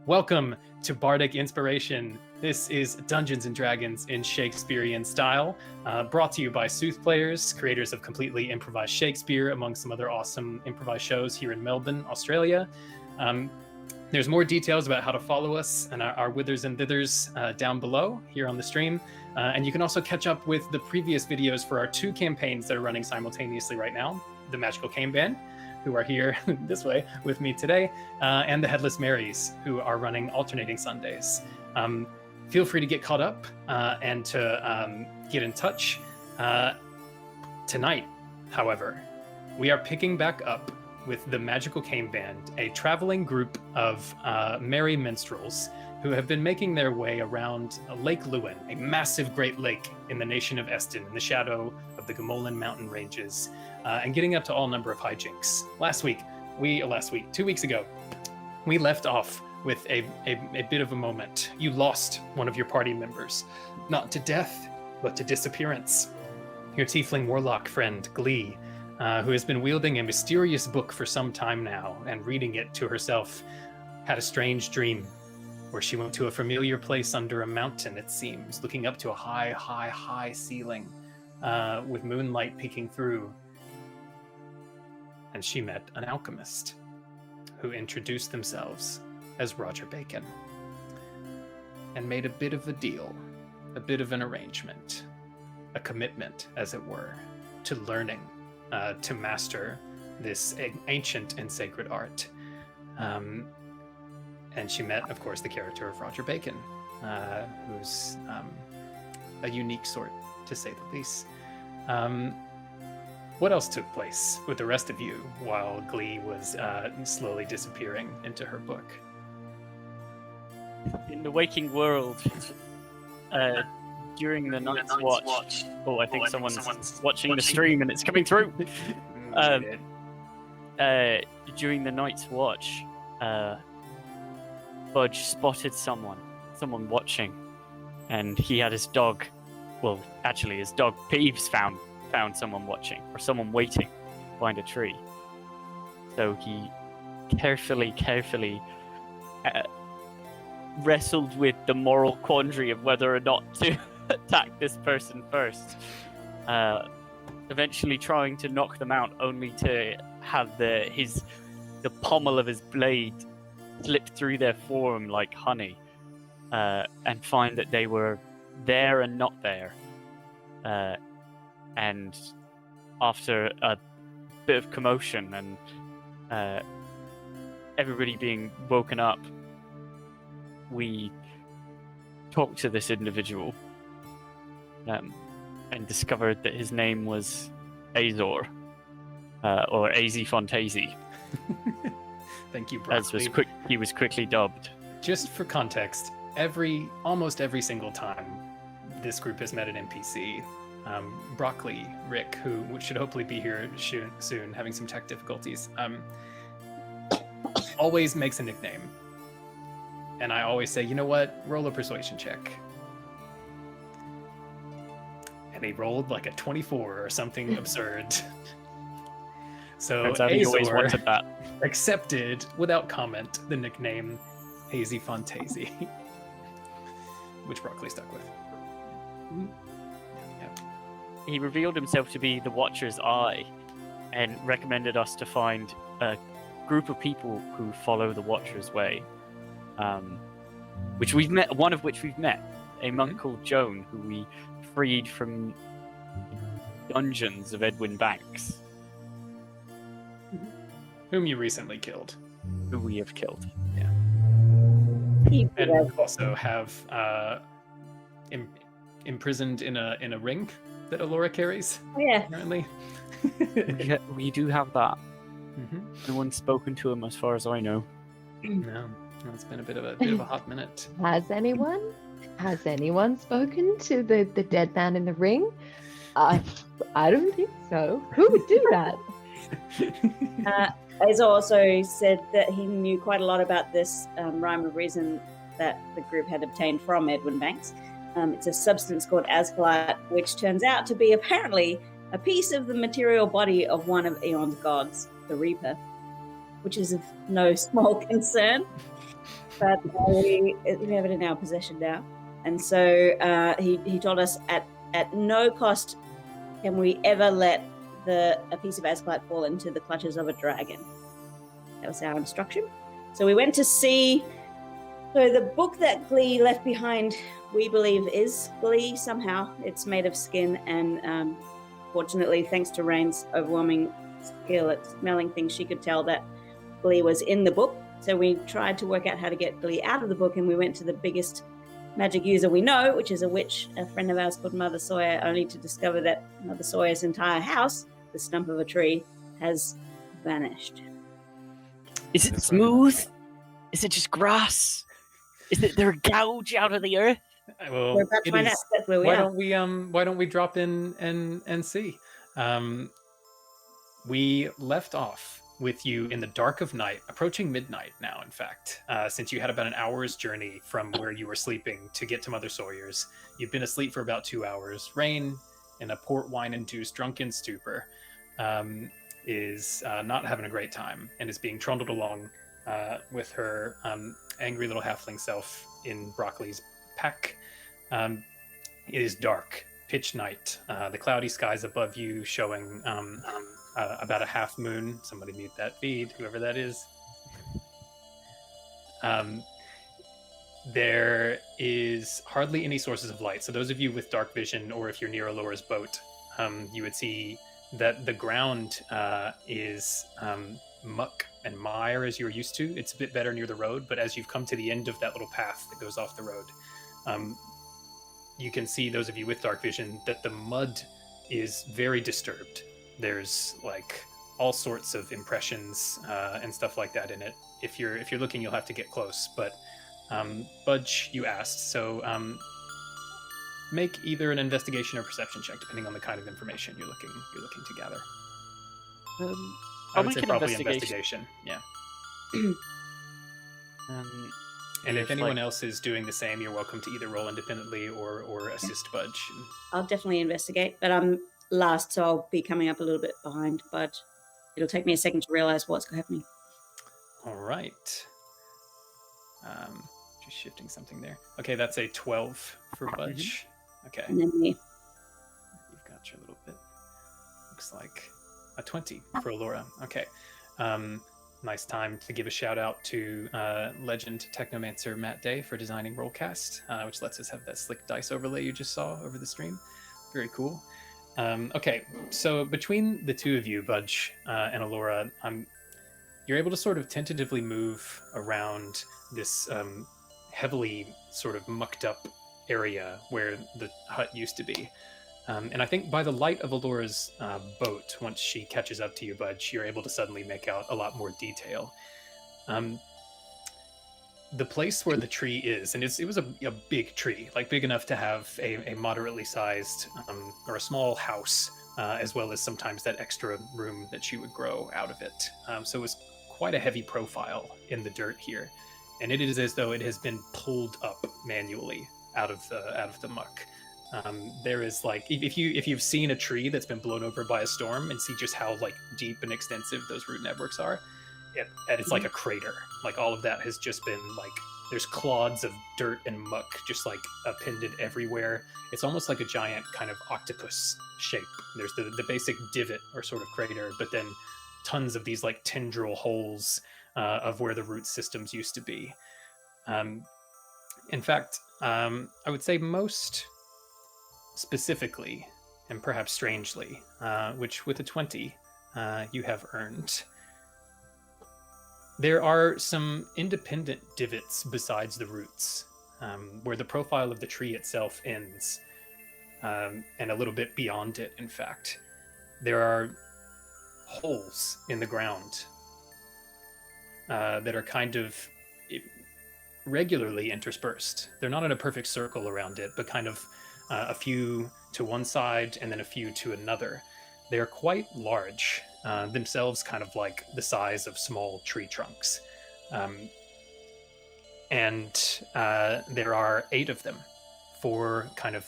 Welcome to Bardic Inspiration. This is Dungeons & Dragons in Shakespearean Style, brought to you by Sooth Players, creators of Completely Improvised Shakespeare, among some other awesome improvised shows here in Melbourne, Australia. There's more details about how to follow us and our withers and thithers down below here on the stream. And you can also catch up with the previous videos for our two campaigns that are running simultaneously right now. The Magical Cane Band, who are here this way with me today, and the Headless Marys, who are running alternating Sundays. Feel free to get caught up and to get in touch. Tonight, however, we are picking back up with the Magical Cane Band, a traveling group of merry minstrels who have been making their way around Lake Lewin, a massive great lake in the nation of Eston, in the shadow of the Gamolan mountain ranges, and getting up to all number of hijinks. 2 weeks ago, we left off with a bit of a moment. You lost one of your party members, not to death, but to disappearance. Your tiefling warlock friend, Glee, who has been wielding a mysterious book for some time now and reading it to herself, had a strange dream where she went to a familiar place under a mountain, it seems, looking up to a high ceiling with moonlight peeking through. And she met an alchemist who introduced themselves as Roger Bacon and made a bit of a deal, a bit of an arrangement, a commitment, as it were, to learning to master this ancient and sacred art. And she met, of course, the character of Roger Bacon, who's a unique sort, to say the least. What else took place with the rest of you while Glee was slowly disappearing into her book? In the waking world, during the night's watch. Oh, I think someone's watching the stream and it's coming through. During the night's watch, Budge spotted someone watching, and he had his dog. Well, actually, his dog Peeves found someone watching, or someone waiting behind a tree. So he carefully wrestled with the moral quandary of whether or not to attack this person first, eventually trying to knock them out, only to have the pommel of his blade slip through their form like honey, and find that they were there and not there. And after a bit of commotion and everybody being woken up, we talked to this individual and discovered that his name was Azor, or Az Fontazy. Thank you, Broccoli. He was quickly dubbed. Just for context, almost every single time this group has met an NPC, Broccoli, Rick, who should hopefully be here soon, having some tech difficulties, always makes a nickname. And I always say, you know what? Roll a persuasion check. And he rolled like a 24 or something absurd. So Azor accepted without comment the nickname Az Fontazy, which Broccoli stuck with. Yeah. He revealed himself to be the Watcher's Eye and recommended us to find a group of people who follow the Watcher's way. Which we've met, one of which we've met, a monk called Joan, who we freed from dungeons of Edwin Banks. Whom you recently killed. Who we have killed. Yeah. And we also have imprisoned in a ring that Alora carries. Oh, yeah. Apparently. Yeah, we do have that. Mm-hmm. No one's spoken to him as far as I know. No, it's been a bit of a hot minute. Has anyone spoken to the dead man in the ring? I don't think so. Who would do that? Azor also said that he knew quite a lot about this rhyme of reason that the group had obtained from Edwin Banks. It's a substance called ascalite, which turns out to be apparently a piece of the material body of one of Eorn's gods, the Reaper, which is of no small concern. but we have it in our possession now. And so he told us at no cost can we ever let a piece of Azclite fall into the clutches of a dragon. That was our instruction. So we went to see. So the book that Glee left behind, we believe, is Glee somehow. It's made of skin, and fortunately, thanks to Rain's overwhelming skill at smelling things, she could tell that Glee was in the book. So we tried to work out how to get Glee out of the book, and we went to the biggest magic user we know, which is a witch, a friend of ours called Mother Sawyer, only to discover that Mother Sawyer's entire house, the stump of a tree, has vanished. Is it smooth? Is it just grass? Is there a gouge out of the earth? Well, We're about to find out. That's where we are. Why don't we drop in and see? We left off with you in the dark of night, approaching midnight now, in fact, since you had about an hour's journey from where you were sleeping to get to Mother Sawyer's. You've been asleep for about 2 hours. Rain, in a port wine-induced drunken stupor, is not having a great time and is being trundled along with her angry little halfling self in Broccoli's pack. It is dark, pitch night. The cloudy skies above you showing about a half moon. Somebody mute that feed, whoever that is. There is hardly any sources of light. So those of you with dark vision, or if you're near Alora's boat, you would see that the ground is muck and mire as you're used to. It's a bit better near the road, but as you've come to the end of that little path that goes off the road, you can see, those of you with dark vision, that the mud is very disturbed. There's like all sorts of impressions and stuff like that in it. If you're looking, you'll have to get close. But Budge, you asked, so make either an investigation or perception check, depending on the kind of information you're looking to gather. I'll would make say an probably investigation. Yeah. And If, if anyone else is doing the same, you're welcome to either roll independently or assist Budge. I'll definitely investigate, but I'm last, so I'll be coming up a little bit behind, but it'll take me a second to realize what's happening. All right. Just shifting something there. Okay, that's a 12 for Budge. Okay. And then me. You've got your little bit. Looks like a 20 for Alora. Okay. Nice time to give a shout out to legend technomancer Matt Day for designing Rollcast, which lets us have that slick dice overlay you just saw over the stream. Very cool. Okay, so between the two of you, Budge and Alora, you're able to sort of tentatively move around this heavily sort of mucked up area where the hut used to be. And I think by the light of Alora's boat, once she catches up to you, Budge, you're able to suddenly make out a lot more detail. The place where the tree is, and it was a big tree, like big enough to have a moderately sized or a small house, as well as sometimes that extra room that she would grow out of it. So it was quite a heavy profile in the dirt here, and it is as though it has been pulled up manually out of the muck. There is like, if you've seen a tree that's been blown over by a storm and see just how like deep and extensive those root networks are, it's like a crater. Like all of that has just been like, there's clods of dirt and muck just like appended everywhere. It's almost like a giant kind of octopus shape. There's the basic divot or sort of crater, but then tons of these like tendril holes of where the root systems used to be. In fact, I would say most specifically, and perhaps strangely, which with a 20 you have earned, there are some independent divots besides the roots, where the profile of the tree itself ends, and a little bit beyond it, in fact. There are holes in the ground that are kind of regularly interspersed. They're not in a perfect circle around it, but kind of a few to one side and then a few to another. They are quite large, themselves kind of like the size of small tree trunks. And there are 8 of them, 4 kind of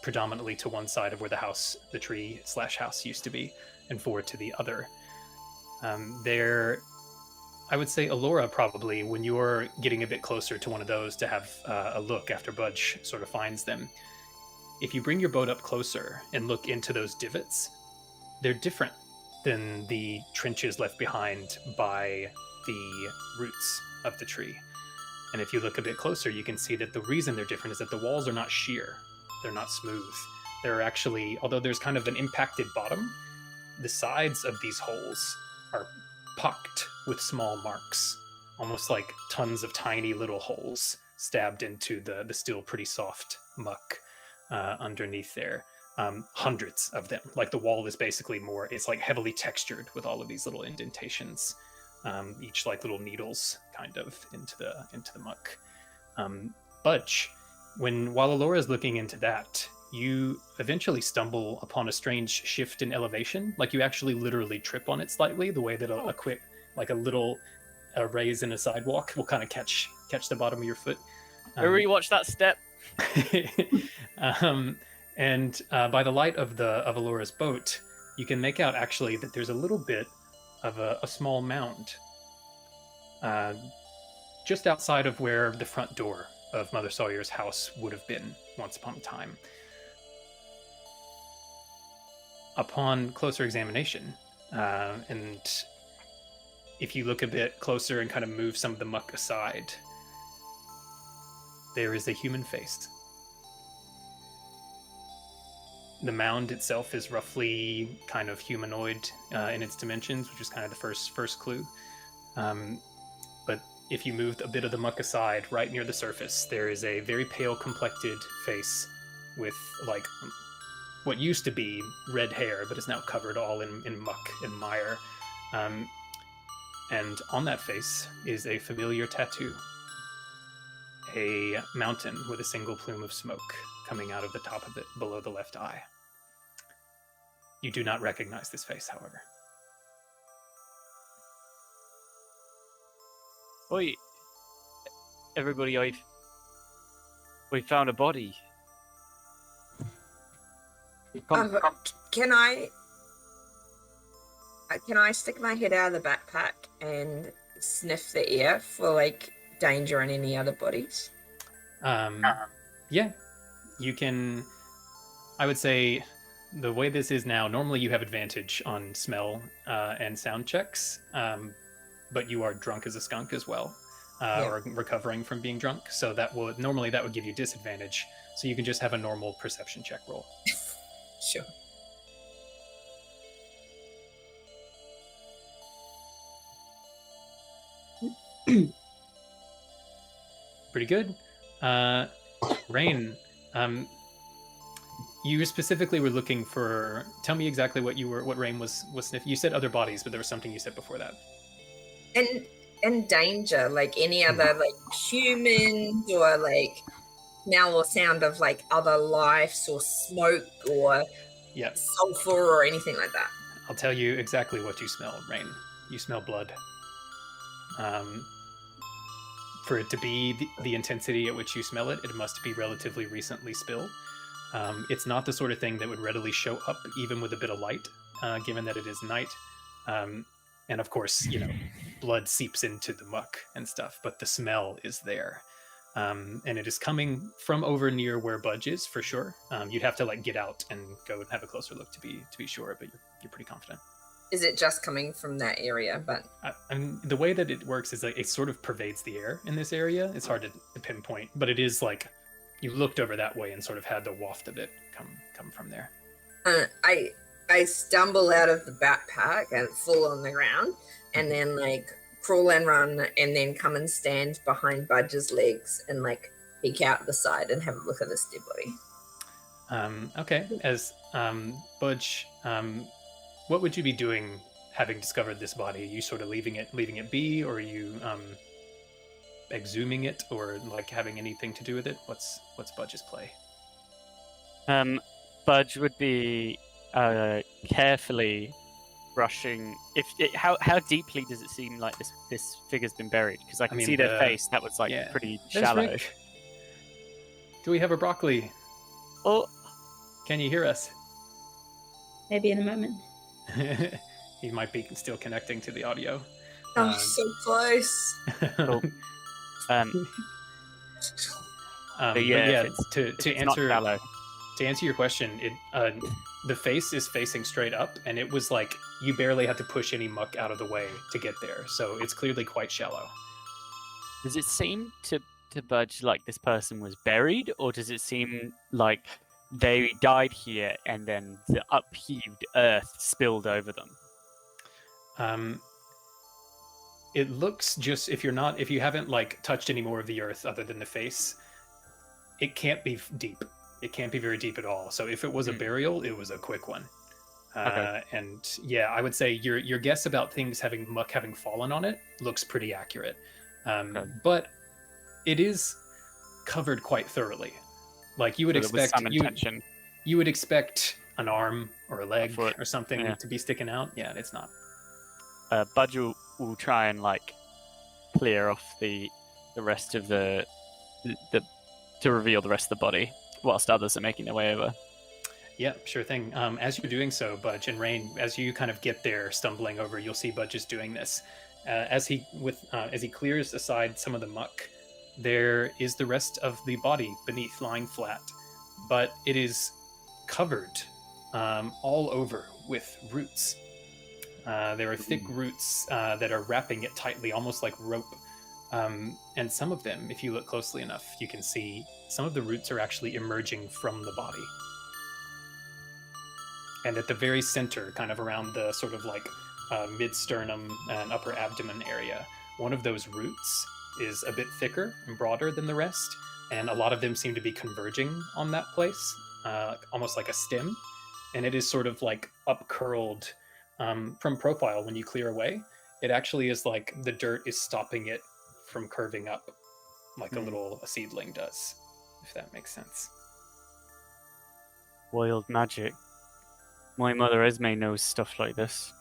predominantly to one side of where the tree/house used to be, and 4 to the other. They're I would say Alora probably, when you're getting a bit closer to one of those to have a look after Budge sort of finds them. If you bring your boat up closer and look into those divots, they're different than the trenches left behind by the roots of the tree. And if you look a bit closer, you can see that the reason they're different is that the walls are not sheer, they're not smooth. They're actually, although there's kind of an impacted bottom, the sides of these holes are pocked with small marks, almost like tons of tiny little holes stabbed into the still pretty soft muck underneath there. Hundreds of them. Like the wall is basically more, it's like heavily textured with all of these little indentations, each like little needles kind of into the muck. Budge, while Alora is looking into that, you eventually stumble upon a strange shift in elevation. Like you actually literally trip on it slightly, the way that a quick, like a little raise in a sidewalk will kind of catch the bottom of your foot. Rewatch that step. And by the light of Alora's boat, you can make out actually that there's a little bit of a small mound just outside of where the front door of Mother Sawyer's house would have been once upon a time. Upon closer examination, and if you look a bit closer and kind of move some of the muck aside, there is a human face. The mound itself is roughly kind of humanoid in its dimensions, which is kind of the first clue. But if you moved a bit of the muck aside, right near the surface, there is a very pale complected face with like what used to be red hair, but is now covered all in muck and mire. And on that face is a familiar tattoo. A mountain with a single plume of smoke coming out of the top of it below the left eye. You do not recognize this face, however. Oi, everybody, we found a body. Can I stick my head out of the backpack and sniff the air for like danger and any other bodies? Yeah, you can. I would say the way this is now, normally you have advantage on smell and sound checks, but you are drunk as a skunk as well, or recovering from being drunk. So that would give you disadvantage. So you can just have a normal perception check roll. Sure. Pretty good. Rain, you specifically were looking for. Tell me exactly what Rain was sniffing. You said other bodies, but there was something you said before that. And danger, like any other like humans or like smell or sound of like other lives or smoke or sulfur or anything like that. I'll tell you exactly what you smell, Rain. You smell blood. For it to be the intensity at which you smell it, it must be relatively recently spilled. It's not the sort of thing that would readily show up even with a bit of light, given that it is night. And of course, blood seeps into the muck and stuff, but the smell is there. And it is coming from over near where Budge is, for sure. You'd have to like get out and go and have a closer look to be sure, but you're pretty confident. Is it just coming from that area? But the way that it works is like it sort of pervades the air in this area. It's hard to pinpoint, but it is like you looked over that way and sort of had the waft of it come from there. I stumble out of the backpack and fall on the ground, and then like crawl and run, and then come and stand behind Budge's legs and like peek out the side and have a look at this dead body. Okay, as Budge, what would you be doing having discovered this body? Are you sort of leaving it be, or are you exhuming it, or like having anything to do with it? What's Budge's play? Budge would be carefully brushing. How deeply does it seem like this figure's been buried? Because I can see their face. That was like pretty shallow. Rick. Do we have a broccoli? Oh, can you hear us? Maybe in a moment. He might be still connecting to the audio. Oh, so close. Cool. But But yeah, yeah, if to it's not answer shallow. to answer your question, the face is facing straight up, and it was like you barely had to push any muck out of the way to get there. So it's clearly quite shallow. Does it seem to Budge like this person was buried, or does it seem like they died here and then the upheaved earth spilled over them? It looks, just if you haven't like touched any more of the earth other than the face, it can't be deep. It can't be very deep at all. So if it was a burial, it was a quick one. Okay. And yeah, I would say your guess about things muck having fallen on it looks pretty accurate. Okay. But it is covered quite thoroughly. Like you would So there was expect, some intention. you would expect an arm or a leg foot, or something yeah. to be sticking out. Yeah, it's not. Budge will try and like clear off the rest of the to reveal the rest of the body, whilst others are making their way over. Yeah, sure thing. As you're doing so, Budge and Rain, as you kind of get there, stumbling over, you'll see Budge is doing this. As he clears aside some of the muck, there is the rest of the body beneath, lying flat, but it is covered all over with roots. There are thick roots that are wrapping it tightly, almost like rope. And some of them, if you look closely enough, you can see some of the roots are actually emerging from the body. And at the very center, kind of around the sort of like mid-sternum and upper abdomen area, one of those roots is a bit thicker and broader than the rest, and a lot of them seem to be converging on that place, almost like a stem. And it is sort of like up-curled from profile when you clear away. It actually is like the dirt is stopping it from curving up like a seedling does, if that makes sense. Wild magic. My mother Esme knows stuff like this.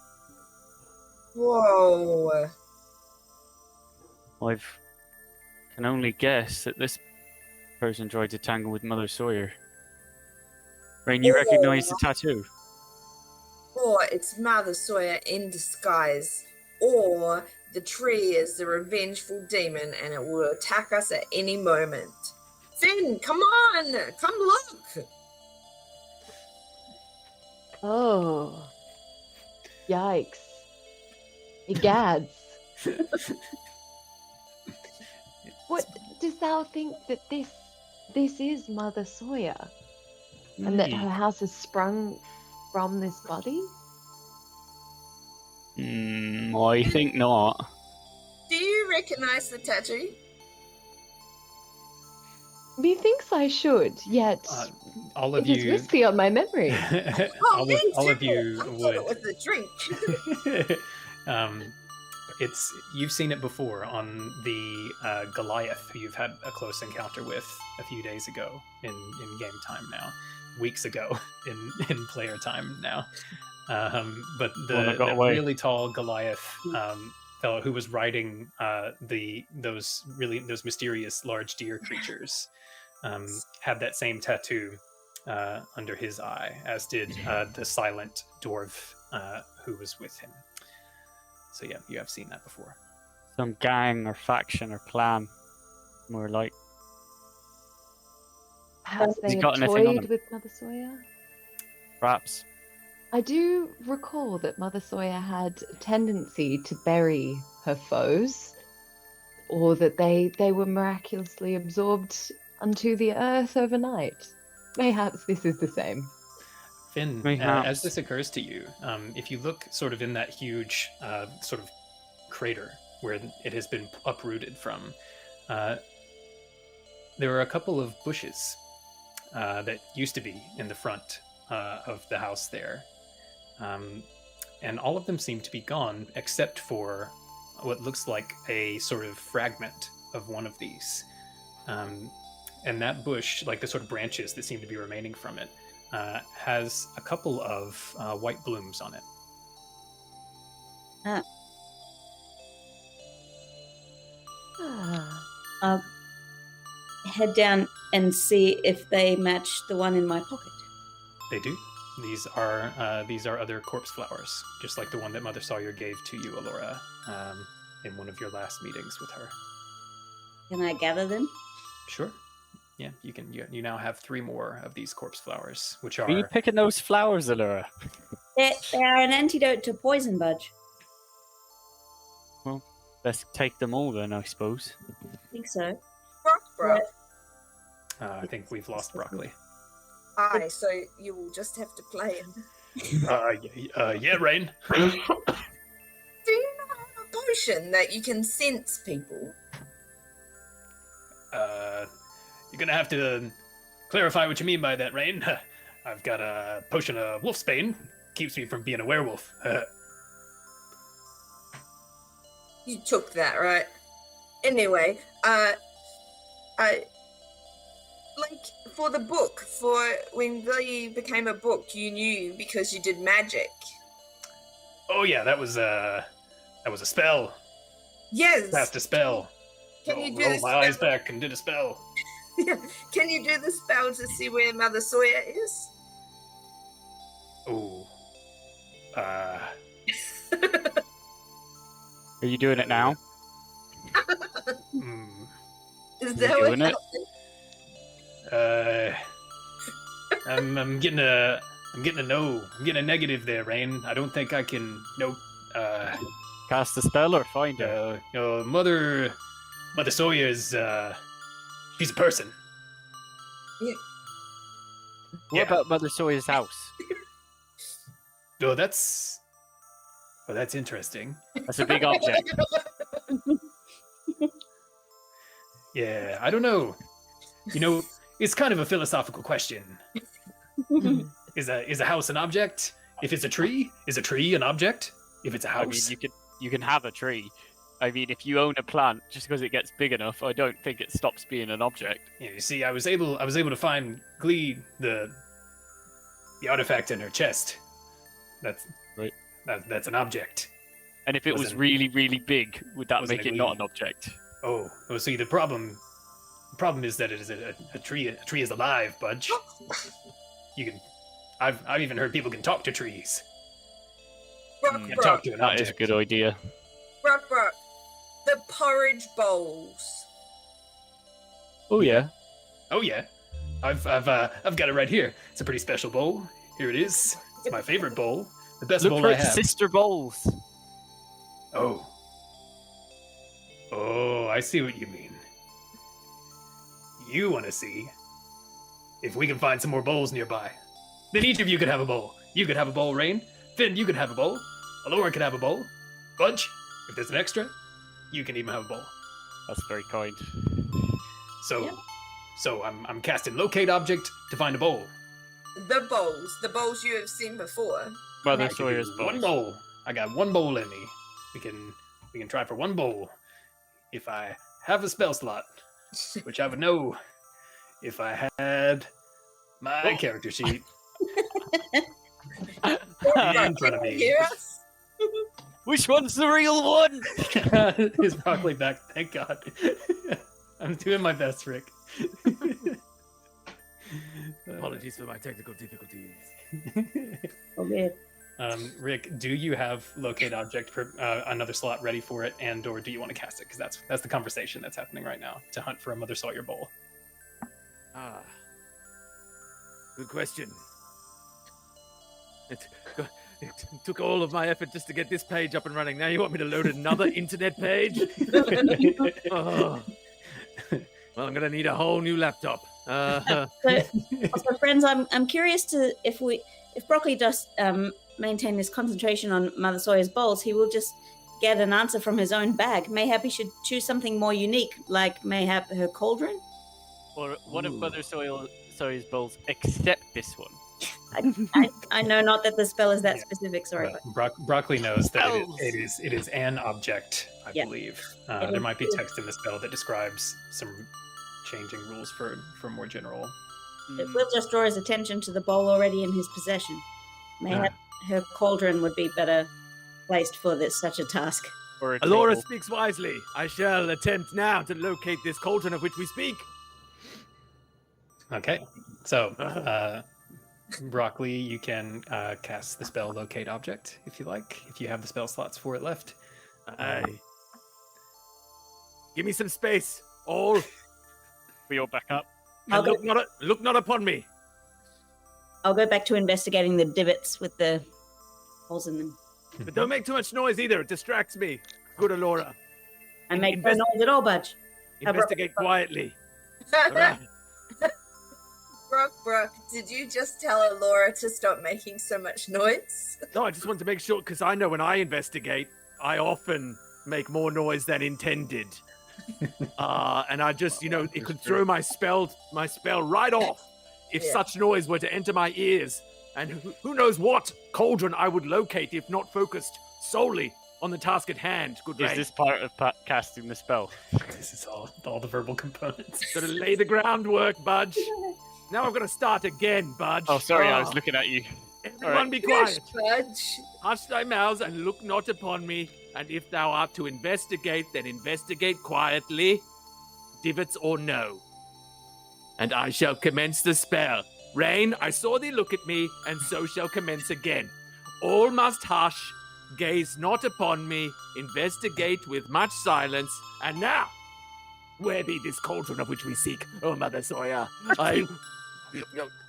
Whoa. I can only guess that this person tried to tangle with Mother Sawyer. Rain, you recognise the tattoo? Or it's Mother Sawyer in disguise. Or the tree is the revengeful demon and it will attack us at any moment. Finn, come on! Come look! Oh. Yikes. Egads. What does thou think that this is Mother Sawyer? And that her house has sprung from this body? I think not. Do you recognize the tattoo? Methinks I should, yet All of it is you, risky on my memory. all of you I thought would. it was the drink. You've seen it before on the Goliath, who you've had a close encounter with a few days ago in game time now, weeks ago in player time now. But the really tall Goliath fellow who was riding those mysterious large deer creatures had that same tattoo under his eye, as did the silent dwarf who was with him. So yeah, you have seen that before. Some gang or faction or clan, more like. Perhaps Has they he got had anything on toyed him? with Mother Sawyer? Perhaps. I do recall that Mother Sawyer had a tendency to bury her foes, or that they were miraculously absorbed unto the earth overnight. Mayhaps this is the same. Finn, as this occurs to you, if you look sort of in that huge sort of crater where it has been uprooted from, there are a couple of bushes that used to be in the front of the house there. And all of them seem to be gone, except for what looks like a sort of fragment of one of these. And that bush, like the sort of branches that seem to be remaining from it, has a couple of white blooms on it. Head down and see if they match the one in my pocket. They do. These are other corpse flowers, just like the one that Mother Sawyer gave to you, Alora. in one of your last meetings with her. Can I gather them? Sure. Yeah, you can. You now have 3 more of these corpse flowers, which Are you are. picking those flowers, Allura? They are an antidote to poison, Budge. Let's take them all then, I suppose. I think so. Brock. I think we've lost Broccoli. Aye, so you will just have to play it. Yeah, Rain. Do you not have a potion that you can sense people? You're gonna have to clarify what you mean by that, Rain. I've got a potion of wolfsbane. Keeps me from being a werewolf. You took that, right? Anyway, like for the book, for when Glee became a book, you knew because you did magic. Oh yeah, that was a spell. Yes. Cast a spell. Can you do roll this my eyes back and did a spell. Yeah. Can you do the spell to see where Mother Sawyer is? Oh. Are you doing it now? Is You that doing what it? I'm getting a no. I'm getting a negative there, Rain. I don't think I can. Nope. Cast a spell or find her? Mother Sawyer's. She's a person. What about Mother Sawyer's house? Oh, that's interesting. That's a big object. Yeah, I don't know. You know, it's kind of a philosophical question. Is a house an object? If it's a tree, is a tree an object? If it's a house, I mean, you can have a tree. I mean, if you own a plant, just because it gets big enough, I don't think it stops being an object. yeah, you see, I was able to find Glee the artifact in her chest. That's right. That's an object. And if it was Wasn't- really, really big, would that wasn't make a it not Glee. an object? Oh, see, the problem is that it is a tree. A tree is alive, Budge. You can. I've even heard people can talk to trees. Brock, Can Brock, talk to an That is object. a good idea. Brock. The porridge bowls. Oh yeah. Oh yeah, I've got it right here. It's a pretty special bowl. Here it is. It's my favorite bowl. The best Look bowl for I its have. sister bowls. Oh, I see what you mean. You want to see if we can find some more bowls nearby. Then each of you could have a bowl. You could have a bowl, Rain. Finn, you could have a bowl. Alora could have a bowl. Budge, if there's an extra, you can even have a bowl. That's very kind. So, Yeah. so I'm casting locate object to find a bowl. The bowls you have seen before. Mother I can do Sawyer's one bowls. bowl. I got one bowl in me. We can try for one bowl. If I have a spell slot, which I would know if I had my character sheet in front of me. Hear us? Which one's the real one? Is Broccoli back? Thank God. I'm doing my best, Rick. Apologies for my technical difficulties. Okay. Rick, do you have locate object another slot ready for it, and/or do you want to cast it? Because that's the conversation that's happening right now to hunt for a Mother Sawyer bowl. Ah, good question. It took all of my effort just to get this page up and running. Now you want me to load another internet page? Oh. Well, I'm gonna need a whole new laptop. So, friends, I'm curious to if Broccoli does maintain this concentration on Mother Sawyer's bowls, he will just get an answer from his own bag. Mayhap he should choose something more unique, like mayhap her cauldron. Or one of Mother Sawyer's bowls, except this one. I know not that the spell is that Yeah. specific. Sorry. Broccoli knows that Spells. it is an object, I Yeah. believe. It There is- might be text in the spell that describes some changing rules for more general. It will just draw his attention to the bowl already in his possession. Mayhap her cauldron would be better placed for such a task. Or a Alora table. speaks wisely. I shall attempt now to locate this cauldron of which we speak. Okay, so Broccoli, you can cast the spell locate object if you like, if you have the spell slots for it left. Aye. Give me some space, all. We all back up. I'll And go, look not upon me. I'll go back to investigating the divots with the holes in them. But don't make too much noise either. It distracts me. Good Alora. I make no noise at all, Budge. Investigate quietly. All right. Brooke, did you just tell Laura to stop making so much noise? No, I just want to make sure, because I know when I investigate, I often make more noise than intended. And I just, it could throw my spell right off if such noise were to enter my ears. And who knows what cauldron I would locate if not focused solely on the task at hand. Good Is Rain. this part of casting the spell? This is all the verbal components. Gotta lay the groundwork, Budge. Now I'm gonna start again, Budge. Oh, sorry, I was looking at you. Everyone be quiet. Fudge. Hush thy mouths and look not upon me. And if thou art to investigate, then investigate quietly, divots or no. And I shall commence the spell. Rain, I saw thee look at me, and so shall commence again. All must hush, gaze not upon me, investigate with much silence. And now, where be this cauldron of which we seek, O Mother Sawyer?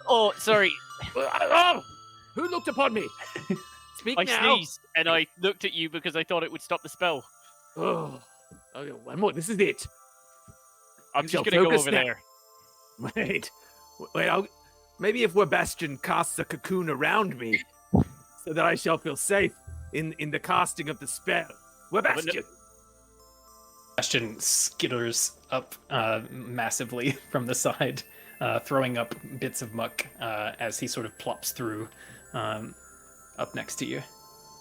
Oh, sorry. Oh, who looked upon me? Speak I now. sneezed and I looked at you because I thought it would stop the spell. Oh, okay, one more. This is it. I'm You just shall going to go focus over now. there. Wait. Maybe if Webastian casts a cocoon around me, so that I shall feel safe in the casting of the spell. Webastian. Bastion skitters up massively from the side, throwing up bits of muck as he sort of plops through up next to you.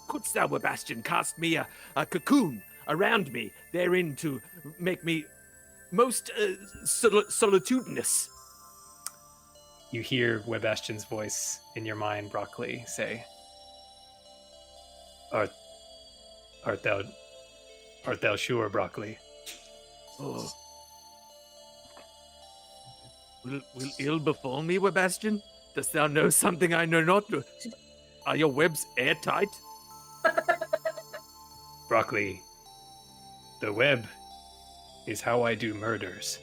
Couldst thou, Webastian, cast me a cocoon around me, therein to make me most solitudinous? You hear Webastian's voice in your mind, Broccoli, say, Art thou sure, Broccoli? Oh. Will ill befall me, Webastian? Dost thou know something I know not? Are your webs airtight? Broccoli, the web is how I do murders.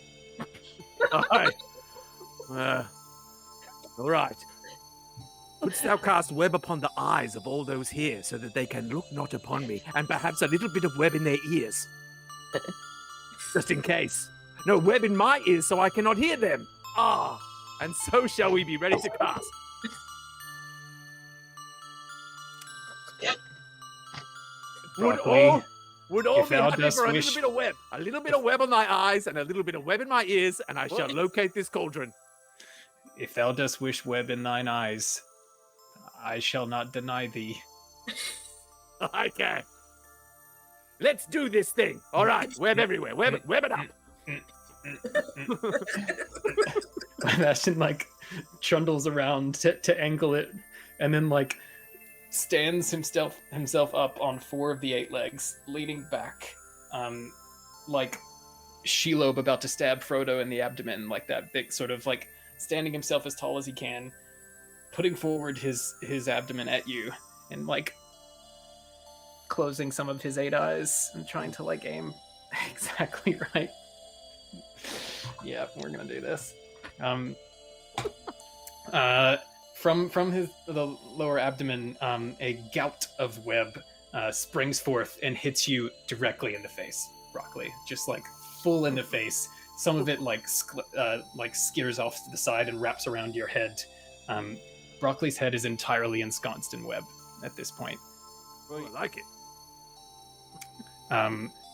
Aye. All right. Couldst thou cast web upon the eyes of all those here, so that they can look not upon me, and perhaps a little bit of web in their ears? Just in case. No, web in my ears, so I cannot hear them. Ah, and so shall we be ready to cast. Broccoli, Would all if be thou happy dost for a wish- little bit of web. A little bit of web on my eyes and a little bit of web in my ears, and I shall locate this cauldron. if thou dost wish web in thine eyes, I shall not deny thee. Okay. Let's do this thing. All right, web everywhere. Web it up. Bastion trundles around to angle it, and then stands himself up on 4 of the 8 legs, leaning back, like Shelob about to stab Frodo in the abdomen, like that big sort of standing himself as tall as he can, putting forward his abdomen at you, and closing some of his 8 eyes and trying to aim exactly right. Yeah, we're gonna do this. From the lower abdomen, a gout of web springs forth and hits you directly in the face, Broccoli. Just full in the face. Some of it skitters off to the side and wraps around your head. Broccoli's head is entirely ensconced in web at this point. Well, I like it.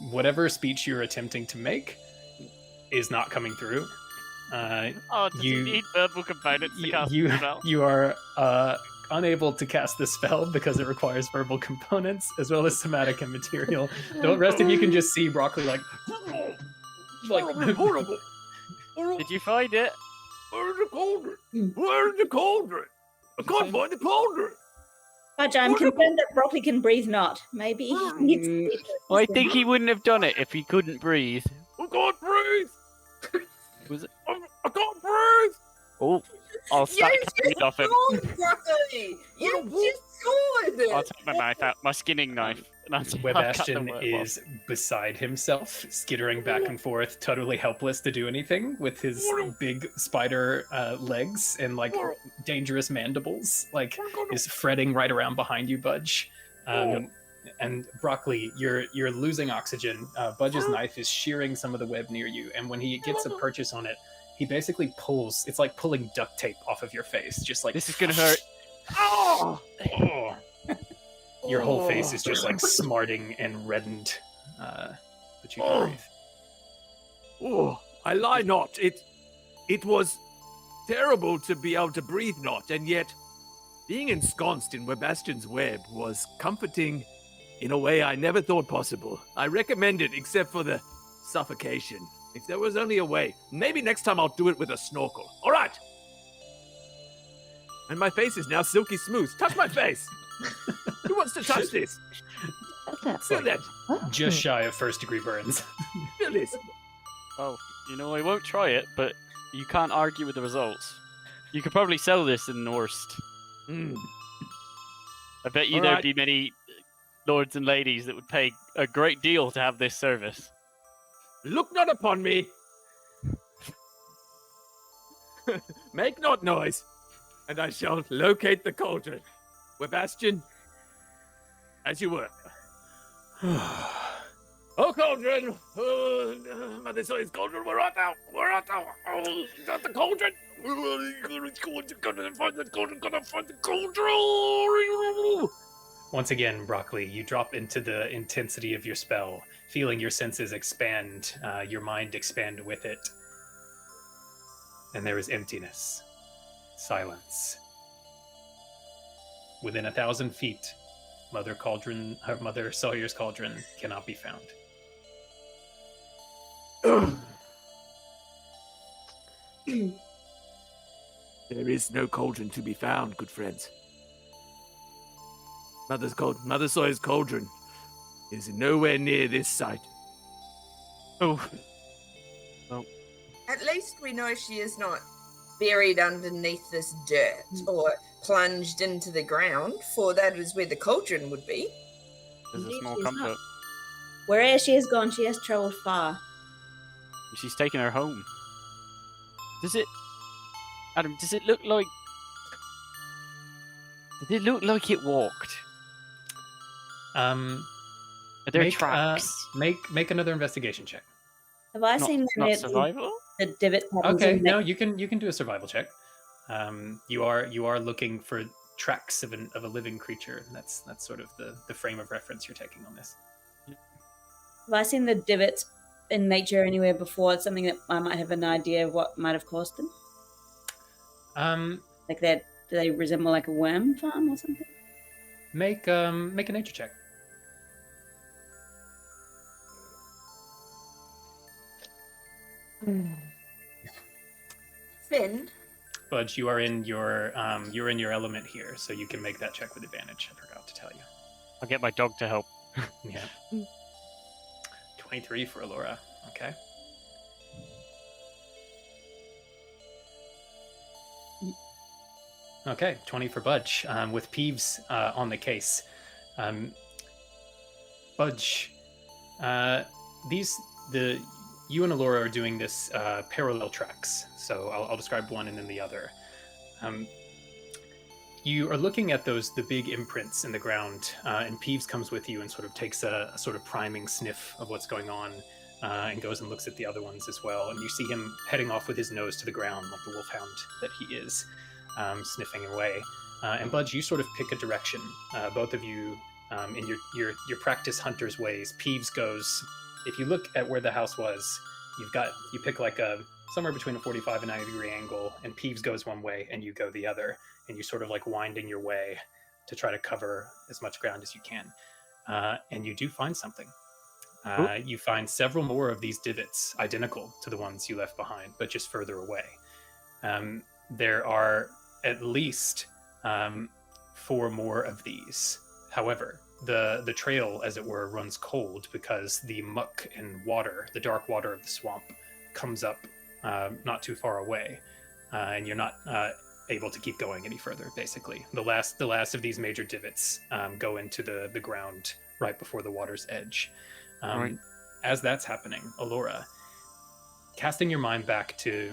Whatever speech you're attempting to make is not coming through. Oh, does he need verbal components to cast the spell? You are unable to cast the spell because it requires verbal components as well as somatic and material. The rest of you can just see Broccoli horrible. Did you find it? Where's the cauldron? Where's the cauldron? I can't find the cauldron. Budge, I'm concerned that Broccoli can breathe not. Maybe he needs to be- I think he wouldn't have done it if he couldn't breathe. I can't breathe. Was it? I can't breathe. Oh, I'll snap it off him. Broccoli! You just scored! I'll take my knife out, my skinning knife, Webastion is beside himself, skittering back and forth, totally helpless to do anything with his big spider legs and like dangerous mandibles. Like is fretting right around behind you, Budge. And Broccoli, you're losing oxygen. Budge's knife is shearing some of the web near you, and when he gets a purchase on it, he basically pulls. It's like pulling duct tape off of your face, just like this is gonna hurt. Oh! Your whole face is just like smarting and reddened, but you can breathe. Oh, I lie not. It was terrible to be able to breathe not, and yet being ensconced in Webastion's web was comforting in a way I never thought possible. I recommend it, except for the suffocation. If there was only a way, maybe next time I'll do it with a snorkel. All right. And my face is now silky smooth. Touch my face. Who wants to touch this? Feel that. Just shy of first-degree burns. Feel this. Oh, I won't try it, but you can't argue with the results. You could probably sell this in Norst. I bet you there'd be many lords and ladies that would pay a great deal to have this service. Look not upon me. Make not noise, and I shall locate the cauldron. Webastion, as you were. Oh, cauldron! Mother Sawyer's cauldron, where art thou? Where art thou? Oh, is that the cauldron? Gotta find the cauldron! Once again, Broccoli, you drop into the intensity of your spell, feeling your senses expand, your mind expand with it. And there is emptiness, silence. Within 1,000 feet, Mother Sawyer's cauldron cannot be found. There is no cauldron to be found, good friends. Mother Sawyer's cauldron is nowhere near this site. Oh. At least we know she is not buried underneath this dirt or plunged into the ground, for that is where the cauldron would be. There's a Indeed, small she's comfort. not. Wherever she has gone, she has travelled far. She's taken her home. Adam, does it look like it walked? Are there tracks? Make another investigation check. Have I seen not survival? the divot patterns? Okay, in no, you can do a survival check. You are looking for tracks of a living creature. That's sort of the frame of reference you're taking on this. Have I seen the divots in nature anywhere before? It's something that I might have an idea of what might have caused them. Like that, do they resemble like a worm farm or something? Make a nature check. Finn, Budge, you are in your element here, so you can make that check with advantage. I forgot to tell you. I'll get my dog to help. Yeah. 23 for Alora. Okay. Okay, 20 for Budge, with Peeves on the case. Budge, you and Alora are doing this parallel tracks, so I'll describe one and then the other. You are looking at the big imprints in the ground, and Peeves comes with you and sort of takes a sort of priming sniff of what's going on, and goes and looks at the other ones as well. And you see him heading off with his nose to the ground like the wolfhound that he is, sniffing away. And Budge, you sort of pick a direction. Both of you, in your practice hunter's ways. Peeves goes. If you look at where the house was, you pick like somewhere between a 45 and 90 degree angle, and Peeves goes one way and you go the other, and you sort of like winding your way to try to cover as much ground as you can. And you do find something. You find several more of these divots, identical to the ones you left behind, but just further away. There are at least 4 more of these. However, the trail, as it were, runs cold because the muck and water, the dark water of the swamp, comes up not too far away, and you're not able to keep going any further. Basically, the last of these major divots go into the ground right before the water's edge. Right. As that's happening, Alora, casting your mind back to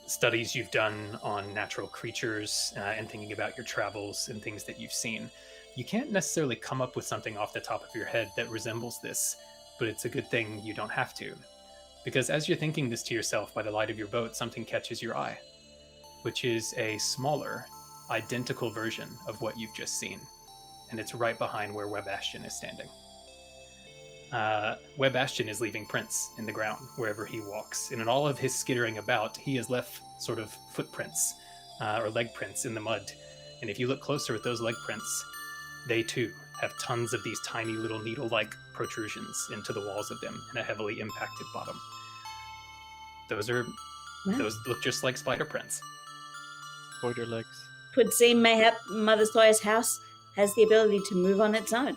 studies you've done on natural creatures and thinking about your travels and things that you've seen, you can't necessarily come up with something off the top of your head that resembles this, but it's a good thing you don't have to. Because as you're thinking this to yourself by the light of your boat, something catches your eye, which is a smaller, identical version of what you've just seen. And it's right behind where Web Ashton is standing. Web Ashton is leaving prints in the ground wherever he walks. And in all of his skittering about, he has left sort of footprints or leg prints in the mud. And if you look closer at those leg prints, they too have tons of these tiny little needle-like protrusions into the walls of them and a heavily impacted bottom. Those look just like spider prints. Spider legs. Could seem mayhap Mother Sawyer's house has the ability to move on its own.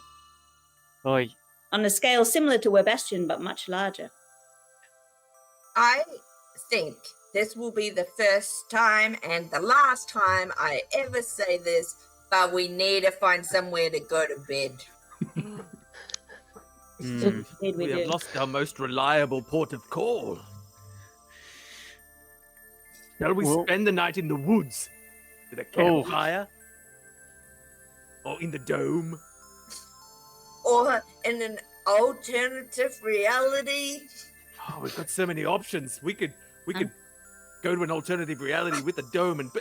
Oi. On a scale similar to Webastion, but much larger. I think this will be the first time and the last time I ever say this, but we need to find somewhere to go to bed. Indeed we We do. have lost our most reliable port of call. Shall we Well- spend the night in the woods with a campfire? Or in the dome? Or in an alternative reality. Oh, we've got so many options. We could go to an alternative reality with a dome and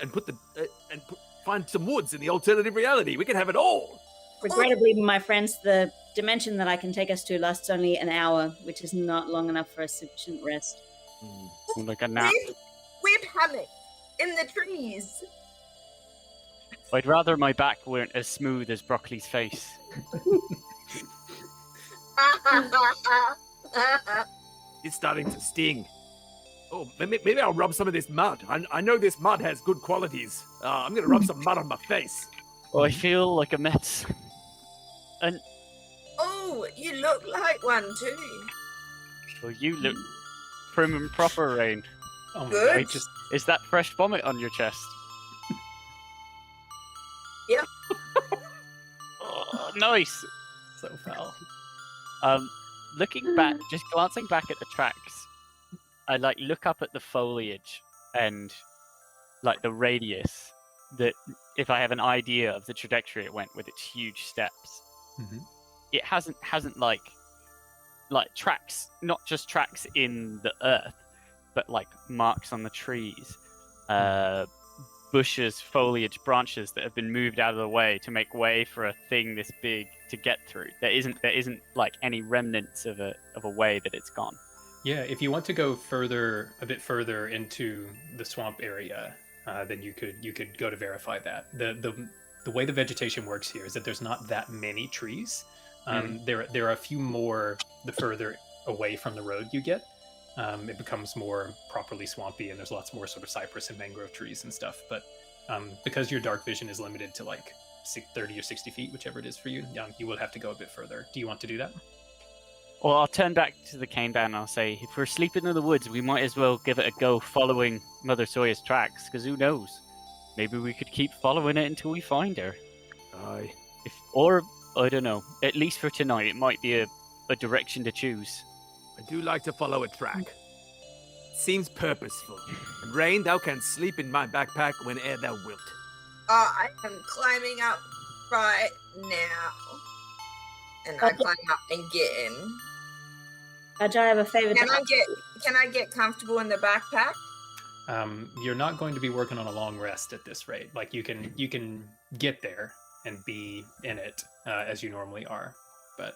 find some woods in the alternative reality. We could have it all. Regrettably, my friends, the dimension that I can take us to lasts only an hour, which is not long enough for a sufficient rest. Like a nap. We're hammock in the trees. I'd rather my back weren't as smooth as Broccoli's face. It's starting to sting. Oh, maybe I'll rub some of this mud. I know this mud has good qualities. I'm going to rub some mud on my face. Oh, I feel like a mess. Oh, you look like one too. Well, you look prim and proper, Rain. Oh my Good. god, Is that fresh vomit on your chest? Yep. Oh, nice. so foul. Looking back, just glancing back at the tracks, I look up at the foliage and the radius that if I have an idea of the trajectory it went with its huge steps. Mm-hmm. It hasn't tracks, not just tracks in the earth, but marks on the trees, bushes, foliage, branches that have been moved out of the way to make way for a thing this big to get through. There isn't any remnants of a way that it's gone. Yeah, if you want to go a bit further into the swamp area, then you could go to verify that. The way the vegetation works here is that there's not that many trees. There are a few more the further away from the road you get. It becomes more properly swampy, and there's lots more sort of cypress and mangrove trees and stuff. But because your dark vision is limited to 30 or 60 feet, whichever it is for you, you will have to go a bit further. Do you want to do that? Well, I'll turn back to the cane band and I'll say, if we're sleeping in the woods, we might as well give it a go following Mother Sawyer's tracks, because who knows? Maybe we could keep following it until we find her. Aye. Or, I don't know, at least for tonight, it might be a direction to choose. I do like to follow a track. It seems purposeful. And Rain, thou canst sleep in my backpack whene'er thou wilt. I am climbing up right now. And I climb up and get in. Ajay, I have a favor Can to I get comfortable in the backpack? You're not going to be working on a long rest at this rate. You can get there and be in it as you normally are. But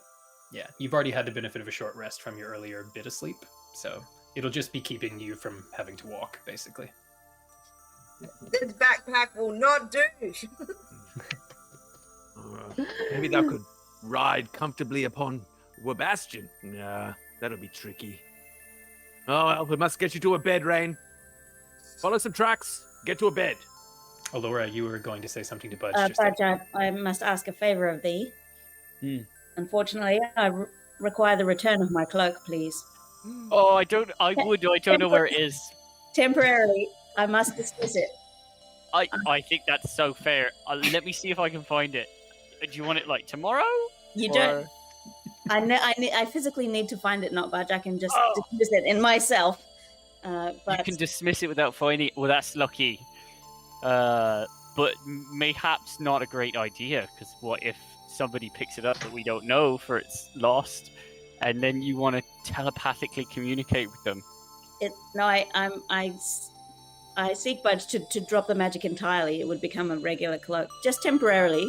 yeah, you've already had the benefit of a short rest from your earlier bit of sleep. So it'll just be keeping you from having to walk, basically. This backpack will not do. Maybe thou could ride comfortably upon Webastion. Nah, that'll be tricky. Oh, well, we must get you to a bed, Rain. Follow some tracks, get to a bed. Alora, you were going to say something to Budge. Ajay, I must ask a favor of thee. Unfortunately, I require the return of my cloak, please. Oh, I don't know where it is. Temporarily, I must dismiss it. I think that's so fair. Let me see if I can find it. Do you want it tomorrow? You Or- don't. I physically need to find it, not Budge. I can just Oh. dismiss it in myself. You But can dismiss it without finding it. Well, that's lucky. But mayhaps not a great idea, because what if somebody picks it up that we don't know for it's lost, and then you want to telepathically communicate with them? I seek Budge to drop the magic entirely. It would become a regular cloak, just temporarily.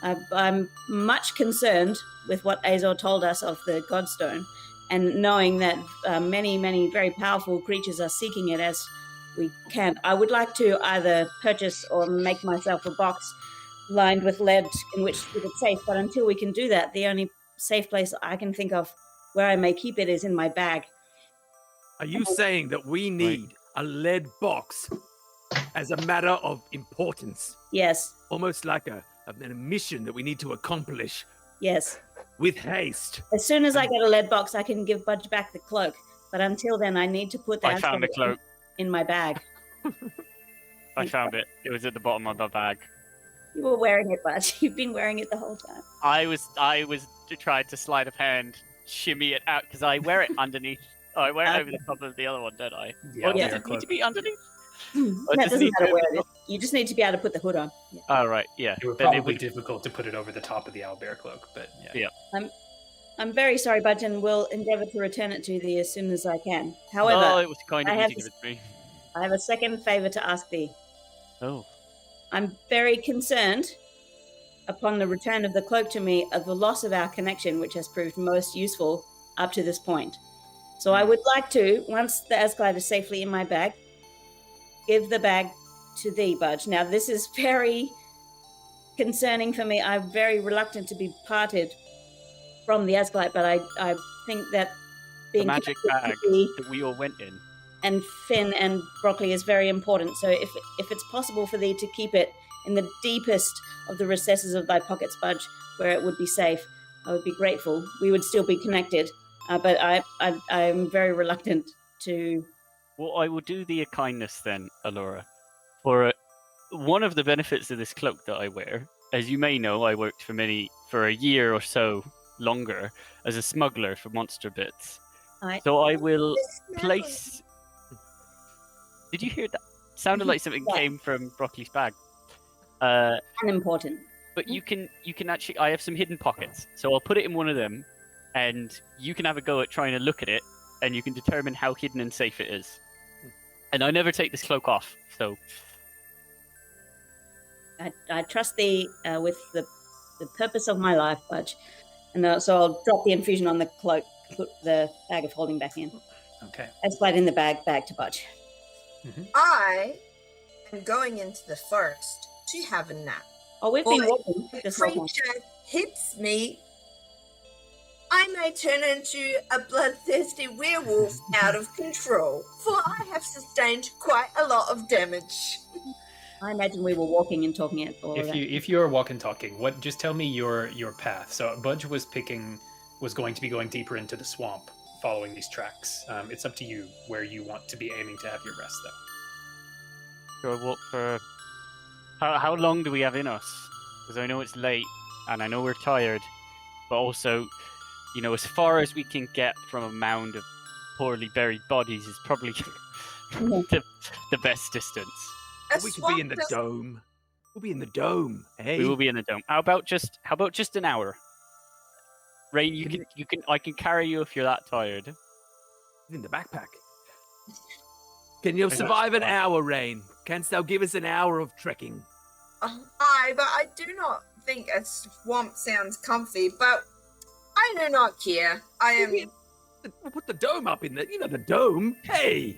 I'm much concerned with what Azor told us of the Godstone, and knowing that many, many very powerful creatures are seeking it as we can. I would like to either purchase or make myself a box lined with lead in which to keep it safe, but until we can do that, the only safe place I can think of where I may keep it is in my bag. Are you saying that we need a lead box as a matter of importance? Yes, Almost like a mission that we need to accomplish yes. with haste. As soon as I get a lead box, I can give Budge back the cloak. But until then, I need to put I that found the cloak. in my bag. I found it. It was at the bottom of my bag. You were wearing it, Budge. You've been wearing it the whole time. I was trying to sleight of hand, shimmy it out, because I wear it underneath. Oh, I wear it over the top of the other one, don't I? Yeah, Or does yeah, it need to be underneath? That does it doesn't need matter to- where it is. You just need to be able to put the hood on. Yeah. Oh, right, yeah. It would Then it probably would- difficult to put it over the top of the owlbear cloak, but yeah. I'm very sorry, Budge, and will endeavour to return it to thee as soon as I can. However, oh, it was kind of I you have to give to- it to me. I have a second favour to ask thee. Oh. I'm very concerned, upon the return of the cloak to me, of the loss of our connection, which has proved most useful up to this point. So I would like to, once the Asgard is safely in my bag, give the bag to thee, Budge. Now, this is very concerning for me. I'm very reluctant to be parted from the Asgard, but I think that The being magic connected bag to thee that we all went in. and Finn and Broccoli is very important. So if it's possible for thee to keep it in the deepest of the recesses of thy pockets, Budge, where it would be safe, I would be grateful. We would still be connected, but I'm very reluctant to. Well, I will do thee a kindness then, Alora. For one of the benefits of this cloak that I wear, as you may know, I worked for a year or so longer as a smuggler for Monster Bits. So I will place. Did you hear that? Sounded like something Yeah. came from Broccoli's bag. Unimportant. But you can actually. I have some hidden pockets, so I'll put it in one of them, and you can have a go at trying to look at it, and you can determine how hidden and safe it is. And I never take this cloak off, so I trust thee with the purpose of my life, Budge. And so I'll drop the infusion on the cloak, put the bag of holding back in. Okay. Explain in the bag to Budge. I am going into the forest to have a nap. Oh, we've Well, been walking. The Just walking. creature hits me. I may turn into a bloodthirsty werewolf out of control, for I have sustained quite a lot of damage. I imagine we were walking and talking it all around. If you're walking talking, just tell me your path. So Budge was going to be going deeper into the swamp, following these tracks. It's up to you where you want to be aiming to have your rest, though. go walk for. How long do we have in us? Because I know it's late, and I know we're tired, but also, as far as we can get from a mound of poorly buried bodies is probably the best distance. A We could be swamp in the doesn't- dome. We'll be in the dome. Hey, We will be in the dome. How about just an hour? Rain, I can carry you if you're that tired. in the backpack. Can you That's survive an fine. hour, Rain? Canst thou give us an hour of trekking? Aye, but I do not think a swamp sounds comfy, but I do not care. I am... We'll put the dome up in the dome. Hey!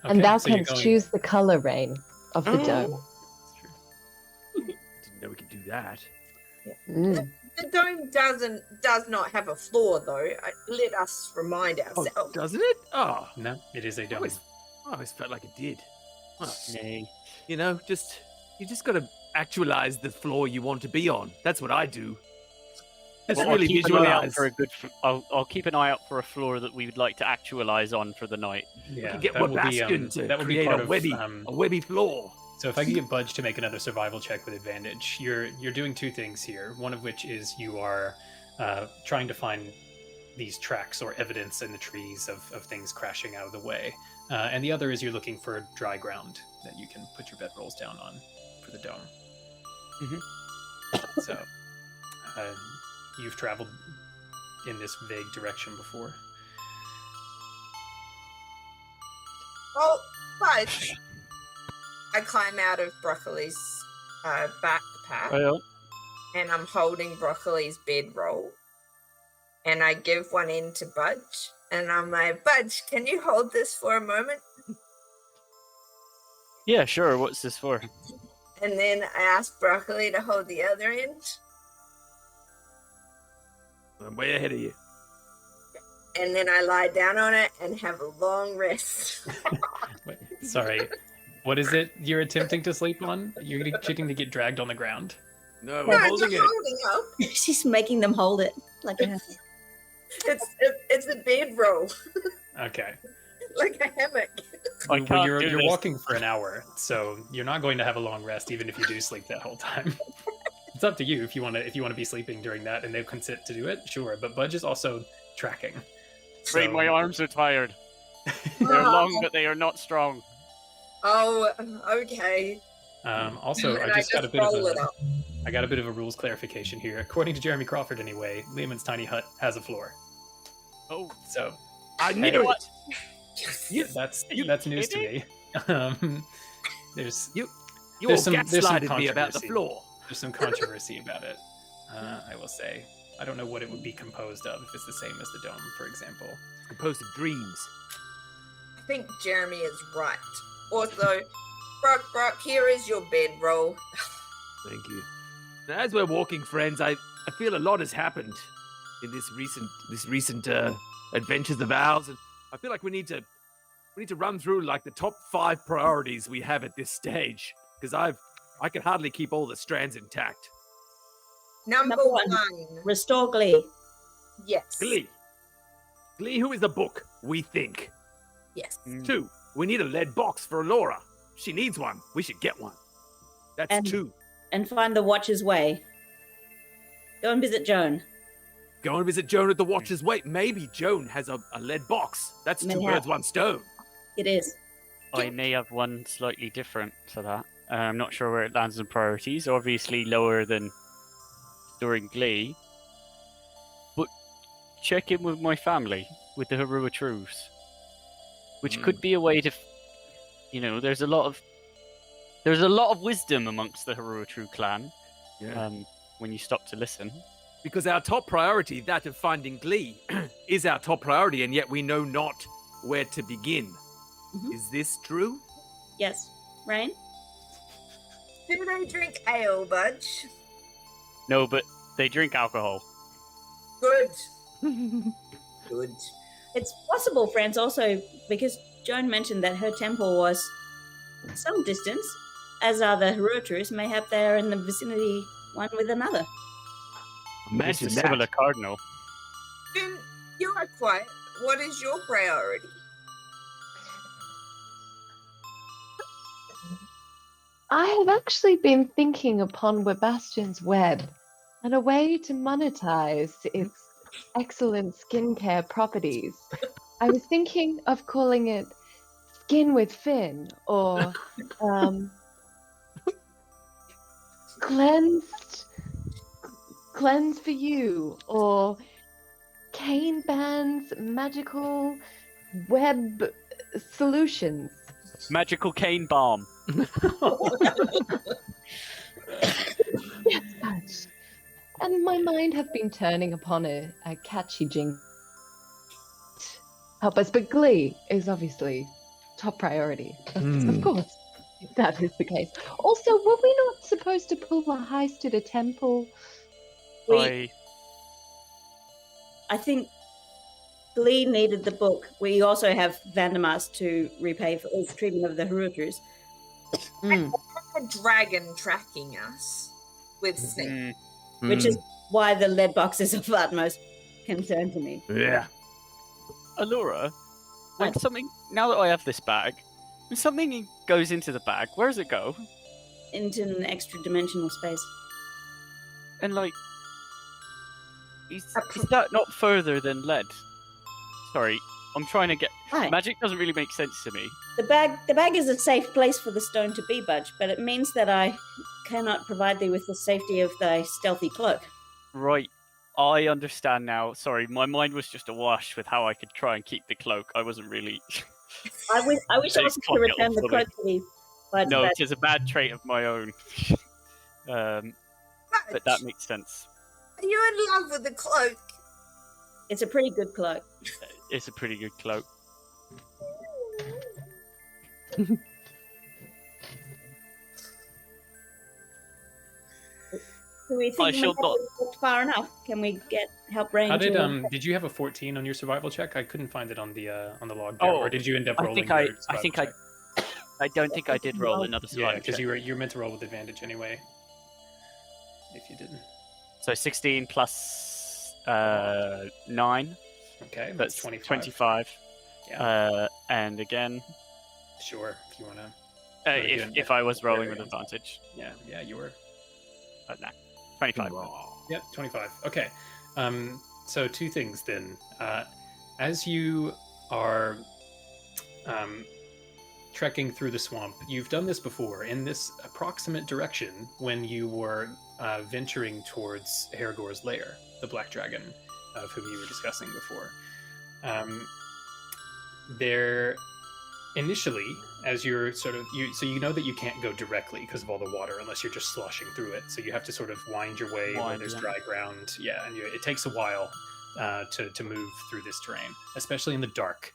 And Okay, thou so you're canst going- choose the colour, Rain, of the dome. That's true. Didn't know we could do that. Mm. The dome does not have a floor, though. Let us remind Oh, ourselves. doesn't it? Oh, No, it is a I dome. always felt like it did. Well, Nay. you just got to actualize the floor you want to be on. That's what I do. Just Well, really I'll keep an eye out visualize. for a good. I'll keep an eye out for a floor that we would like to actualize on for the night. Yeah, Get that would be, Wabaskin to that would be create part a of, webby floor. So if I could get Budge to make another survival check with advantage, you're doing two things here. One of which is you are trying to find these tracks or evidence in the trees of things crashing out of the way. And the other is you're looking for dry ground that you can put your bedrolls down on for the dome. So you've traveled in this vague direction before. Oh, but I climb out of Broccoli's backpack and I'm holding Broccoli's bedroll. And I give one in to Budge. And I'm like, Budge, can you hold this for a moment? Yeah, sure. What's this for? And then I ask Broccoli to hold the other end. I'm way ahead of you. And then I lie down on it and have a long rest. Wait, sorry. What is it you're attempting to sleep on? You're attempting to get dragged on the ground? No, No, I'm it's holding not it. holding up. She's making them hold it like a It's a bedroll, Okay. like a hammock. I Well, can't you're do this. walking for an hour, so you're not going to have a long rest, even if you do sleep that whole time. It's up to you if you want to be sleeping during that, and they consent to do it. Sure, but Budge is also tracking. Afraid So- my arms are tired. They're long, but they are not strong. Oh, okay. Also, And I just got a bit of roll it a up. rules clarification here. According to Jeremy Crawford, anyway, Lehman's tiny hut has a floor. Oh, So I Hey, knew what? it. that's you news to me. There's You There's all some gaslighted me about the controversy. floor. some controversy about it. I will say. I don't know what it would be composed of. If it's the same as the dome, for example. It's composed of dreams. I think Jeremy is right. Also, Brock, here is your bedroll. Thank you. Now, as we're walking, friends, I feel a lot has happened in this recent adventures of ours, and I feel like we need to run through like the top 5 priorities we have at this stage, because I can hardly keep all the strands intact. Number Number one. 1. restore Glee. Yes. Glee, who is the book we think. Yes. 2, we need a lead box for Laura. She needs one. We should get one. That's And- 2. And find the Watcher's Way. Go and visit Joan. Go and visit Joan at the Watcher's Way. Maybe Joan has a lead box. That's 2 Mayhap. birds, 1 stone. It is. I may have one slightly different to that. I'm not sure where it lands in priorities. Obviously lower than during Glee. But check in with my family, with the Harua Trues. Which could be a way to... there's a lot of wisdom amongst the Harua True clan. When you stop to listen. Because our top priority, that of finding Glee, is our top priority, and yet we know not where to begin. Mhm. Is this true? Yes. Rain? Do they drink ale, Budge? No, but they drink alcohol. Good. Good. It's possible, friends, also because Joan mentioned that her temple was some distance, as are the Herutrus. Mayhap they are in the vicinity one with another. Imagine It's a that. similar cardinal. Finn, you are quiet. What is your priority? I have actually been thinking upon Webastian's web and a way to monetize its excellent skincare properties. I was thinking of calling it Skin with Finn or Cleanse for You or Cane Band's Magical Web Solutions. Magical cane balm. Yes, Budge. And my mind have been turning upon a catchy jingle. Help us, but Glee is obviously top priority. Of course, that is the case. Also, were we not supposed to pull a heist at a temple? I think Glee needed the book. We also have Vandermast to repay for his treatment of the Herutrus. Mm. A dragon tracking us with Snake. Which is why the lead box is of utmost concern to me. Yeah. Allura, now that I have this bag, When something goes into the bag, where does it go? Into an extra dimensional space. And like, is that not further than lead? Sorry, I'm trying to get. Right. Magic doesn't really make sense to me. The bag is a safe place for the stone to be, Budge, but it means that I cannot provide thee with the safety of thy stealthy cloak. Right. I understand now. Sorry, my mind was just awash with how I could try and keep the cloak. I wasn't really. I wish I was to return the cloak to thee. But No, it is a bad trait of my own. But that makes sense. Are you in love with the cloak? it's a pretty good cloak. It's a pretty good cloak. Do we think I shall not. we've walked far enough? Can we get help Rain? How to... did you have a 14 on your survival check? I couldn't find it on the log there. Oh, Or did you end up I rolling think your I survival think check? I don't think I did roll another Yeah, survival because check. you were meant to roll with advantage anyway. If you didn't. So 16 plus 9. Okay, That's that's 25. 25. Yeah. And again, Sure, if you want to. if I was rolling with Very advantage. Yeah, you were. No. 25. Yep, 25. Okay. So two things then. As you are trekking through the swamp, you've done this before in this approximate direction when you were venturing towards Heragor's lair, the black dragon of whom you were discussing before. There, initially, as you're sort of so you know that you can't go directly because of all the water unless you're just sloshing through it. So you have to sort of wind your way where there's dry ground. Yeah, and it takes a while to move through this terrain, especially in the dark.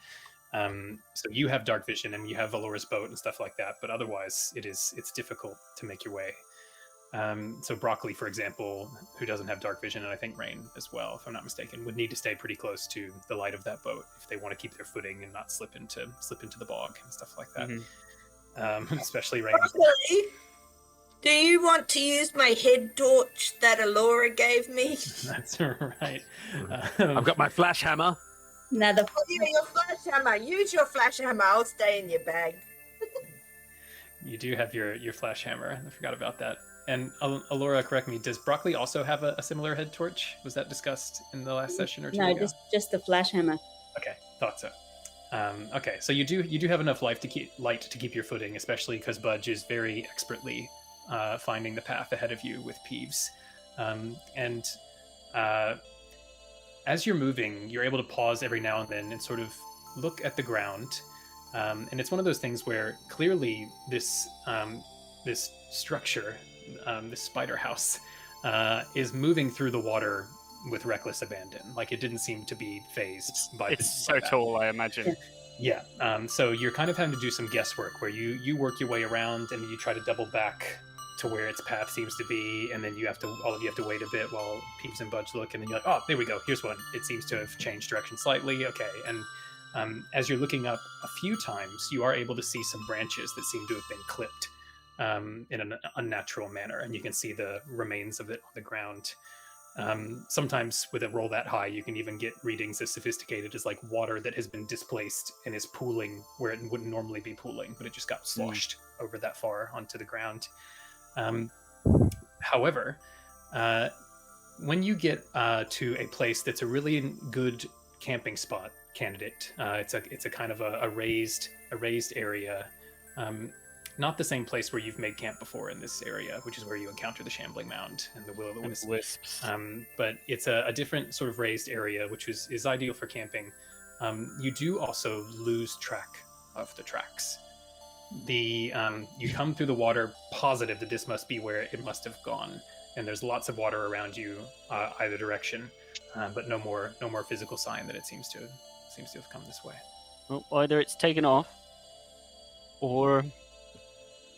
So you have dark vision and you have Valora's boat and stuff like that, but otherwise it's difficult to make your way. So Broccoli, for example, who doesn't have dark vision, and I think Rain as well, if I'm not mistaken, would need to stay pretty close to the light of that boat if they want to keep their footing and not slip into the bog and stuff like that. Mm-hmm. Especially Rain. Broccoli, do you want to use my head torch that Alora gave me? That's right. I've got my flash hammer. Now the Oh, yeah, your flash hammer. Use your flash hammer. I'll stay in your bag. You do have your flash hammer. I forgot about that. And Alora, correct me, does Broccoli also have a similar head torch? Was that discussed in the last session or two no, ago? just the flash hammer. Okay, thought so. Okay, so you do have enough light to keep your footing, especially because Budge is very expertly finding the path ahead of you with Peeves. And as you're moving, you're able to pause every now and then and sort of look at the ground. And it's one of those things where clearly this structure, this spider house, is moving through the water with reckless abandon. Like it didn't seem to be phased by It's so tall, I imagine. Yeah. So you're kind of having to do some guesswork where you work your way around and you try to double back to where its path seems to be, and then all of you have to wait a bit while Peeves and Budge look, and then you're like, oh, there we go. Here's one. It seems to have changed direction slightly. Okay. And as you're looking up a few times, you are able to see some branches that seem to have been clipped in an unnatural manner, and you can see the remains of it on the ground. Sometimes with a roll that high, you can even get readings as sophisticated as like water that has been displaced and is pooling where it wouldn't normally be pooling, but it just got sloshed over that far onto the ground. However, when you get to a place that's a really good camping spot candidate, it's a kind of a raised area. Not the same place where you've made camp before in this area, which is where you encounter the Shambling Mound and the Will-o'-the-Wisps. But it's a different sort of raised area, which is ideal for camping. You do also lose track of the tracks. You come through the water positive that this must be where it must have gone, and there's lots of water around you either direction, but no more physical sign that it seems to have come this way. Well, either it's taken off, or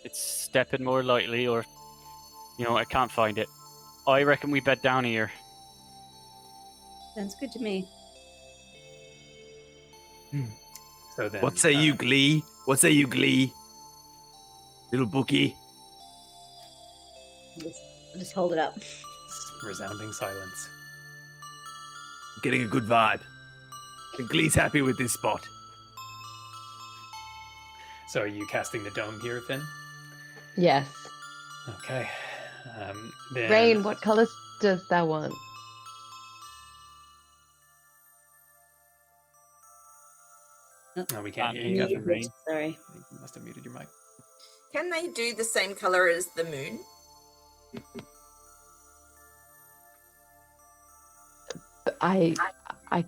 it's stepping more lightly, or I can't find it. I reckon we bed down here. Sounds good to me. So then, What say you, Glee? What say you, Glee? Little bookie. Just hold it up. Resounding silence. Getting a good vibe. And Glee's happy with this spot. So are you casting the dome here, Finn? Yes. Okay. Then Rain, what colors does thou want? No, we can't hear you, Muted. Catherine. Rain. Sorry. You must have muted your mic. Can they do the same color as the moon? I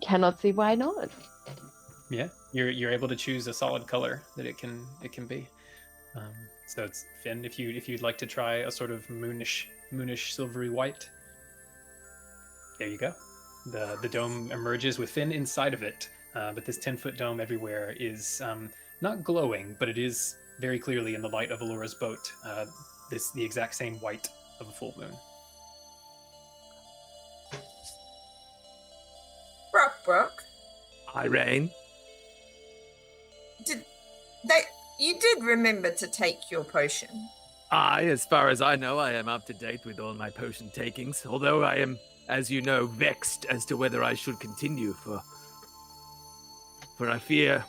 cannot see why not. Yeah, you're able to choose a solid color that it can be. So it's Finn, if you'd like to try a sort of moonish silvery white. There you go. The dome emerges with Finn inside of it, but this 10-foot dome everywhere is not glowing, but it is very clearly in the light of Alora's boat. The exact same white of a full moon. Brock. Irene. You did remember to take your potion. As far as I know, I am up to date with all my potion takings, although I am, as you know, vexed as to whether I should continue, for I fear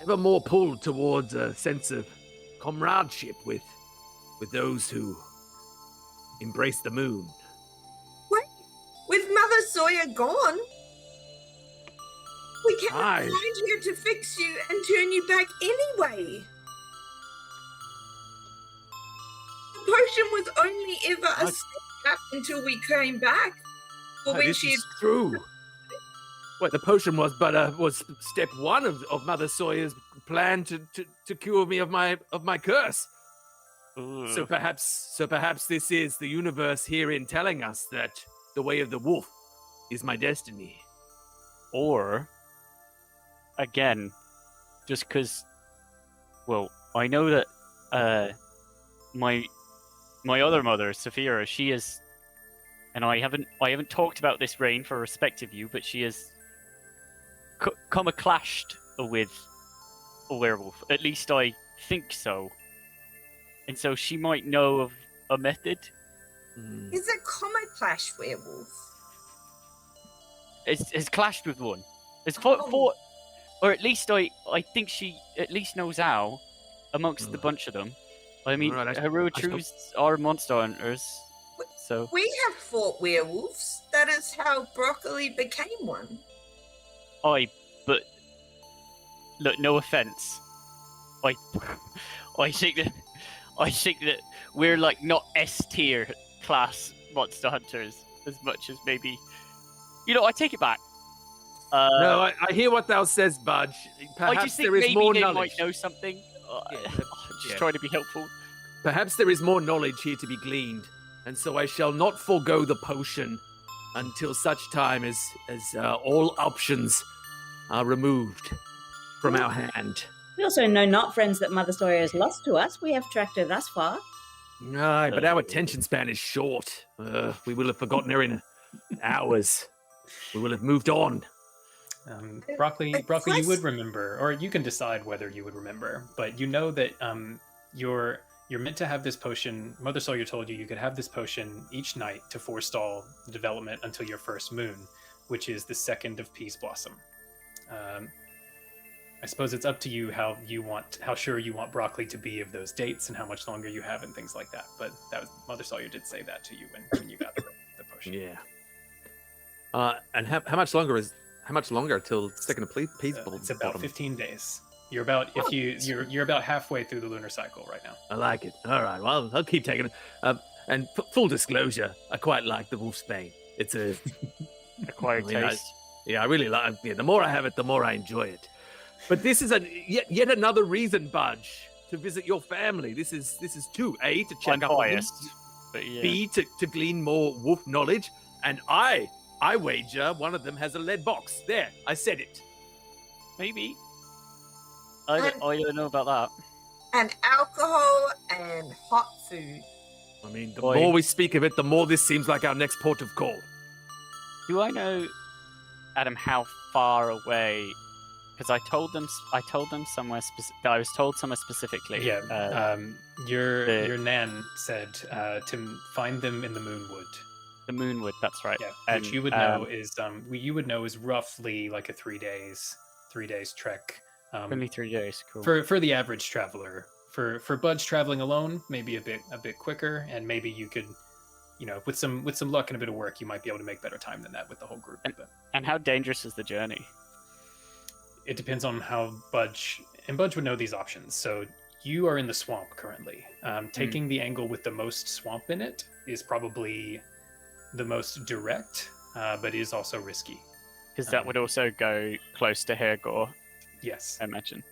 ever more pulled towards a sense of comradeship with those who embrace the moon. Wait, with Mother Sawyer gone, we cannot Aye. find here to fix you and turn you back anyway. The potion was only ever a step until we came back. For when This she is true. Well, the potion was step one of Mother Sawyer's plan to cure me of my curse. So perhaps this is the universe herein telling us that the way of the wolf is my destiny. Or, again, just because, well, I know that my other mother, Saphira, she is, and I haven't talked about this, Rain, for respect of you, but she has come clashed with a werewolf. At least I think so. And so she might know of a method. is a Comoclash werewolf. It's clashed with one. It's fought, or at least I think she at least knows how amongst the bunch of them. I mean, Alright, Heruatrues are monster hunters, so We have fought werewolves. That is how Broccoli became one. but look, no offense, I think that we're like not S tier class monster hunters as much as maybe, I take it back. No, I hear what thou says, Budge. Perhaps I just think there is maybe more they knowledge. might know something. Yeah, I'm just trying to be helpful. Perhaps there is more knowledge here to be gleaned, and so I shall not forego the potion until such time as all options are removed from our hand. We also know not friends that Mother Sawyer has lost to us. We have tracked her thus far. Aye, but our attention span is short. We will have forgotten her in hours. We will have moved on. Broccoli, you would remember, or you can decide whether you would remember, but you know that you're meant to have this potion. Mother Sawyer told you could have this potion each night to forestall the development until your first moon, which is the 2nd of Peace Blossom. I suppose it's up to you how sure you want Broccoli to be of those dates and how much longer you have and things like that. But Mother Sawyer did say that to you when you got the potion. Yeah. And how much longer till 2nd of Peace Blossom? It's about 15 days. You're about you're about halfway through the lunar cycle right now. I like it. All right, well, I'll keep taking it. And full disclosure, I quite like the wolf's bane. It's a Acquired taste. I really like. Yeah, the more I have it, the more I enjoy it. But this is yet another reason, Budge, to visit your family. This is two: A, to check I'm up on them, biased, but yeah. B, to glean more wolf knowledge, and I wager one of them has a lead box. There, I said it. Maybe. I don't know about that. And alcohol and hot food. I mean, the Boy. more we speak of it, the more this seems like our next port of call. Do I know, Adam, how far away? Because I told them somewhere specific. I was told somewhere specifically. Yeah. Your nan said to find them in the Moonwood. The Moonwood. That's right. Yeah. Which you would know is roughly like a 3 days trek Only 3 days. Cool. For the average traveler. For Budge traveling alone, maybe a bit quicker, and maybe you could, with some luck and a bit of work, you might be able to make better time than that with the whole group. And how dangerous is the journey? It depends on how Budge would know these options. So you are in the swamp currently. Taking the angle with the most swamp in it is probably the most direct, but is also risky. Because that would also go close to Hergor, Yes. I imagine.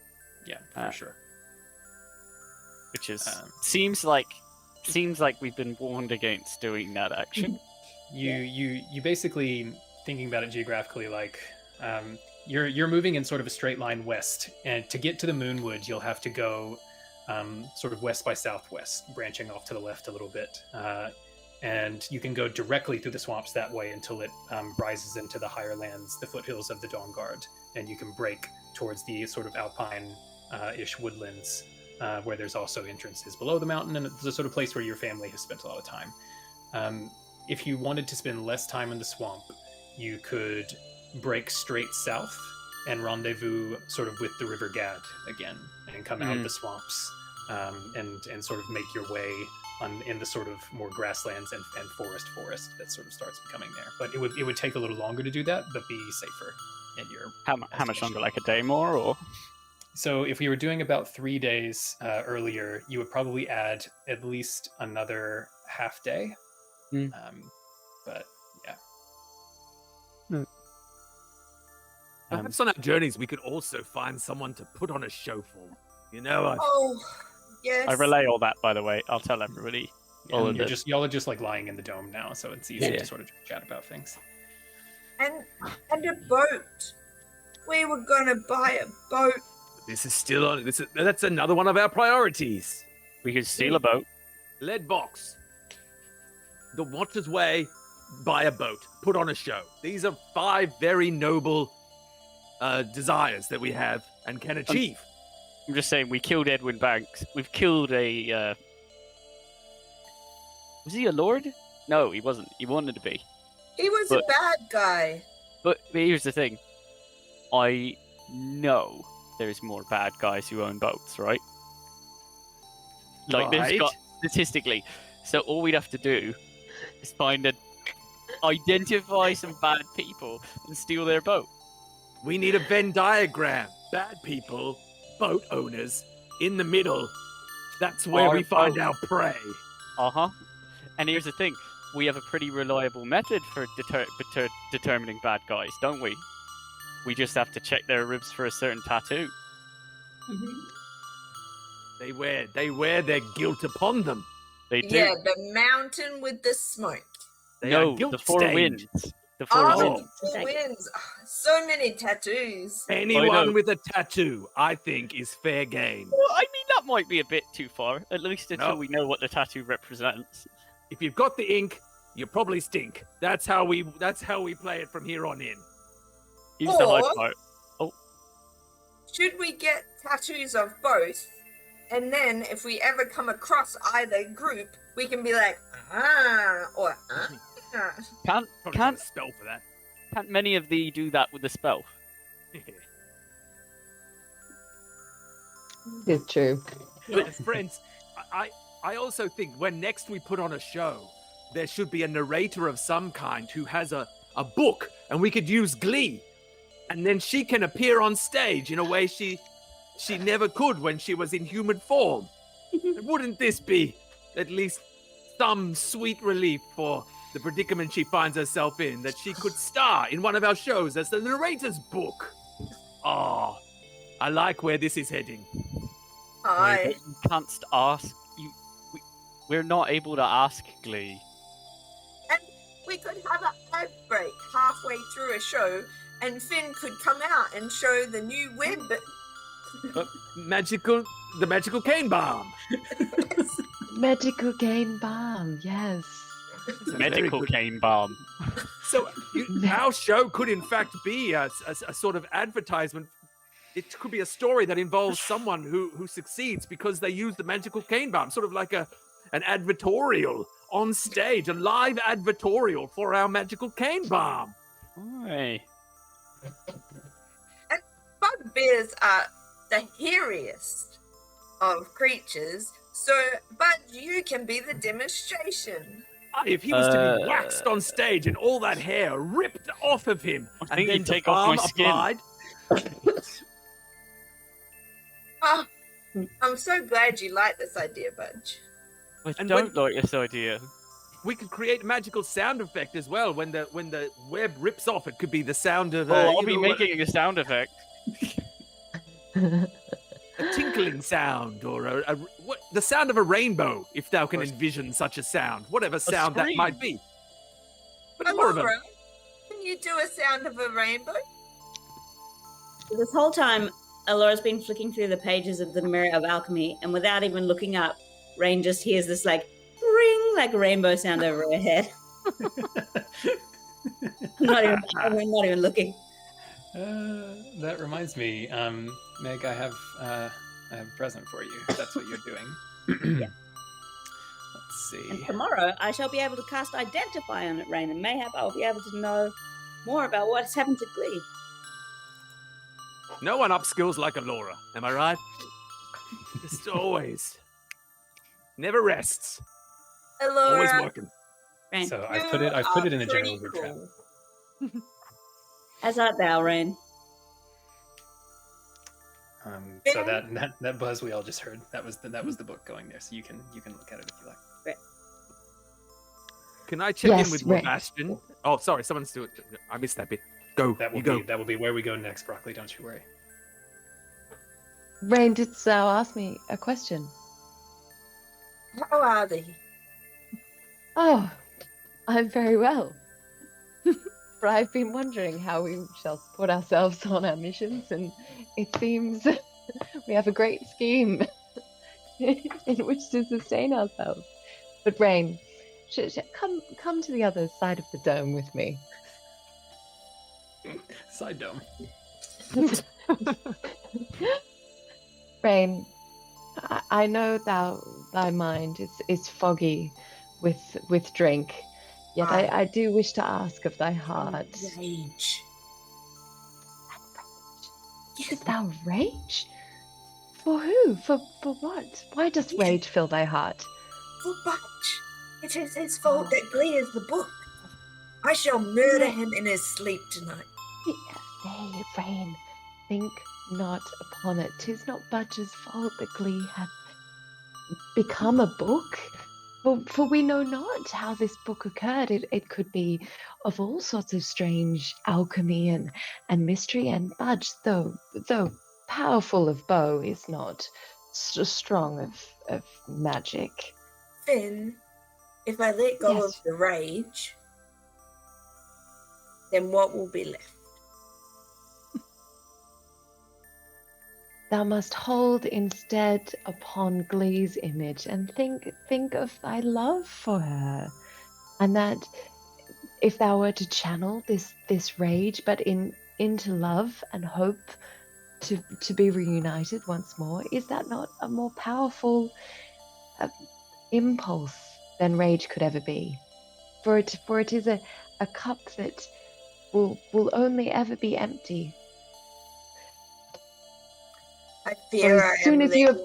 Yeah, for sure. Which is seems like we've been warned against doing that action. You basically, thinking about it geographically, like you're moving in sort of a straight line west, and to get to the Moonwood, you'll have to go sort of west by southwest, branching off to the left a little bit, and you can go directly through the swamps that way until it rises into the higher lands, the foothills of the Dawnguard, and you can break towards the sort of alpine-ish woodlands, where there's also entrances below the mountain, and it's the sort of place where your family has spent a lot of time. If you wanted to spend less time in the swamp, you could break straight south and rendezvous sort of with the River Gad again, and come out of the swamps, and sort of make your way in the sort of more grasslands and forest that sort of starts becoming there. But it would take a little longer to do that, but be safer in your How much longer? Like a day more, or? So if we were doing about 3 days earlier, you would probably add at least another half day. But yeah. Perhaps on our journeys, we could also find someone to put on a show for. Oh, yes. I relay all that, by the way. I'll tell everybody. All of it. Y'all are just like lying in the dome now, so it's easy to sort of chat about things. And a boat. We were gonna buy a boat. This is still on. That's another one of our priorities. We could steal a boat. Lead box. The Watcher's Way. Buy a boat. Put on a show. These are 5 very noble desires that we have and can achieve. I'm just saying, we killed Edwin Banks. We've killed a... Was he a lord? No, he wasn't. He wanted to be. He was a bad guy. But here's the thing. I know there's more bad guys who own boats, right? Like, there's got statistically. So all we'd have to do is identify some bad people and steal their boat. We need a Venn diagram. Bad people, boat owners, in the middle. That's where we find our prey. And here's the thing. We have a pretty reliable method for determining bad guys, don't we? We just have to check their ribs for a certain tattoo. They wear their guilt upon them. They do. Yeah, the mountain with the smoke. They are the 4 guilt-stained. winds. The 4 winds. 4 winds. So many tattoos. Anyone with a tattoo, I think, is fair game. Well, I mean, that might be a bit too far. At least until we know what the tattoo represents. If you've got the ink, you probably stink. That's how we play it from here on in. Here's the hard part. Should we get tattoos of both? And then if we ever come across either group, we can be like, or Can't spell for that. Can't many of thee do that with a spell? It's true. But friends, I also think when next we put on a show, there should be a narrator of some kind who has a book, and we could use Glee. And then she can appear on stage in a way she never could when she was in human form. Wouldn't this be at least some sweet relief for the predicament she finds herself in, that she could star in one of our shows as the narrator's book? Oh, I like where this is heading. Hi. You can't ask. We're not able to ask Glee. And we could have an ad break halfway through a show, and Finn could come out and show the new web. The magical cane balm. Magical cane balm, yes. Medical cane balm. So our show could in fact be a sort of advertisement. It could be a story that involves someone who succeeds because they use the magical cane balm, sort of like an advertorial on stage, a live advertorial for our magical cane balm. Hey. And bugbears are the hairiest of creatures. So, but you can be the demonstration. If he was to be waxed on stage and all that hair ripped off of him, I and think then you'd the take off my balm skin. applied. Oh, I'm so glad you like this idea, Budge. I And don't like this idea. We could create a magical sound effect as well. When the web rips off, it could be the sound of I'll be making a sound effect. a tinkling sound, or the sound of a rainbow, if thou can Or- envision such a sound, whatever sound that scream. might be. But more of a Alora, can you do a sound of a rainbow? This whole time, Alora's been flicking through the pages of the Mirror of Alchemy, and without even looking up, Rain just hears this like ring, like a rainbow sound over her head. I'm not even looking. That reminds me, Meg, I have a present for you. If that's what you're doing. Yeah. Let's see. And tomorrow, I shall be able to cast Identify on it, Rain, and mayhap I'll be able to know more about what's happened to Glee. no one upskills like Alora. Am I right? Just always, never rests. Always Alora, working. Rain, So I've put it in a general pretty group chat. cool. as art thou, Rain. So that buzz we all just heard, that was the book going there. So you can look at it if you like. Can I check Yes, in with right. Bastion? Oh, sorry, someone's doing. I missed that bit. Go. That you will go. be where we go next, Broccoli. Don't you worry. Rain, didst thou ask me a question? How are they? Oh, I'm very well. For I've been wondering how we shall support ourselves on our missions, and it seems we have a great scheme in which to sustain ourselves. But Rain, come to the other side of the dome with me. Side dome. Rain, I know thy mind is foggy with drink, yet I do wish to ask of thy heart. Rage. Didst thou rage? For who? For what? Why does rage fill thy heart? For Budge. It is his fault that Glee is the book. I shall murder him in his sleep tonight. Nay, Rain, think not upon it. 'Tis not Budge's fault that Glee hath become a book. For we know not how this book occurred. It could be of all sorts of strange alchemy and mystery, and Budge, though powerful of bow, is not strong of magic. Finn, if I let go Yes. of the rage, then what will be left? Thou must hold instead upon Glee's image and think of thy love for her, and that if thou were to channel this rage, but into love and hope to be reunited once more, is that not a more powerful impulse than rage could ever be? For it is a cup that will only ever be empty. I fear I as soon am as you have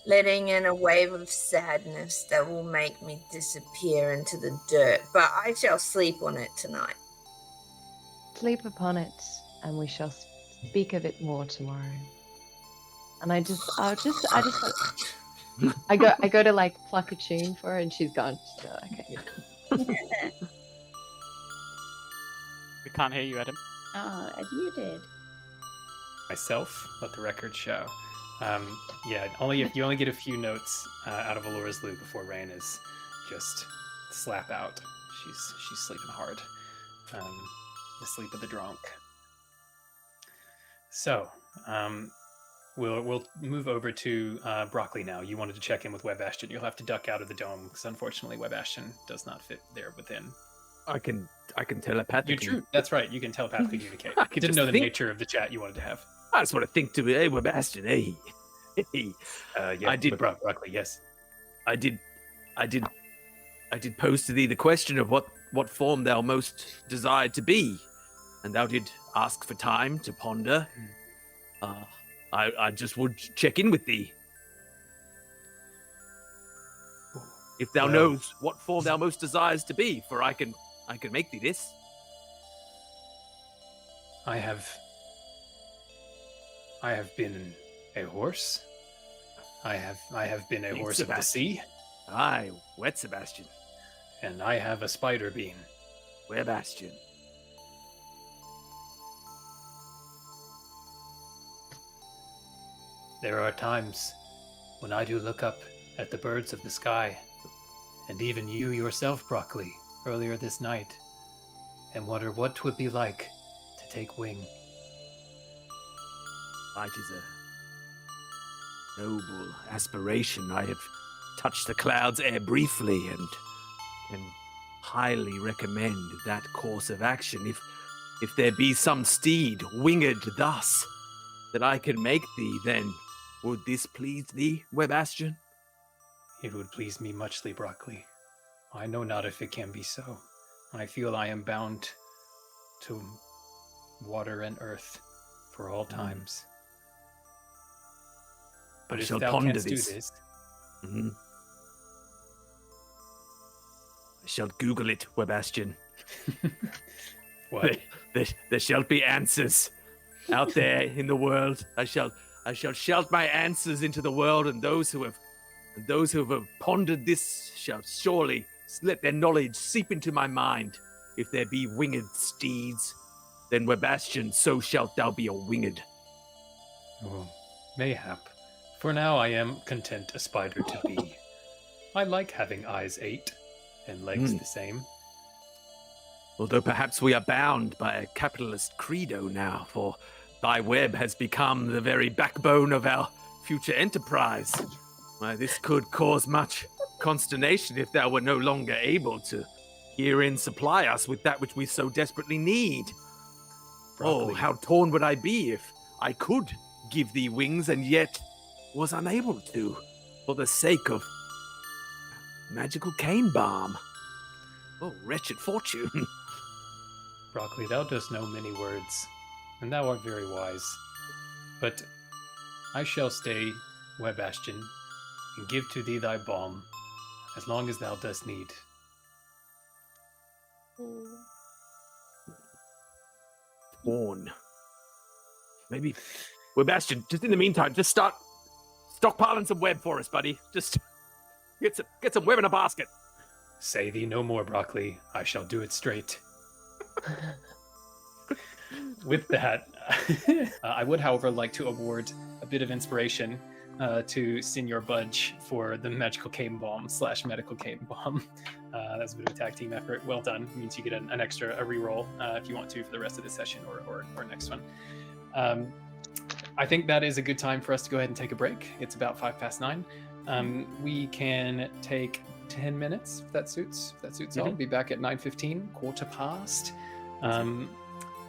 letting in a wave of sadness that will make me disappear into the dirt, but I shall sleep on it tonight. sleep upon it, and we shall speak of it more tomorrow. And I go to like pluck a tune for her, and she's gone. So, okay. We can't hear you, Adam. Oh, as you did. Myself, let the record show. Yeah, you only get a few notes out of Alora's lute before Rain is just slap out. She's sleeping hard. The sleep of the drunk. So, we'll move over to Broccoli now. You wanted to check in with Web Ashton. You'll have to duck out of the dome because unfortunately Web Ashton does not fit there within. I can telepathically. True. That's right. You can telepathically communicate. I I can didn't just know the think. nature of the chat you wanted to have. I just want to think to hey, we're Bastion, hey. Yeah, I did- Broccoli. Yes. I did pose to thee the question of what form thou most desired to be, and thou did ask for time to ponder. I just would check in with thee. If thou Well- knows what form thou most desires to be, for I can make thee this. I have been a horse. I have been a King horse of the Sebastian. sea, Aye, wet Sebastian. and I have a spider being. Where Bastion? There are times when I do look up at the birds of the sky, and even you yourself, Broccoli, earlier this night, and wonder what 'twould be like to take wing. Flight is a noble aspiration. I have touched the clouds ere briefly and can highly recommend that course of action. If there be some steed winged thus that I can make thee, then would this please thee, Webastian? It would please me muchly, Broccoli. I know not if it can be so. I feel I am bound to water and earth for all times. But I if shall thou ponder canst do this. this, Mhm. I shall Google it, Webastian. what? There shall be answers out there in the world. I shall shout my answers into the world, and those who have pondered this shall surely let their knowledge seep into my mind. If there be winged steeds, then Webastian, so shalt thou be a winged. Oh, mayhap. For now I am content a spider to be. I like having eyes 8 and legs the same. Although perhaps we are bound by a capitalist credo now, for thy web has become the very backbone of our future enterprise. Why, this could cause much consternation if thou were no longer able to herein supply us with that which we so desperately need. Broccoli. Oh, how torn would I be if I could give thee wings and yet was unable to, for the sake of magical cane balm. Oh, wretched fortune. Broccoli, thou dost know many words, and thou art very wise. But I shall stay, Webastian, and give to thee thy balm, as long as thou dost need. Born. Maybe, Webastian, just in the meantime, just start stockpiling some web for us, buddy. Just get some web in a basket. Say thee no more, Broccoli. I shall do it straight. With that, I would, however, like to award a bit of inspiration to Senior Budge for the magical cane bomb / medical cane bomb. That's a bit of a tag team effort. Well done. It means you get an extra reroll if you want to for the rest of the session or next one. I think that is a good time for us to go ahead and take a break. It's about 9:05. We can take 10 minutes if that suits. All. Be back at 9:15, 15:15.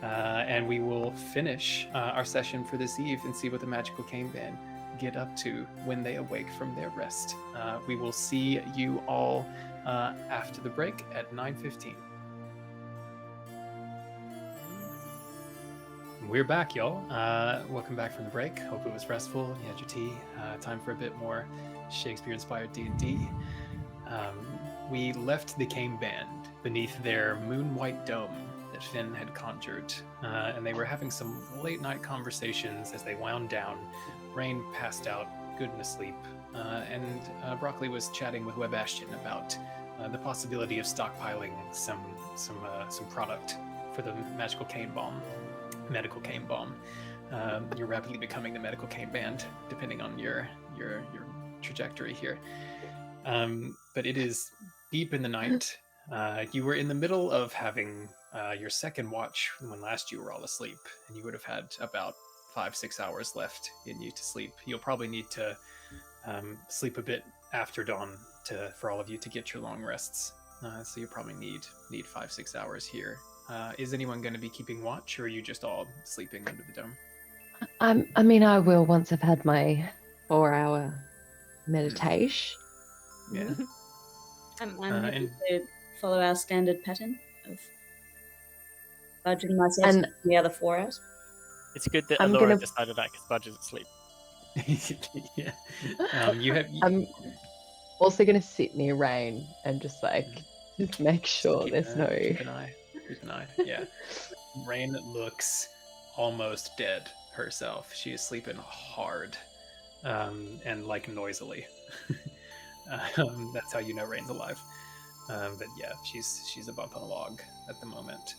And we will finish our session for this eve and see what the magical cane band get up to when they awake from their rest. We will see you all after the break at 9:15. We're back, y'all. Welcome back from the break. Hope it was restful. You had your tea. Time for a bit more Shakespeare-inspired D&D. We left the cane band beneath their moon-white dome that Finn had conjured, and they were having some late-night conversations as they wound down. Rain passed out, good and asleep, and Broccoli was chatting with Webastian about the possibility of stockpiling some product for the medical cane bomb. You're rapidly becoming the medical cane band, depending on your trajectory here. But it is deep in the night. You were in the middle of having your second watch when last you were all asleep, and you would have had about 5-6 hours left in you to sleep. You'll probably need to sleep a bit after dawn for all of you to get your long rests. So you probably need 5-6 hours here. Is anyone going to be keeping watch, or are you just all sleeping under the dome? I mean, I will once I've had my 4-hour meditation. Yeah. I'm happy to follow our standard pattern of budging myself And- the other 4 hours. It's good that I'm Alora gonna- decided that because Budge is asleep. Yeah. You have I'm also gonna sit near Rain and just make sure keep there's no. keep an eye. Keep an eye. Yeah. Rain looks almost dead herself. She is sleeping hard, and like noisily. That's how you know Rain's alive. But yeah, she's a bump on a log at the moment.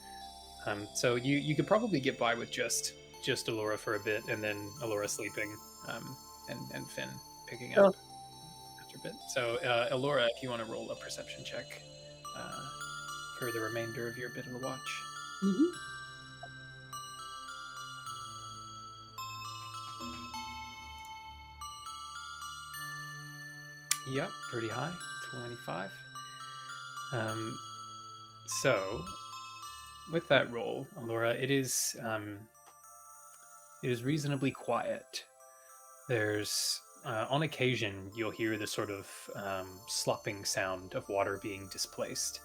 So you could probably get by with just Alora for a bit, and then Alora sleeping, and Finn picking up after a bit. So Alora, if you want to roll a perception check for the remainder of your bit of the watch. Mhm. Yep, pretty high, 25. So with that roll, Alora, it is reasonably quiet. There's on occasion you'll hear the sort of slopping sound of water being displaced,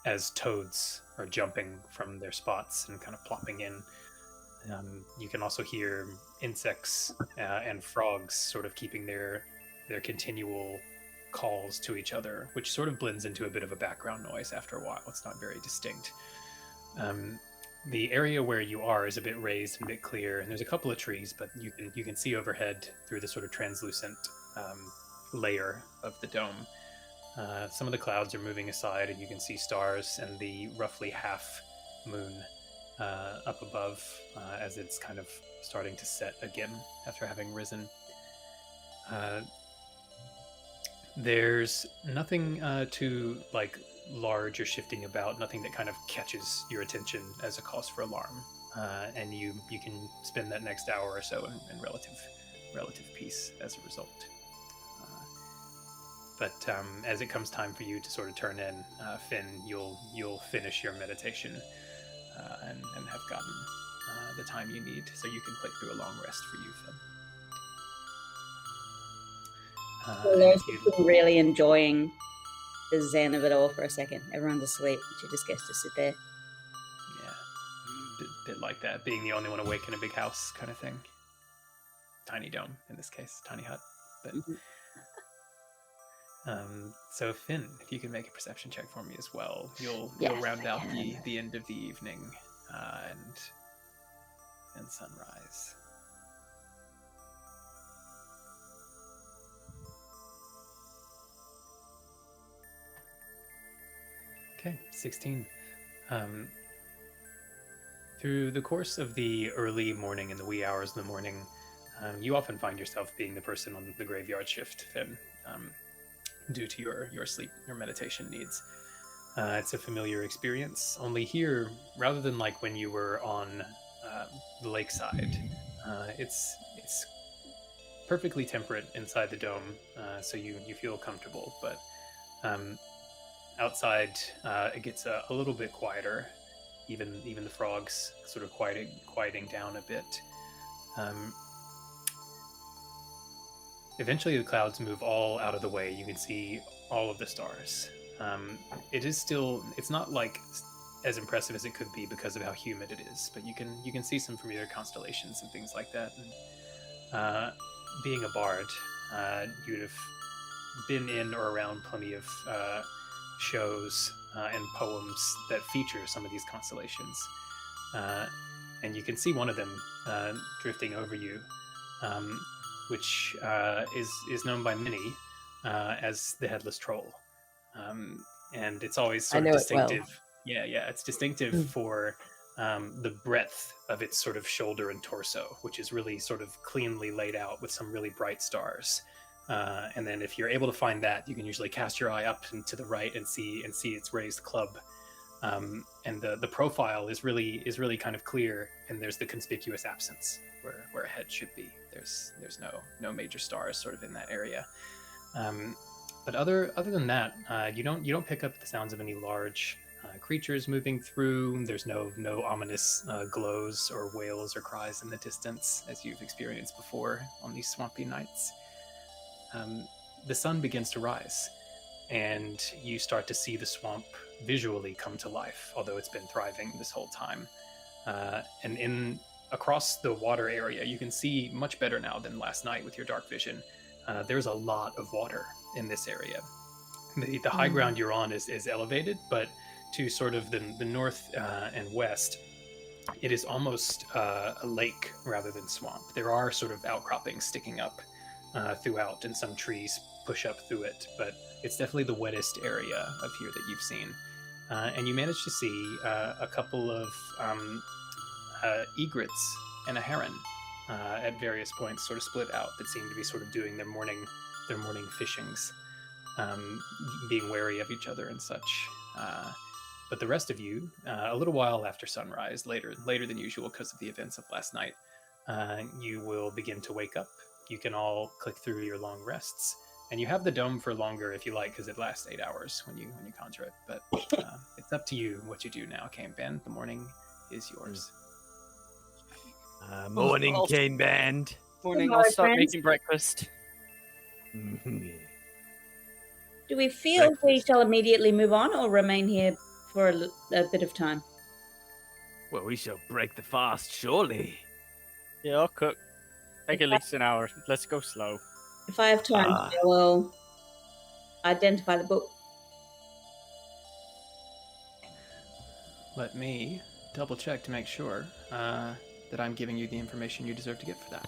as toads are jumping from their spots and kind of plopping in. You can also hear insects and frogs sort of keeping their continual calls to each other, which sort of blends into a bit of a background noise after a while. It's not very distinct. The area where you are is a bit raised and a bit clear, and there's a couple of trees, but you can see overhead through the sort of translucent layer of the dome. Some of the clouds are moving aside, and you can see stars and the roughly half moon up above as it's kind of starting to set again after having risen. There's nothing too large or shifting about, nothing that kind of catches your attention as a cause for alarm, and you can spend that next hour or so in relative peace as a result. But as it comes time for you to sort of turn in, Finn, you'll finish your meditation and have gotten the time you need, so you can click through a long rest for you, Finn. Alora's just been really enjoying the zen of it all for a second. Everyone's asleep. She just gets to sit there. Yeah, bit like that, being the only one awake in a big house kind of thing. Tiny dome in this case, tiny hut. But so Finn, if you can make a perception check for me as well, you'll round out the end of the evening and sunrise. Okay, 16. Through the course of the early morning and the wee hours of the morning, you often find yourself being the person on the graveyard shift, Finn, due to your sleep, your meditation needs. It's a familiar experience, only here, rather than like when you were on the lakeside, it's perfectly temperate inside the dome, so you feel comfortable, but outside it gets a little bit quieter, even the frogs sort of quieting down a bit. Eventually the clouds move all out of the way. You can see all of the stars. It's not like as impressive as it could be because of how humid it is, but you can see some familiar constellations and things like that. And being a bard, you'd have been in or around plenty of shows and poems that feature some of these constellations, and you can see one of them drifting over you, which is known by many as the Headless Troll, and it's always sort of distinctive. Well. Yeah, it's distinctive for the breadth of its sort of shoulder and torso, which is really sort of cleanly laid out with some really bright stars. And then if you're able to find that, you can usually cast your eye up and to the right and see its raised club. And the profile is really kind of clear, and there's the conspicuous absence where a head should be. There's no major stars sort of in that area. But other than that, you don't pick up the sounds of any large creatures moving through. There's no ominous glows or wails or cries in the distance as you've experienced before on these swampy nights. The sun begins to rise, and you start to see the swamp visually come to life, although it's been thriving this whole time. And in across the water area, you can see much better now than last night with your dark vision. There's a lot of water in this area. The high ground you're on is elevated, but to sort of the north and west, it is almost a lake rather than swamp. There are sort of outcroppings sticking up throughout, and some trees push up through it, but it's definitely the wettest area of here that you've seen. And you managed to see a couple of egrets and a heron at various points, sort of split out, that seem to be sort of doing their morning fishings, being wary of each other and such. But the rest of you, a little while after sunrise, later than usual because of the events of last night, you will begin to wake up. You can all click through your long rests, and you have the dome for longer if you like, because it lasts 8 hours when you conjure it. But it's up to you what you do now, Cane Band. The morning is yours. Morning, Cane Band. Morning, Good I'll start friends. making breakfast. Do we feel we shall immediately move on or remain here for a bit of time? Well, we shall break the fast, surely. Yeah, I'll cook. Take at least an hour. Let's go slow. If I have time, I will identify the book. Let me double check to make sure that I'm giving you the information you deserve to get for that.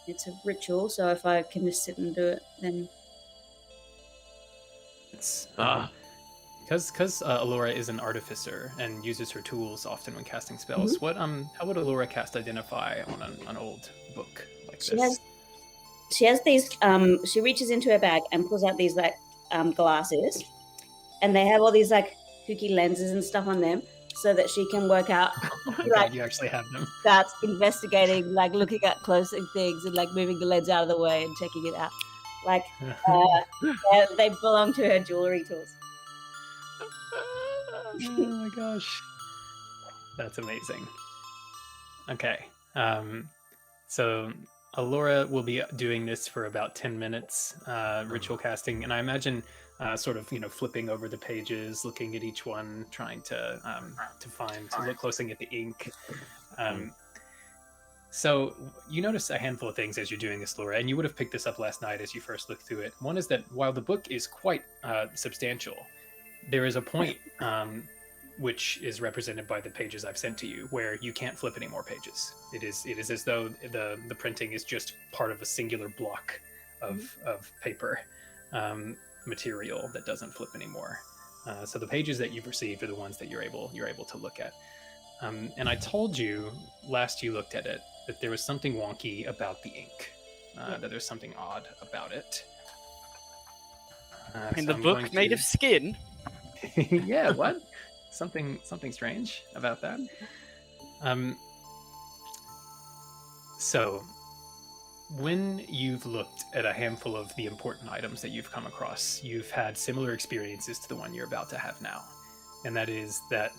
It's a ritual, so if I can just sit and do it, then It's because Allura is an artificer and uses her tools often when casting spells. What how would Allura cast Identify on an old book like this? she has these. She reaches into her bag and pulls out these like glasses, and they have all these like kooky lenses and stuff on them, so that she can work out God, you actually have them. starts investigating, like looking at closing things and like moving the lens out of the way and checking it out. Like they belong to her jewelry tools. Oh my gosh, that's amazing. Okay, so Allura will be doing this for about 10 minutes, ritual casting, and I imagine sort of flipping over the pages, looking at each one, trying to look closely at the ink. So you notice a handful of things as you're doing this, Laura, and you would have picked this up last night as you first looked through it. One is that while the book is quite substantial, there is a point which is represented by the pages I've sent to you, where you can't flip any more pages. It is as though the printing is just part of a singular block of paper material that doesn't flip anymore. So the pages that you've received are the ones that you're able to look at. And I told you last you looked at it that there was something wonky about the ink, that there's something odd about it. In so the I'm book going made to- of skin? Yeah, what? Something strange about that. So when you've looked at a handful of the important items that you've come across, you've had similar experiences to the one you're about to have now. And that is that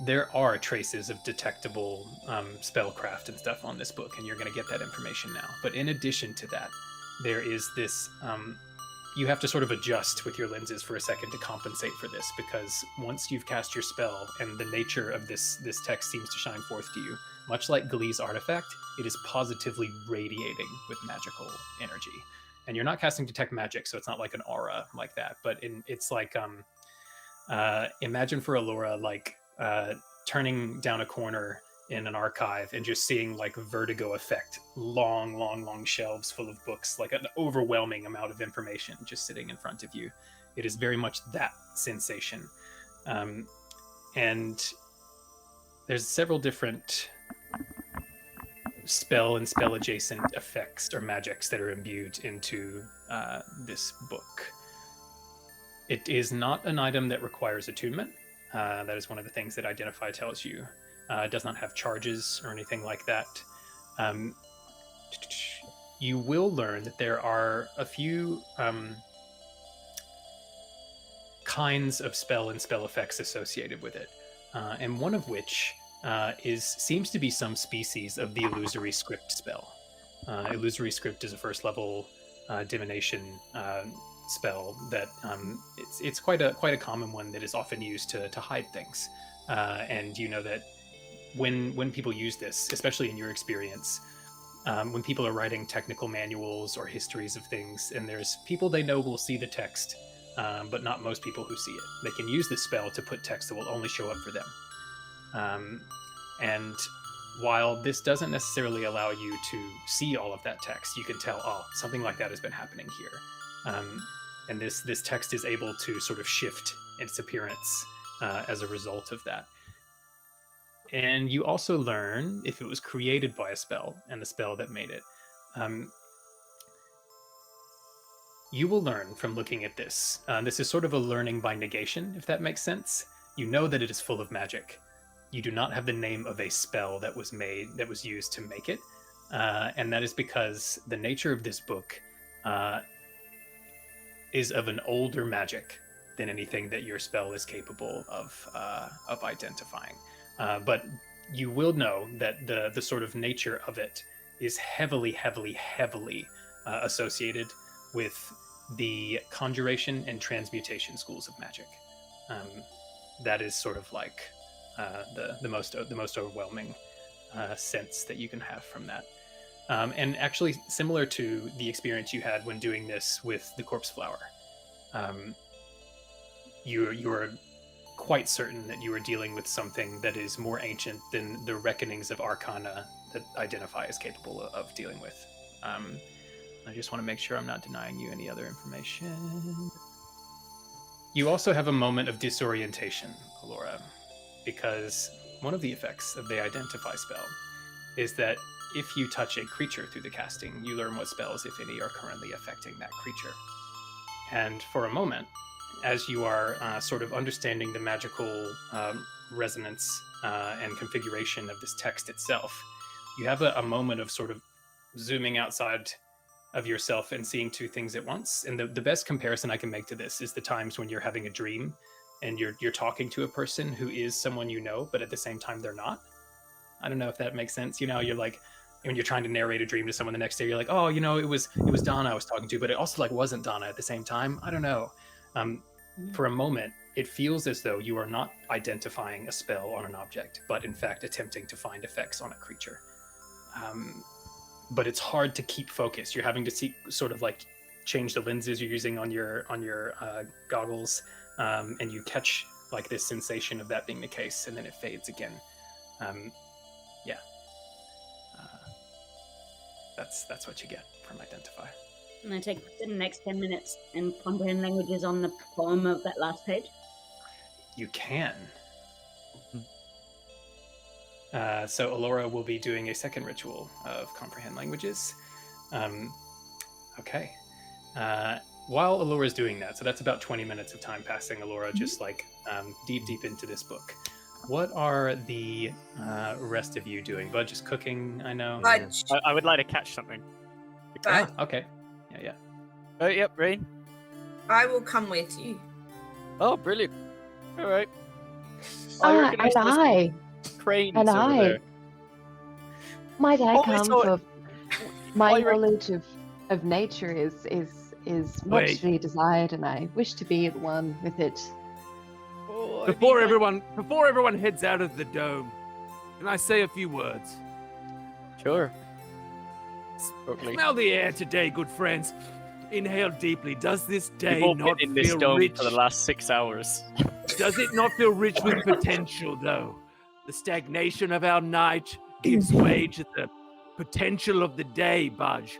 there are traces of detectable spellcraft and stuff on this book, and you're going to get that information now. But in addition to that, there is this you have to sort of adjust with your lenses for a second to compensate for this, because once you've cast your spell and the nature of this text seems to shine forth to you, much like Glee's artifact, it is positively radiating with magical energy. And you're not casting Detect Magic, so it's not like an aura like that, but it's like imagine for Allura like turning down a corner in an archive and just seeing like vertigo effect, long shelves full of books, like an overwhelming amount of information just sitting in front of you. It is very much that sensation. And there's several different spell and spell adjacent effects or magics that are imbued into this book. It is not an item that requires attunement. That is one of the things that Identify tells you. It does not have charges or anything like that. You will learn that there are a few kinds of spell and spell effects associated with it, and one of which seems to be some species of the illusory script spell. Illusory script is a first level divination spell that it's quite a common one that is often used to hide things. and you know that when people use this, especially in your experience, when people are writing technical manuals or histories of things, and there's people they know will see the text, but not most people who see it. They can use this spell to put text that will only show up for them. And while this doesn't necessarily allow you to see all of that text, you can tell, oh, something like that has been happening here. And this text is able to sort of shift its appearance as a result of that. And you also learn if it was created by a spell and the spell that made it. You will learn from looking at this. This is sort of a learning by negation, if that makes sense. You know that it is full of magic. You do not have the name of a spell that was used to make it. And that is because the nature of this book is of an older magic than anything that your spell is capable of identifying. But you will know that the sort of nature of it is heavily associated with the conjuration and transmutation schools of magic. That is sort of like the most overwhelming sense that you can have from that. And actually, similar to the experience you had when doing this with the corpse flower, you are quite certain that you are dealing with something that is more ancient than the reckonings of arcana that identify as capable of dealing with. I just want to make sure I'm not denying you any other information. You also have a moment of disorientation, Alora, because one of the effects of the Identify spell is that if you touch a creature through the casting, you learn what spells, if any, are currently affecting that creature. And for a moment, as you are sort of understanding the magical resonance and configuration of this text itself, you have a moment of sort of zooming outside of yourself and seeing two things at once. And the best comparison I can make to this is the times when you're having a dream and you're talking to a person who is someone you know, but at the same time they're not. I don't know if that makes sense. You know, you're like, when you're trying to narrate a dream to someone the next day, you're like, oh, you know, it was Donna I was talking to, but it also like wasn't Donna at the same time. I don't know. For a moment, it feels as though you are not identifying a spell on an object, but in fact attempting to find effects on a creature. But it's hard to keep focus. You're having to sort of like change the lenses you're using on your goggles, and you catch like this sensation of that being the case, and then it fades again. That's what you get from Identify. And I take the next 10 minutes and comprehend languages on the bottom of that last page. You can. So Alora will be doing a second ritual of comprehend languages. Okay. While Alora's doing that, so that's about 20 minutes of time passing, Alora just like deep into this book. What are the rest of you doing? Budge is cooking, I know. Budge. I would like to catch something. But Okay. Yeah. Oh, yep, Rain. I will come with you. Oh, brilliant. All right. I And recognise those I. cranes And over I. there. Might I Oh, I come saw it. for my I re- knowledge of nature is much Wait. to be desired, and I wish to be at one with it. Oh, I Before mean, everyone heads out of the dome, can I say a few words? Sure. Totally. Smell the air today, good friends. Inhale deeply. Does this day We've all not been in this feel dome rich? for the last 6 hours. Does it not feel rich with potential, though? The stagnation of our night gives way to the potential of the day, Budge.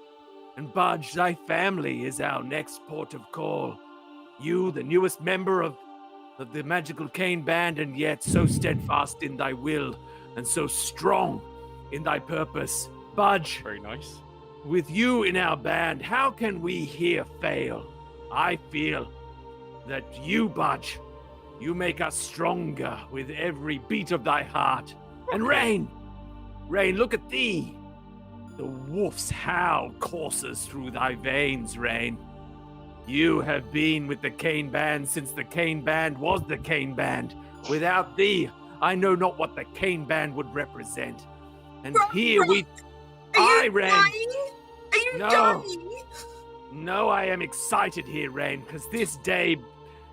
And Budge, thy family is our next port of call. You, the newest member of the magical cane band, and yet so steadfast in thy will and so strong in thy purpose. Budge, Very nice. with you in our band, how can we here fail? I feel that you, Budge, you make us stronger with every beat of thy heart. And Rain, look at thee. The wolf's howl courses through thy veins, Rain. You have been with the cane band since the cane band was the cane band. Without thee, I know not what the cane band would represent. And here we... Are you Rain. dying? Are you No. dying? No, I am excited here, Rain, because this day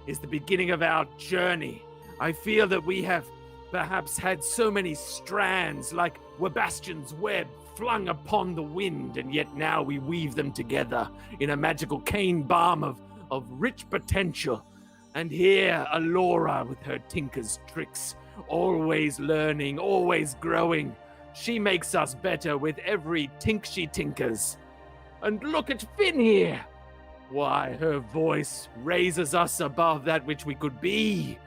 is the beginning of our journey. I feel that we have perhaps had so many strands like Webastian's web flung upon the wind, and yet now we weave them together in a magical cane balm of rich potential. And here, Alora with her tinker's tricks, always learning, always growing. She makes us better with every tink she tinkers. And look at Finn here. Why, her voice raises us above that which we could be.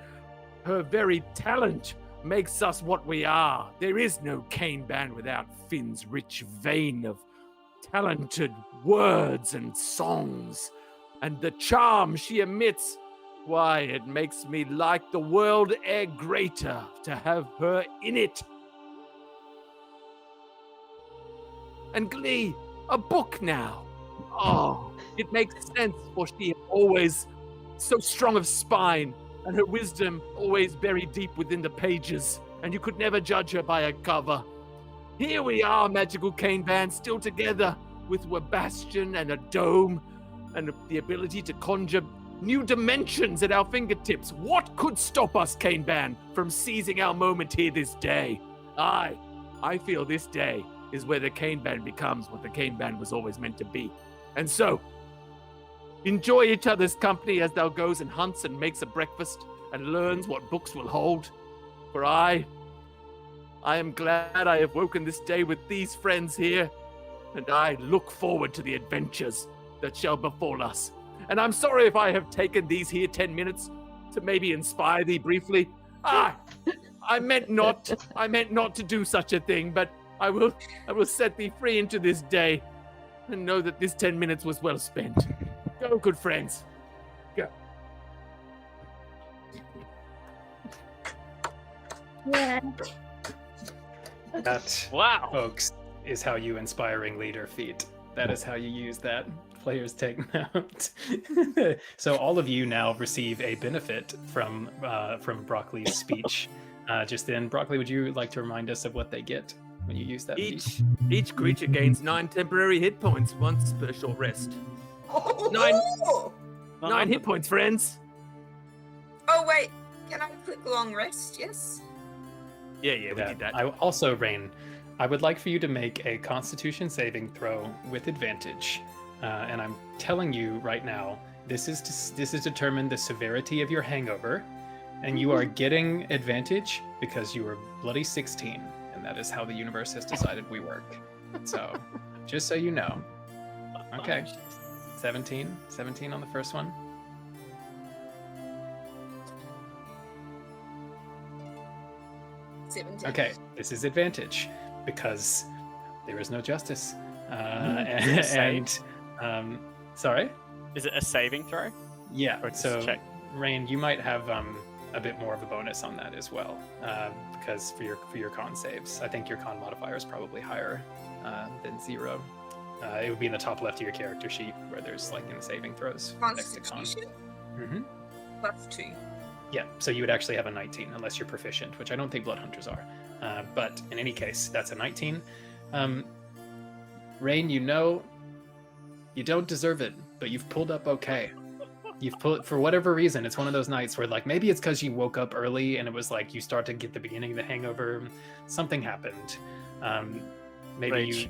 Her very talent makes us what we are. There is no cane band without Finn's rich vein of talented words and songs. And the charm she emits, why, it makes me like the world ere greater to have her in it. And Glee, a book now. Oh, it makes sense, for she is always so strong of spine, and her wisdom always buried deep within the pages, and you could never judge her by a cover. Here we are, Magical Cane Band, still together, with Webastian and a dome, and the ability to conjure new dimensions at our fingertips. What could stop us, Cane Band, from seizing our moment here this day? I feel this day is where the Cane Band becomes what the Cane Band was always meant to be. And so, enjoy each other's company as thou goes and hunts and makes a breakfast and learns what books will hold. For I am glad I have woken this day with these friends here, and I look forward to the adventures that shall befall us. And I'm sorry if I have taken these here 10 minutes to maybe inspire thee briefly. I meant not to do such a thing, but I will set thee free into this day, and know that this 10 minutes was well spent. Go, good friends. Go. Yeah. That, Wow. folks, is how you inspiringly defeat. That is how you use that. Players take note. So all of you now receive a benefit from Broccoli's speech. Just then, Broccoli, would you like to remind us of what they get when you use that feat? Each creature gains 9 temporary hit points once per short rest. Oh, 9 hit points, friends. oh wait, can I click long rest? Yes. Yeah, we did that. I also, Rain, I would like for you to make a Constitution saving throw with advantage. And I'm telling you right now, this is to determine the severity of your hangover, and you are getting advantage because you are bloody 16, and that is how the universe has decided we work. So, just so you know. Okay. 17 on the first one. Okay, this is advantage because there is no justice. Sorry? Is it a saving throw? Yeah, Or just so check? Rain, you might have a bit more of a bonus on that as well, because for your con saves, I think your con modifier is probably higher than 0. It would be in the top left of your character sheet where there's like in saving throws next to con. Constitution Mm-hmm. +2. Yeah, so you would actually have a 19 unless you're proficient, which I don't think blood hunters are. But in any case, that's a 19. Rain, you know you don't deserve it, but you've pulled up okay. You've pulled, for whatever reason, it's one of those nights where like maybe it's because you woke up early and it was like you start to get the beginning of the hangover. Something happened. Maybe Rage.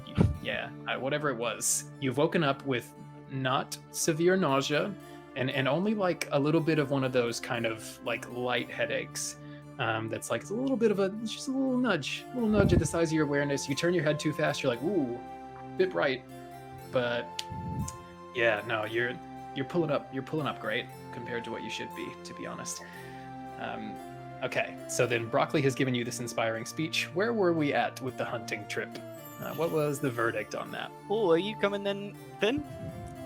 whatever it was. You've woken up with not severe nausea and only like a little bit of one of those kind of like light headaches. That's like it's a little bit of just a little nudge at the size of your awareness. You turn your head too fast, you're like, ooh, bit bright. But yeah, no, you're pulling up great compared to what you should be, to be honest. Okay, so then Broccoli has given you this inspiring speech. Where were we at with the hunting trip? What was the verdict on that? Oh, are you coming then?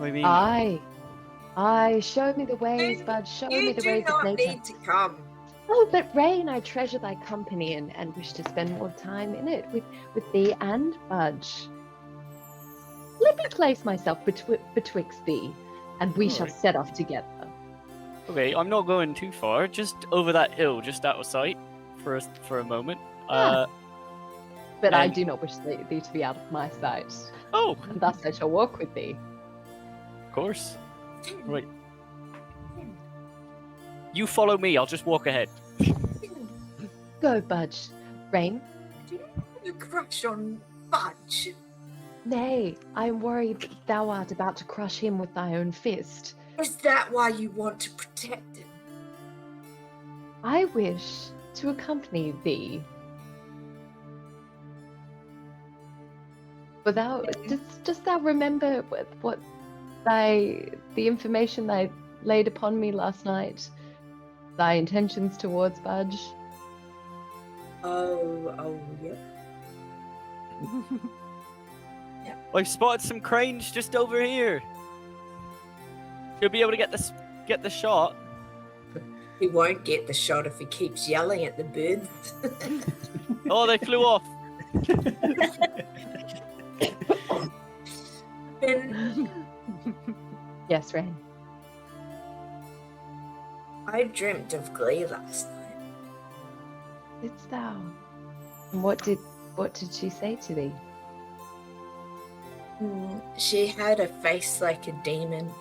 I mean, I show me the ways, bud. Show me You the do ways of not nature. need to come. Oh, but Rain, I treasure thy company and wish to spend more time in it with thee and Budge. Let me place myself betwixt thee, and we shall Alright. set off together. okay, I'm not going too far. Just over that hill, just out of sight for a moment. Ah. But I And- do not wish thee to be out of my sight, Oh, and thus I shall walk with thee. of course. Right. You follow me. I'll just walk ahead. Go, Budge. Rain? Do you have a crush on Budge? Nay, I am worried that thou art about to crush him with thy own fist. Is that why you want to protect him? I wish to accompany thee. But thou, dost thou remember what the information thy laid upon me last night? Thy intentions towards Budge? Oh, yep. I've spotted some cranes just over here. You'll be able to get the shot. He won't get the shot if he keeps yelling at the birds. Oh, they flew off. And Yes, Rain. I dreamt of Glee last night. Didst thou? And what did she say to thee? She had a face like a demon.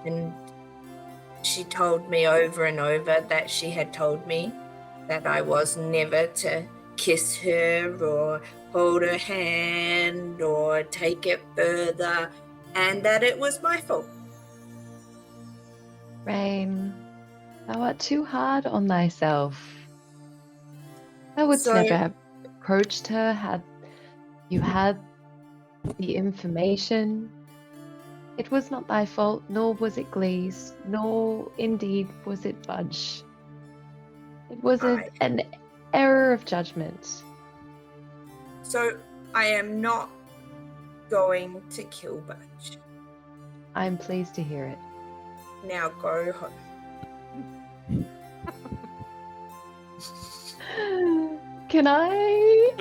And she told me over and over that she had told me that I was never to kiss her or hold her hand or take it further, and that it was my fault. Rain, thou art too hard on thyself. Thou wouldst So- never have approached her had you had the information. It was not thy fault, nor was it Glee's, nor indeed was it Budge. It was Right. an error of judgment. So I am not going to kill Budge. I'm pleased to hear it. Now go home. Can I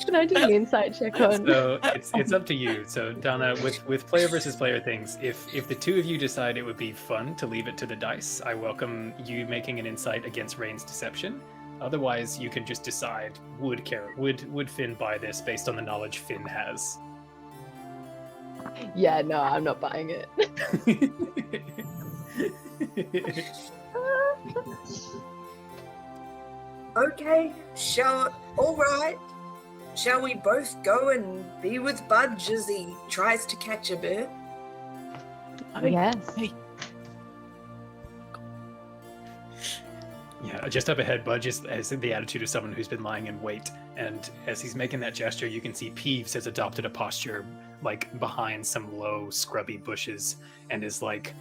can I do an insight check on? So it's up to you. So Donna, with player versus player things, if the two of you decide it would be fun to leave it to the dice, I welcome you making an insight against Rain's deception. Otherwise, you can just decide would Finn buy this based on the knowledge Finn has. Yeah, no, I'm not buying it. Okay, all right. Shall we both go and be with Budge as he tries to catch a bird? Yes. Yeah, just up ahead, Budge has the attitude of someone who's been lying in wait, and as he's making that gesture, you can see Peeves has adopted a posture like behind some low, scrubby bushes, and is like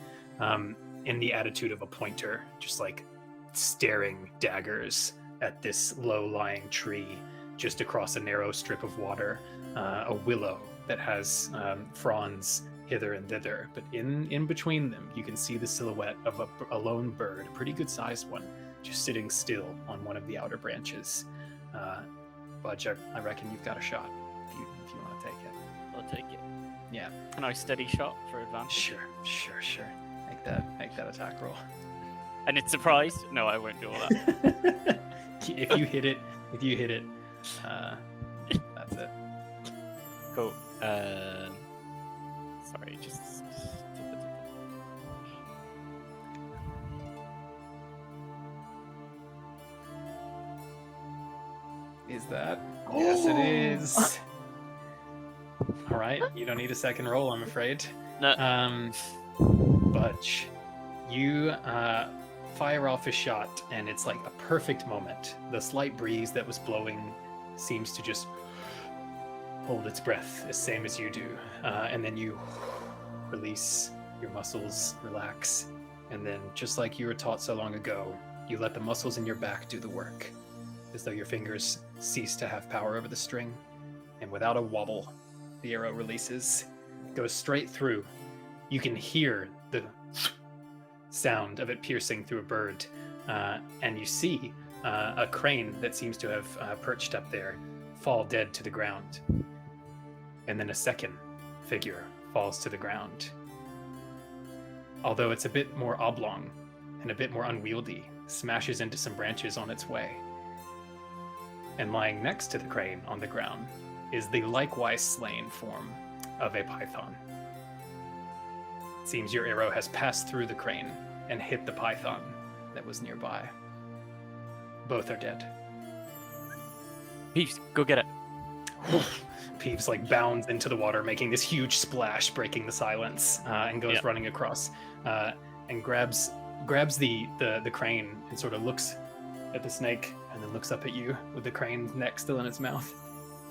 in the attitude of a pointer, just like staring daggers at this low-lying tree just across a narrow strip of water, a willow that has fronds hither and thither, but in between them, you can see the silhouette of a lone bird, a pretty good-sized one, just sitting still on one of the outer branches. Budge, I reckon you've got a shot if you want to take it. I'll take it. Yeah. Can I steady shot for advantage? Sure. Make that attack roll. And it's surprised? No, I won't do all that. If you hit it, that's it. Cool. Sorry, just. Is that? Yes, it is. All right, you don't need a second roll, I'm afraid. No. Budge, you fire off a shot, and it's like a perfect moment. The slight breeze that was blowing seems to just hold its breath, the same as you do. And then you release, your muscles relax, and then just like you were taught so long ago, you let the muscles in your back do the work, as though your fingers cease to have power over the string, and without a wobble, the arrow releases, goes straight through. You can hear the sound of it piercing through a bird, and you see a crane that seems to have perched up there fall dead to the ground. And then a second figure falls to the ground. Although it's a bit more oblong and a bit more unwieldy, smashes into some branches on its way. And lying next to the crane on the ground is the likewise slain form of a python. It seems your arrow has passed through the crane and hit the python, that was nearby. Both are dead. Peeves, go get it. Peeves like bounds into the water, making this huge splash, breaking the silence, and goes running across, and grabs the crane and sort of looks at the snake, and then looks up at you with the crane's neck still in its mouth.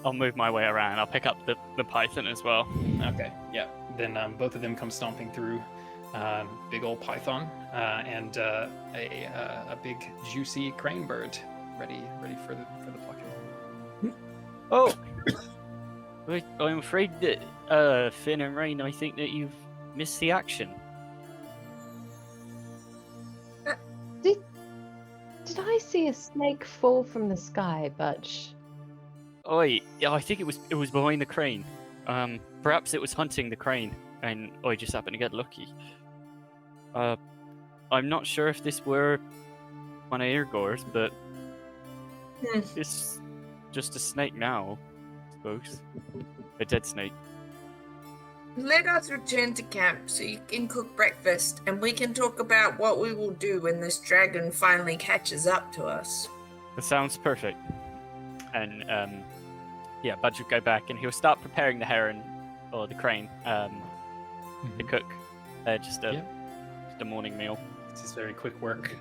I'll move my way around. I'll pick up the python as well. Okay, yeah. Then both of them come stomping through. Big old python and a big juicy crane bird, ready for the plucking. Oh, wait, I'm afraid that Finn and Rain, I think that you've missed the action. Did I see a snake fall from the sky, Butch? Oh, yeah, I think it was behind the crane. Perhaps it was hunting the crane, and I just happened to get lucky. I'm not sure if this were one of Eorgor's, but it's just a snake now, I suppose. A dead snake. Let us return to camp so you can cook breakfast and we can talk about what we will do when this dragon finally catches up to us. That sounds perfect. And yeah, Budge will go back and he'll start preparing the heron or the crane to cook. Just a morning meal. This is very quick work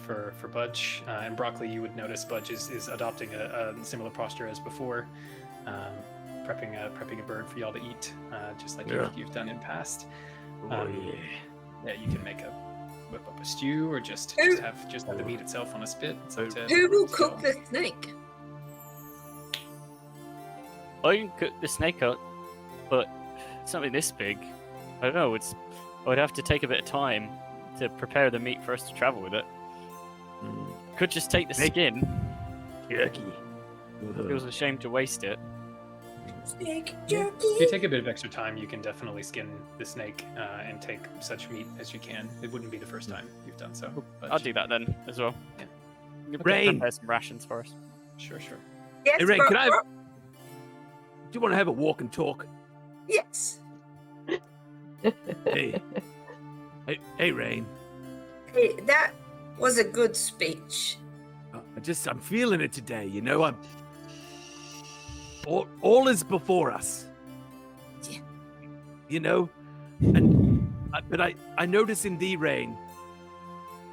for Budge. And Broccoli, you would notice Budge is adopting a similar posture as before, prepping a bird for y'all to eat, just like you've done in past. Yeah, you can whip up a stew or just have the meat itself on a spit. Who will cook the snake? I can cook the snake up, but something this big, I don't know. I'd have to take a bit of time to prepare the meat for us to travel with it. Could just take the skin. Jerky. Feels a shame to waste it. Snake jerky. If you take a bit of extra time, you can definitely skin the snake and take such meat as you can. It wouldn't be the first time you've done so. But I'll do that then as well. Yeah. Rain. Prepare some rations for us. Sure. Yes, Hey, Rain, bro- can I? Do you want to have a walk and talk? Yes. Hey, Rain. Hey, that was a good speech. I'm feeling it today. You know, all is before us. Yeah. You know, but I notice in thee, Rain,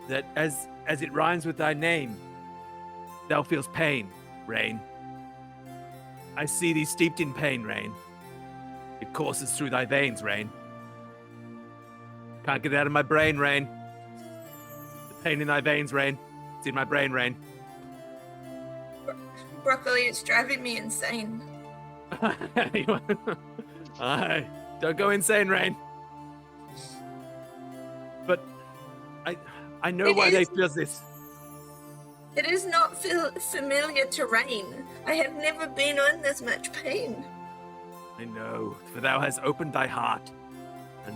that as it rhymes with thy name, thou feels pain, Rain. I see thee steeped in pain, Rain. It courses through thy veins, Rain. Can't get it out of my brain, Rain. The pain in thy veins, Rain. It's in my brain, Rain. Broccoli, it's driving me insane. Aye, don't go insane, Rain. But I know why they feel this. It is not familiar terrain. I have never been on this much pain. I know, for thou hast opened thy heart. And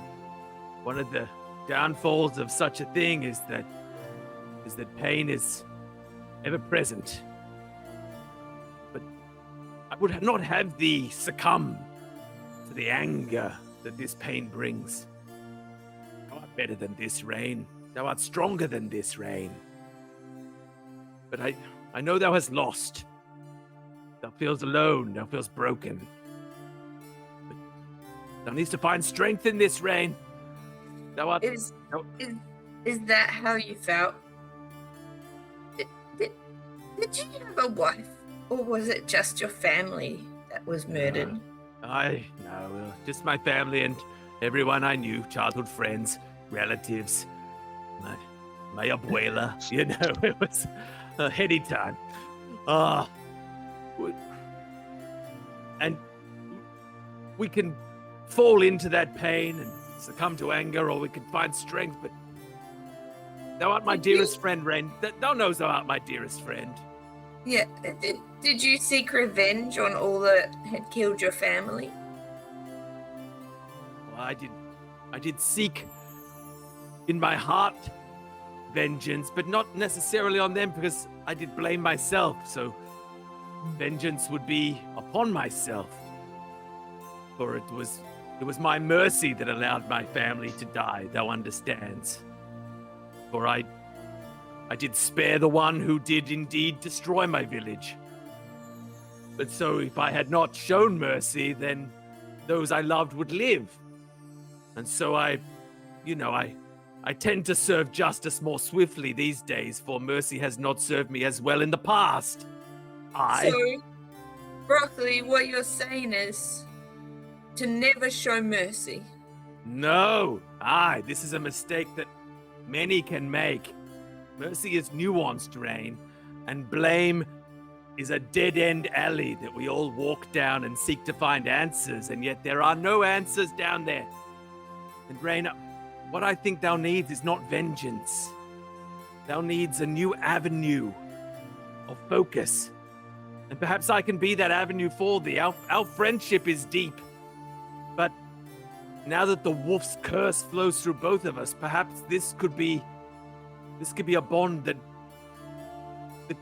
one of the downfalls of such a thing is that pain is ever present. But I would not have thee succumb to the anger that this pain brings. Thou art better than this, Rain. Thou art stronger than this, Rain. But I know thou hast lost. Thou feels alone. Thou feels broken. But thou needs to find strength in this, Rain. Thou art. Is that how you felt? Did you have a wife, or was it just your family that was murdered? No, just my family and everyone I knew, childhood friends, relatives, my abuela. You know, it was a heady time. And we can fall into that pain and succumb to anger, or we can find strength, but thou art my dearest friend, Ren. Thou knows thou art my dearest friend. Yeah. Did you seek revenge on all that had killed your family? Well, I did seek in my heart vengeance, but not necessarily on them, because I did blame myself, so vengeance would be upon myself. For it was my mercy that allowed my family to die, thou understands. For I I did spare the one who did indeed destroy my village. But so if I had not shown mercy, then those I loved would live. And so I tend to serve justice more swiftly these days, for mercy has not served me as well in the past. So, Broccoli, what you're saying is to never show mercy. No, this is a mistake that many can make. Mercy is nuanced, Rain, and blame is a dead-end alley that we all walk down and seek to find answers, and yet there are no answers down there. And Rain, what I think thou needs is not vengeance. Thou needs a new avenue of focus. And perhaps I can be that avenue for thee. Our friendship is deep. But now that the wolf's curse flows through both of us, perhaps this could be a bond that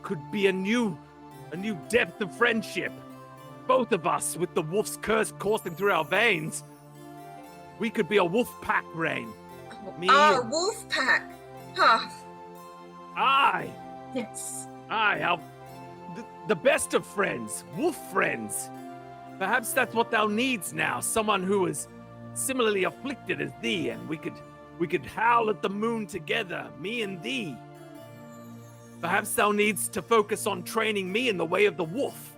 could be a new depth of friendship. Both of us, with the wolf's curse coursing through our veins, we could be a wolf pack, Rain. Me. Wolf pack. Ah. Aye. Yes. Aye, the best of friends, wolf friends. Perhaps that's what thou needs now, someone who is similarly afflicted as thee, and we could howl at the moon together, me and thee. Perhaps thou needs to focus on training me in the way of the wolf.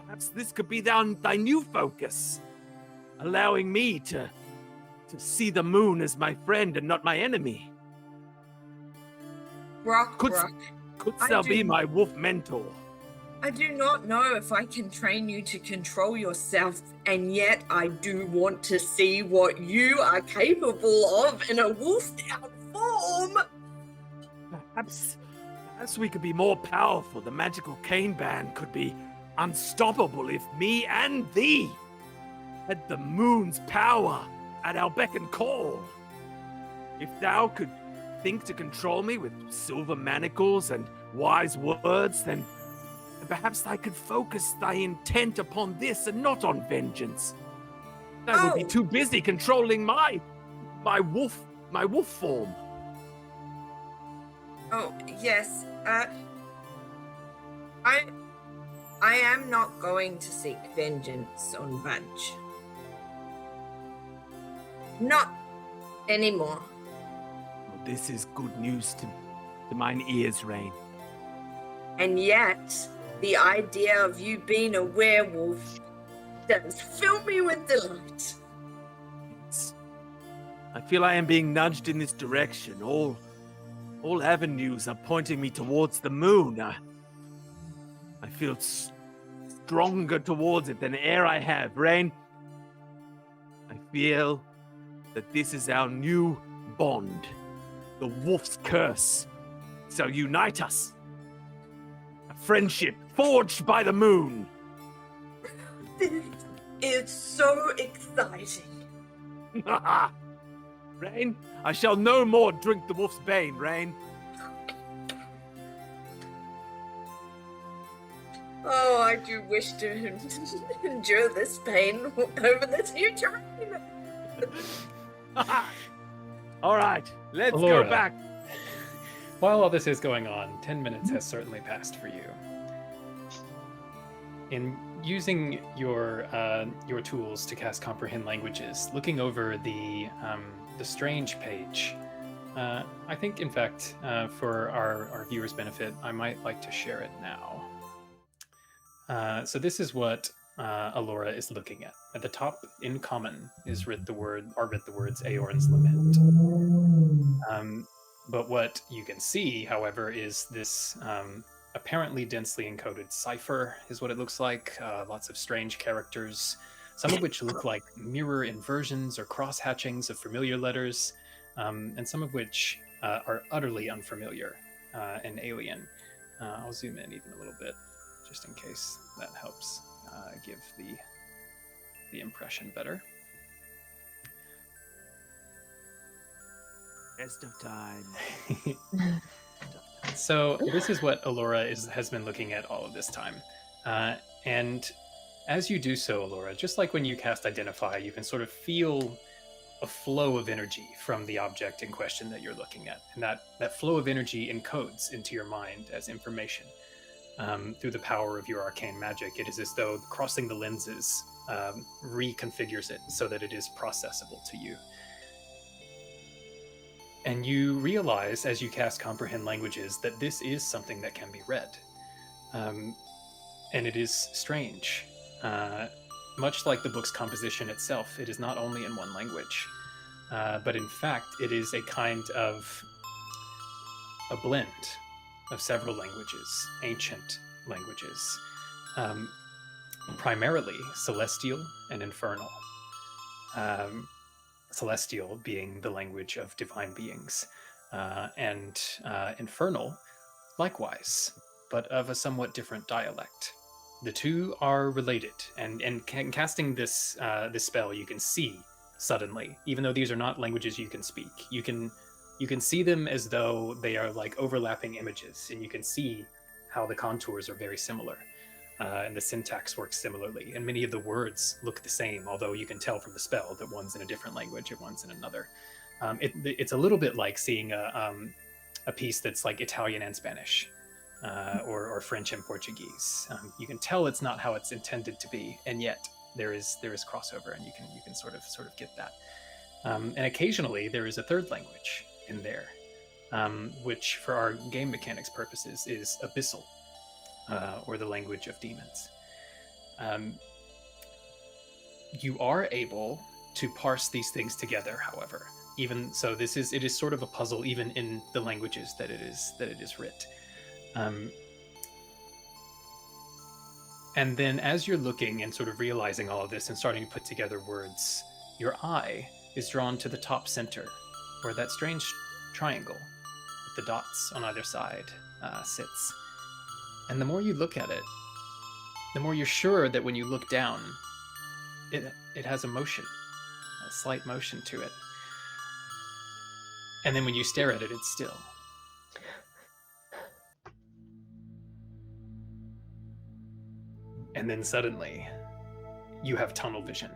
Perhaps this could be thy new focus, allowing me to see the moon as my friend and not my enemy. Brock, Couldst thou be my wolf mentor? I do not know if I can train you to control yourself, and yet I do want to see what you are capable of in a wolf-down form. Perhaps we could be more powerful. The magical cane band could be unstoppable if me and thee had the moon's power at our beck and call. If thou could think to control me with silver manacles and wise words, then perhaps I could focus thy intent upon this and not on vengeance. I would be too busy controlling my wolf form. Oh, yes. I am not going to seek vengeance on Budge. Not anymore. Well, this is good news to mine ears, Rain. And yet, the idea of you being a werewolf does fill me with delight. I feel I am being nudged in this direction. All avenues are pointing me towards the moon. I feel stronger towards it than e'er I have, Rain. I feel that this is our new bond. The wolf's curse shall unite us. A friendship forged by the moon. This is so exciting. Rain, I shall no more drink the wolf's bane, Rain. Oh, I do wish to endure this pain over this new terrain. All right, let's Allura. go back. While all this is going on, 10 minutes has certainly passed for you. In using your tools to cast Comprehend Languages, looking over the strange page, I think, in fact, for our viewers' benefit, I might like to share it now. So this is what Allura is looking at. At the top, in common, are writ the words Eorn's Lament. But what you can see, however, is this apparently densely encoded cipher, is what it looks like. Lots of strange characters, some of which look like mirror inversions or cross-hatchings of familiar letters, and some of which are utterly unfamiliar and alien. I'll zoom in even a little bit, just in case that helps give the impression better. Best of time. So this is what Allura has been looking at all of this time. And as you do so, Allura, just like when you cast Identify, you can sort of feel a flow of energy from the object in question that you're looking at. And that flow of energy encodes into your mind as information. Through the power of your arcane magic, it is as though crossing the lenses reconfigures it so that it is processable to you. And you realize, as you cast Comprehend Languages, that this is something that can be read. And it is strange. Much like the book's composition itself, it is not only in one language, but in fact, it is a kind of a blend of several languages, ancient languages, primarily celestial and infernal. Celestial being the language of divine beings, and infernal likewise, but of a somewhat different dialect. The two are related, and casting this this spell, you can see suddenly, even though these are not languages you can speak, you can see them as though they are like overlapping images, and you can see how the contours are very similar, and the syntax works similarly, and many of the words look the same, although you can tell from the spell that one's in a different language and one's in another. It's a little bit like seeing a piece that's like Italian and Spanish. Or French and Portuguese. You can tell it's not how it's intended to be, and yet there is crossover, and you can sort of get that. And occasionally there is a third language in there, which for our game mechanics purposes is abyssal, or the language of demons. You are able to parse these things together, however. Even so, it is sort of a puzzle, even in the languages that it is writ. And then as you're looking and sort of realizing all of this and starting to put together words, your eye is drawn to the top center, where that strange triangle with the dots on either side sits. And the more you look at it, the more you're sure that when you look down, it has a motion, a slight motion to it. And then when you stare at it, it's still. And then suddenly, you have tunnel vision.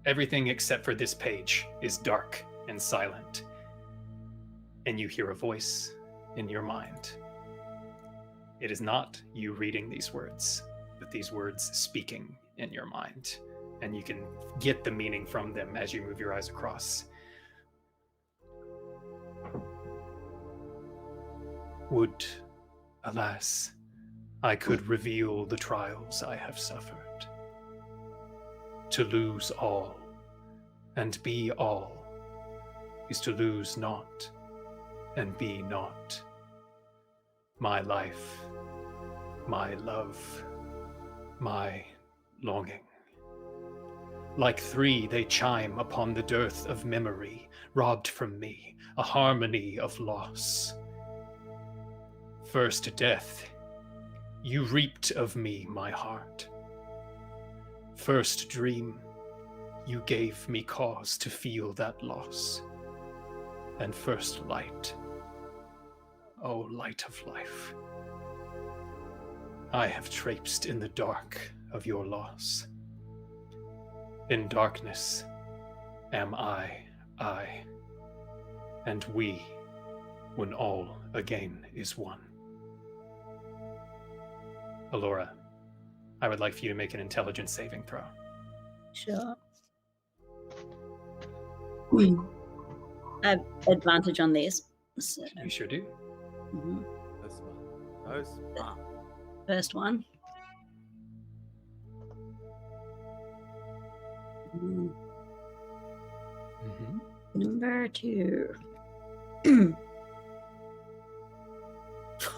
Everything except for this page is dark and silent. And you hear a voice in your mind. It is not you reading these words, but these words speaking in your mind. And you can get the meaning from them as you move your eyes across. Would, alas, I could reveal the trials I have suffered. To lose all and be all is to lose naught and be naught. My life, my love, my longing. Like three, they chime upon the dearth of memory, robbed from me, a harmony of loss. First death, you reaped of me my heart. First dream, you gave me cause to feel that loss. And first light, oh light of life, I have traipsed in the dark of your loss. In darkness am I, and we, when all again is one. Alora, I would like for you to make an intelligence saving throw. Sure. I have advantage on these. So. You sure do. Mm-hmm. First First one. Mm-hmm. Number 2.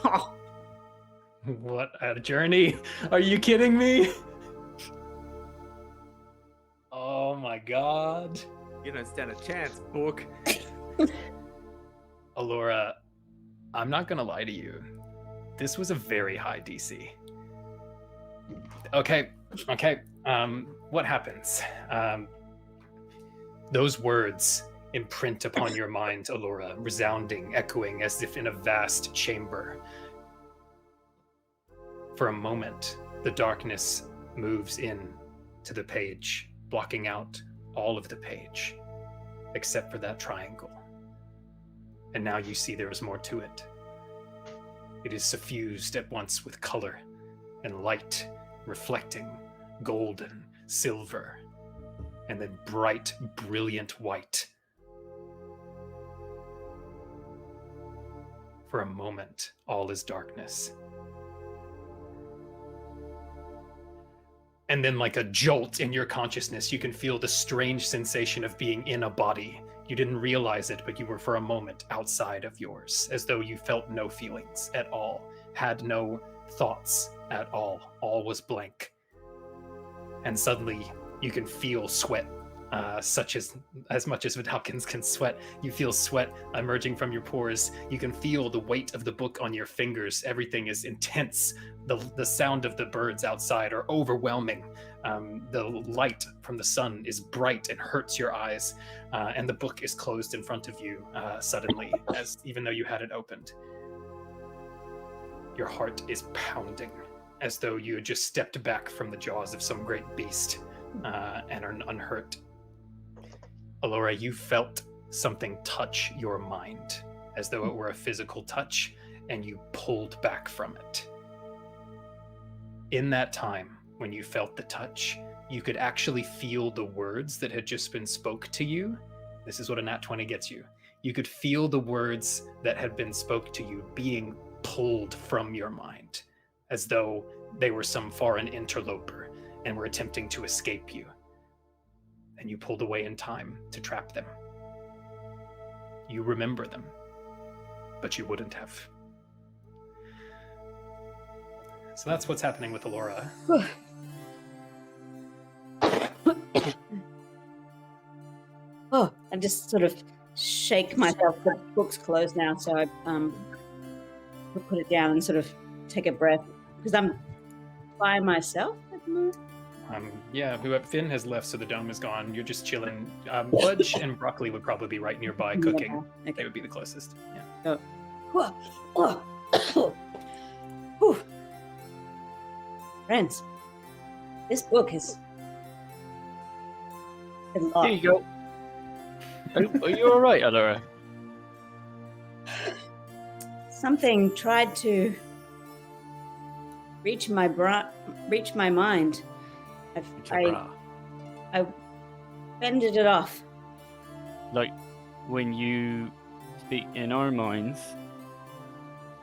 Oh. What a journey. Are you kidding me? Oh my god. You don't stand a chance, book. Alora, I'm not gonna lie to you. This was a very high DC. Okay. What happens? Those words imprint upon your mind, Alora, resounding, echoing as if in a vast chamber. For a moment, the darkness moves in to the page, blocking out all of the page. except for that triangle. And now you see there is more to it. It is suffused at once with color and light, reflecting golden, silver, and then bright, brilliant white. For a moment, all is darkness. And then, like a jolt in your consciousness, you can feel the strange sensation of being in a body. You didn't realize it, but you were for a moment outside of yours, as though you felt no feelings at all, had no thoughts at all. All was blank. And suddenly, you can feel sweat, such as much as Vidalkins can sweat. You feel sweat emerging from your pores. You can feel the weight of the book on your fingers. Everything is intense. The sound of the birds outside are overwhelming. The light from the sun is bright and hurts your eyes. And the book is closed in front of you suddenly, even though you had it opened. Your heart is pounding, as though you had just stepped back from the jaws of some great beast and are unhurt. Alora, you felt something touch your mind, as though it were a physical touch, and you pulled back from it. In that time, when you felt the touch, you could actually feel the words that had just been spoke to you. This is what a nat 20 gets you. You could feel the words that had been spoke to you being pulled from your mind, as though they were some foreign interloper and were attempting to escape you. And you pulled away in time to trap them. You remember them, but you wouldn't have. So that's what's happening with Alora. Oh, I just sort of shake myself. The book's closed now, so I put it down and sort of take a breath because I'm by myself at the moment. Yeah, Finn has left, so the dome is gone. You're just chilling. Budge and Broccoli would probably be right nearby cooking. Yeah, okay. They would be the closest. Yeah. Whew. Friends, this book is a lot. Here you go. Are you all right, Alora? Something tried to reach my mind. I fended it off. Like when you speak in our minds.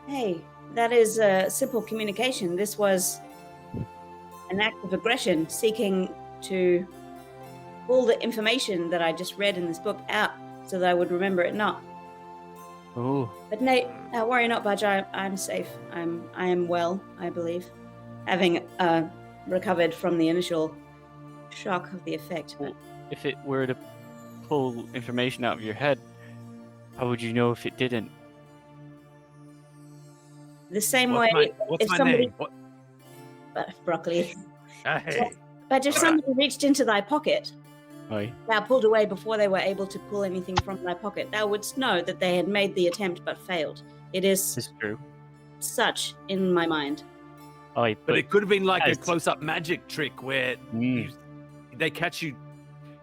Hey, that is simple communication. This was an act of aggression, seeking to pull the information that I just read in this book out so that I would remember it not. Oh. But Nate, worry not, Budge. I'm safe. I am well, I believe, having recovered from the initial shock of the effect. But If it were to pull information out of your head, how would you know if it didn't? the same way, What's if my somebody, name? What? Broccoli. Hey. But if somebody reached into thy pocket, Aye. thou pulled away before they were able to pull anything from thy pocket, thou wouldst know that they had made the attempt but failed. It is It's true. such in my mind. Aye, But it could have been like a Yes. close-up magic trick where they catch you.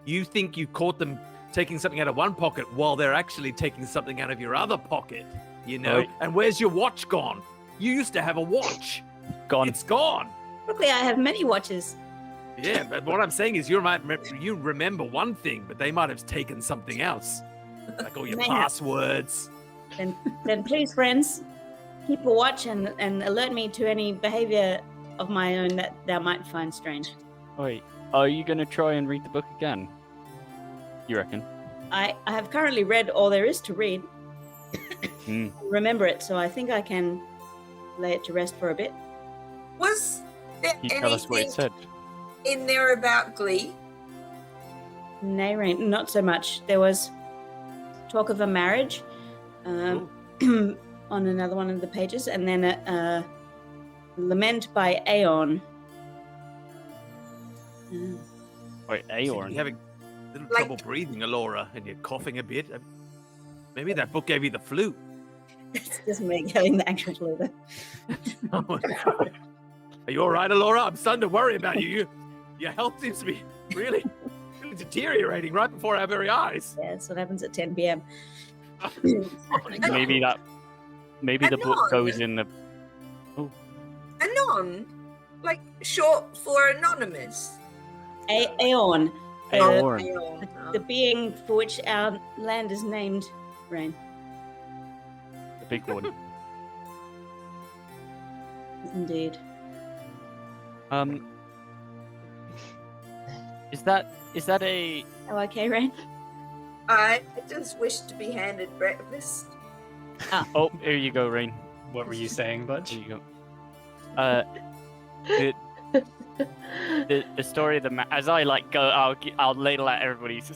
You think you caught them taking something out of one pocket while they're actually taking something out of your other pocket. You know? Right. And where's your watch gone? You used to have a watch. Gone. It's gone. Broccoli, I have many watches. Yeah, but what I'm saying is you remember one thing, but they might have taken something else. Like all your May have. passwords. Then please, friends, keep a watch and alert me to any behavior of my own that thou might find strange. Wait, are you going to try and read the book again? You reckon? I have currently read all there is to read. Remember it, so I think I can lay it to rest for a bit. Was there You tell us what it anything said. in there about Glee? Nay, Rain, not so much. There was talk of a marriage on another one of the pages, and then a lament by Eorn. Wait, You're Eorn. having a little Like- trouble breathing, Alora, and you're coughing a bit. Maybe that book gave you the flu. It's just me getting the actual flu. Are you all right, Alora? I'm starting to worry about you. Your health seems to be really slowly deteriorating right before our very eyes. Yeah, that's what happens at 10 p.m. Maybe the book goes in the. Anon, like short for anonymous. Eorn, Eorn. the being for which our land is named, Rain. The big one. Indeed. Is that a? Oh, okay, Rain. I just wish to be handed breakfast. Oh, here you go, Rain. What were you saying, Budge? Here you go. The story of the as I like go, I'll ladle out everybody's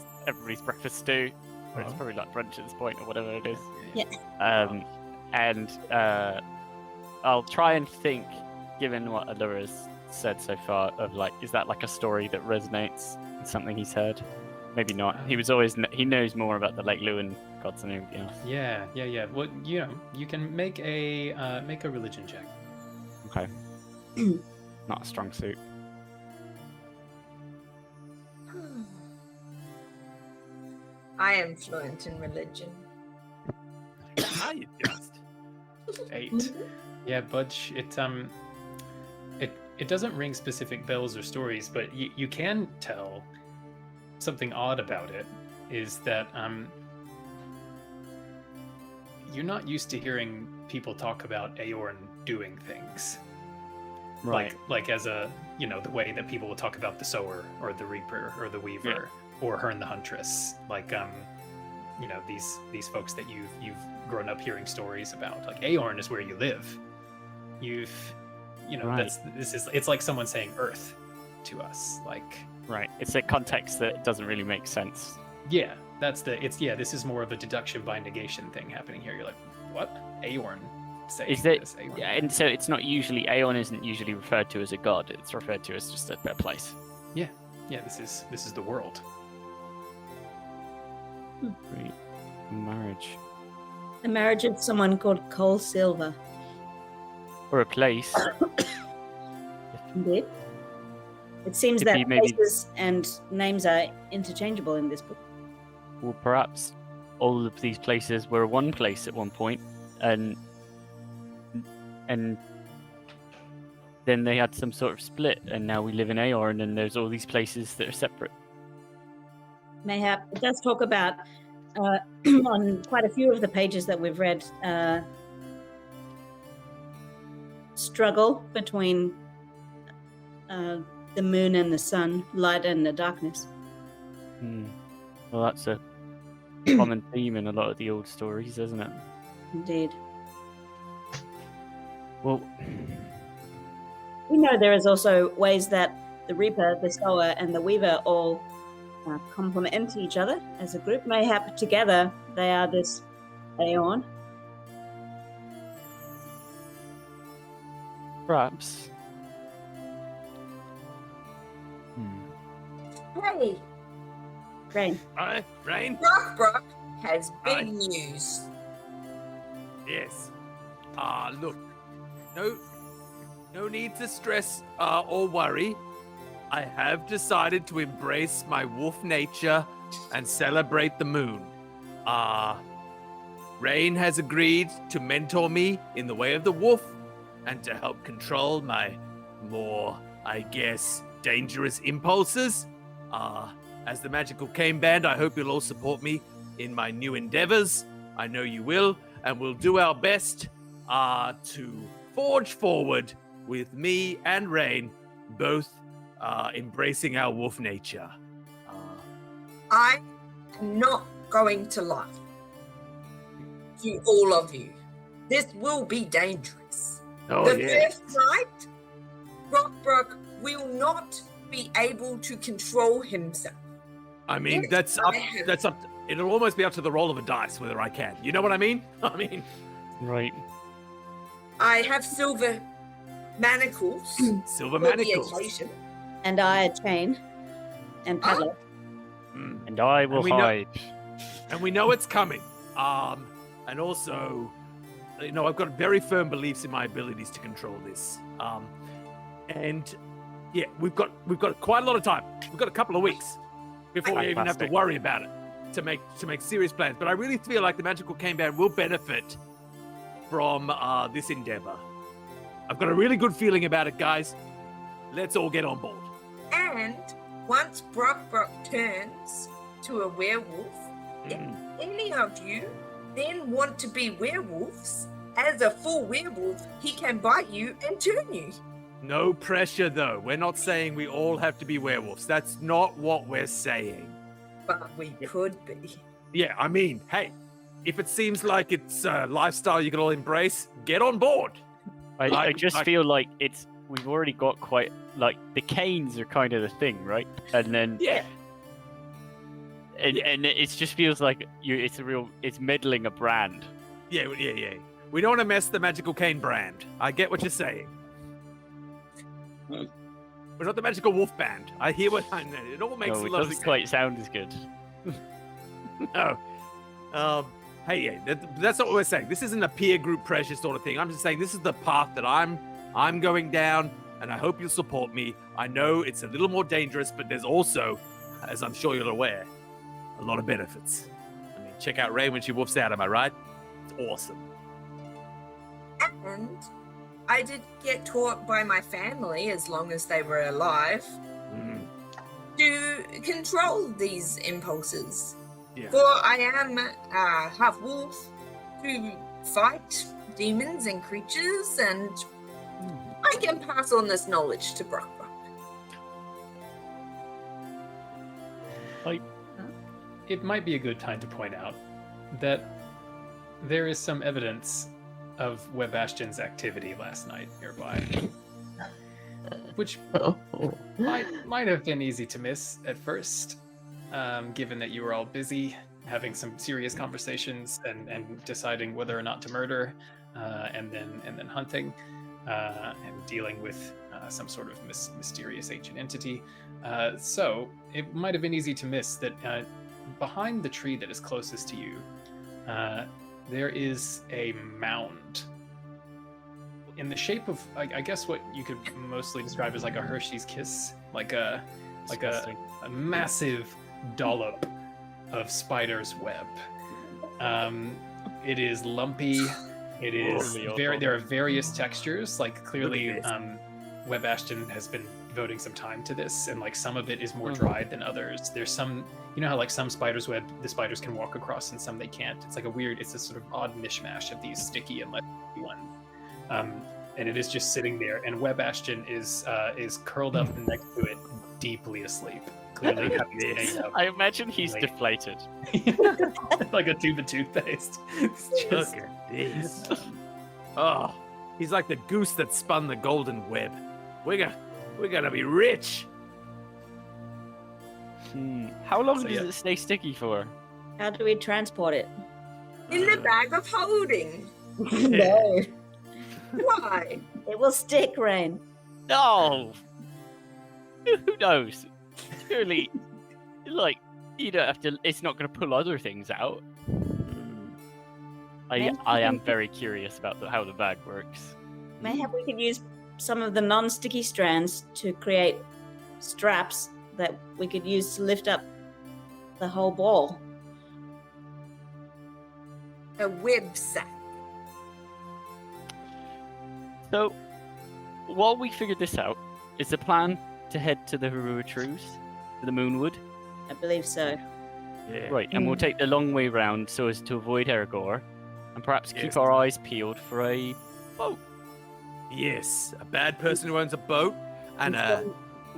breakfast stew. Or it's probably like brunch at this point or whatever it is. Yeah. And I'll try and think, given what Allura's said so far, of like, is that like a story that resonates with something he's heard? Maybe not. He knows more about the Lake Lewin gods than anything else. Yeah. Well, you can make a religion check. Okay. Not a strong suit. I am fluent in religion. Are you just? 8. Yeah, Budge. It doesn't ring specific bells or stories, but you can tell something odd about it is that you're not used to hearing people talk about Eorn doing things. Right. Like as a, the way that people will talk about the sower or the reaper or the weaver or Herne the huntress. Like, these folks that you've grown up hearing stories about. Like Eorn is where you live. Right. It's like someone saying Earth to us. Like, Right. It's a context that doesn't really make sense. yeah, this is more of a deduction by negation thing happening here. You're like, what? Eorn saying Is it? this? Eorn. Yeah, and so it's not usually Eorn isn't usually referred to as a god. It's referred to as just a place. Yeah, this is the world. Right. Marriage The marriage of someone called Cole Silver. or a place. Indeed. It seems Could that be maybe- places and names are interchangeable in this book. Well, perhaps all of these places were one place at one point, and then they had some sort of split, and now we live in Eorn, and there's all these places that are separate. Mayhap it does talk about on quite a few of the pages that we've read struggle between the moon and the sun, light and the darkness. Well, that's a common theme in a lot of the old stories, isn't it? Indeed. Well, We know there is also ways that the reaper, the sower, and the weaver all complement each other as a group. Mayhap together they are this Eorn. perhaps. Hey, Rain. Aye, Rain? Brock has big Aye. news. Yes. Look, no need to stress or worry. I have decided to embrace my wolf nature and celebrate the moon. Rain has agreed to mentor me in the way of the wolf and to help control my more, I guess, dangerous impulses. As the Magical Cane Band, I hope you'll all support me in my new endeavors. I know you will, and we'll do our best to forge forward with me and Rain, both embracing our wolf nature. I am not going to lie to all of you. This will be dangerous. Oh, The yeah. first night, Brock will not be able to control himself. I mean, Yes, that's up. It'll almost be up to the roll of a dice whether I can. You know what I mean? I mean, Right. I have silver manacles silver for the manacles. occasion. And I a chain and paddler. Mm. And I will And we know- hide. And we know it's coming. And also, I've got very firm beliefs in my abilities to control this. And yeah, we've got quite a lot of time. We've got a couple of weeks before we even have to Fantastic. worry about it to make serious plans. But I really feel like the Magical Cane Band will benefit from this endeavor. I've got a really good feeling about it, guys. Let's all get on board. And once Brock turns to a werewolf, if any of you then want to be werewolves, as a full werewolf, he can bite you and turn you. No pressure, though. We're not saying we all have to be werewolves. That's not what we're saying. But we could be. Yeah, I mean, hey, if it seems like it's a lifestyle you can all embrace, get on board. I just feel like we've already got quite, like, the canes are kind of the thing, right? And then Yeah. and it just feels like it's meddling a brand. Yeah. We don't want to mess the Magical Cane brand. I get what you're saying. We're not the Magical Wolf Band. I hear what I mean. It all makes No, a it lot of doesn't sense. quite sound as good. No. Hey, yeah, that's not what we're saying. This isn't a peer group pressure sort of thing. I'm just saying this is the path that I'm going down, and I hope you'll support me. I know it's a little more dangerous, but there's also, as I'm sure you're aware, a lot of benefits. I mean, check out Ray when she woofs out, am I right? It's awesome. And I did get taught by my family, as long as they were alive, to control these impulses. Yeah. For I am half wolf to fight demons and creatures, and I can pass on this knowledge to Brock. It might be a good time to point out that there is some evidence of Webastion's activity last night nearby, which might have been easy to miss at first, given that you were all busy having some serious conversations and deciding whether or not to murder, and then hunting, and dealing with some sort of mysterious ancient entity. So it might have been easy to miss that behind the tree that is closest to you, there is a mound in the shape of, I guess, what you could mostly describe as like a Hershey's Kiss, like a massive dollop of spider's web. It is lumpy. It is there are various textures. Like clearly, Web Ashton has been devoting some time to this, and like some of it is more dried than others. There's some, you know how like some spider's web the spiders can walk across and some they can't. It's like it's a sort of odd mishmash of these sticky and leathery ones. And it is just sitting there, and Web Ashton is curled up next to it, deeply asleep. Clearly having stayed up. I imagine he's deflated. Like a tube of toothpaste. It's just... Look at this. Oh, he's like the goose that spun the golden web. We're gonna be rich. How long So, does yeah. it stay sticky for? How do we transport it? In the bag of holding. No. Why? It will stick, Rain. No! Who knows? Surely, like, you don't have to, it's not going to pull other things out. I am very curious about how the bag works. Maybe we could use some of the non-sticky strands to create straps that we could use to lift up the whole ball. A web sack. So, while we figure this out, is the plan to head to the Heruatrus, to the Moonwood? I believe so. Yeah. Right, and we'll take the long way round so as to avoid Ergor, and perhaps keep Yes. our eyes peeled for a boat. Yes, a bad person who owns a boat and a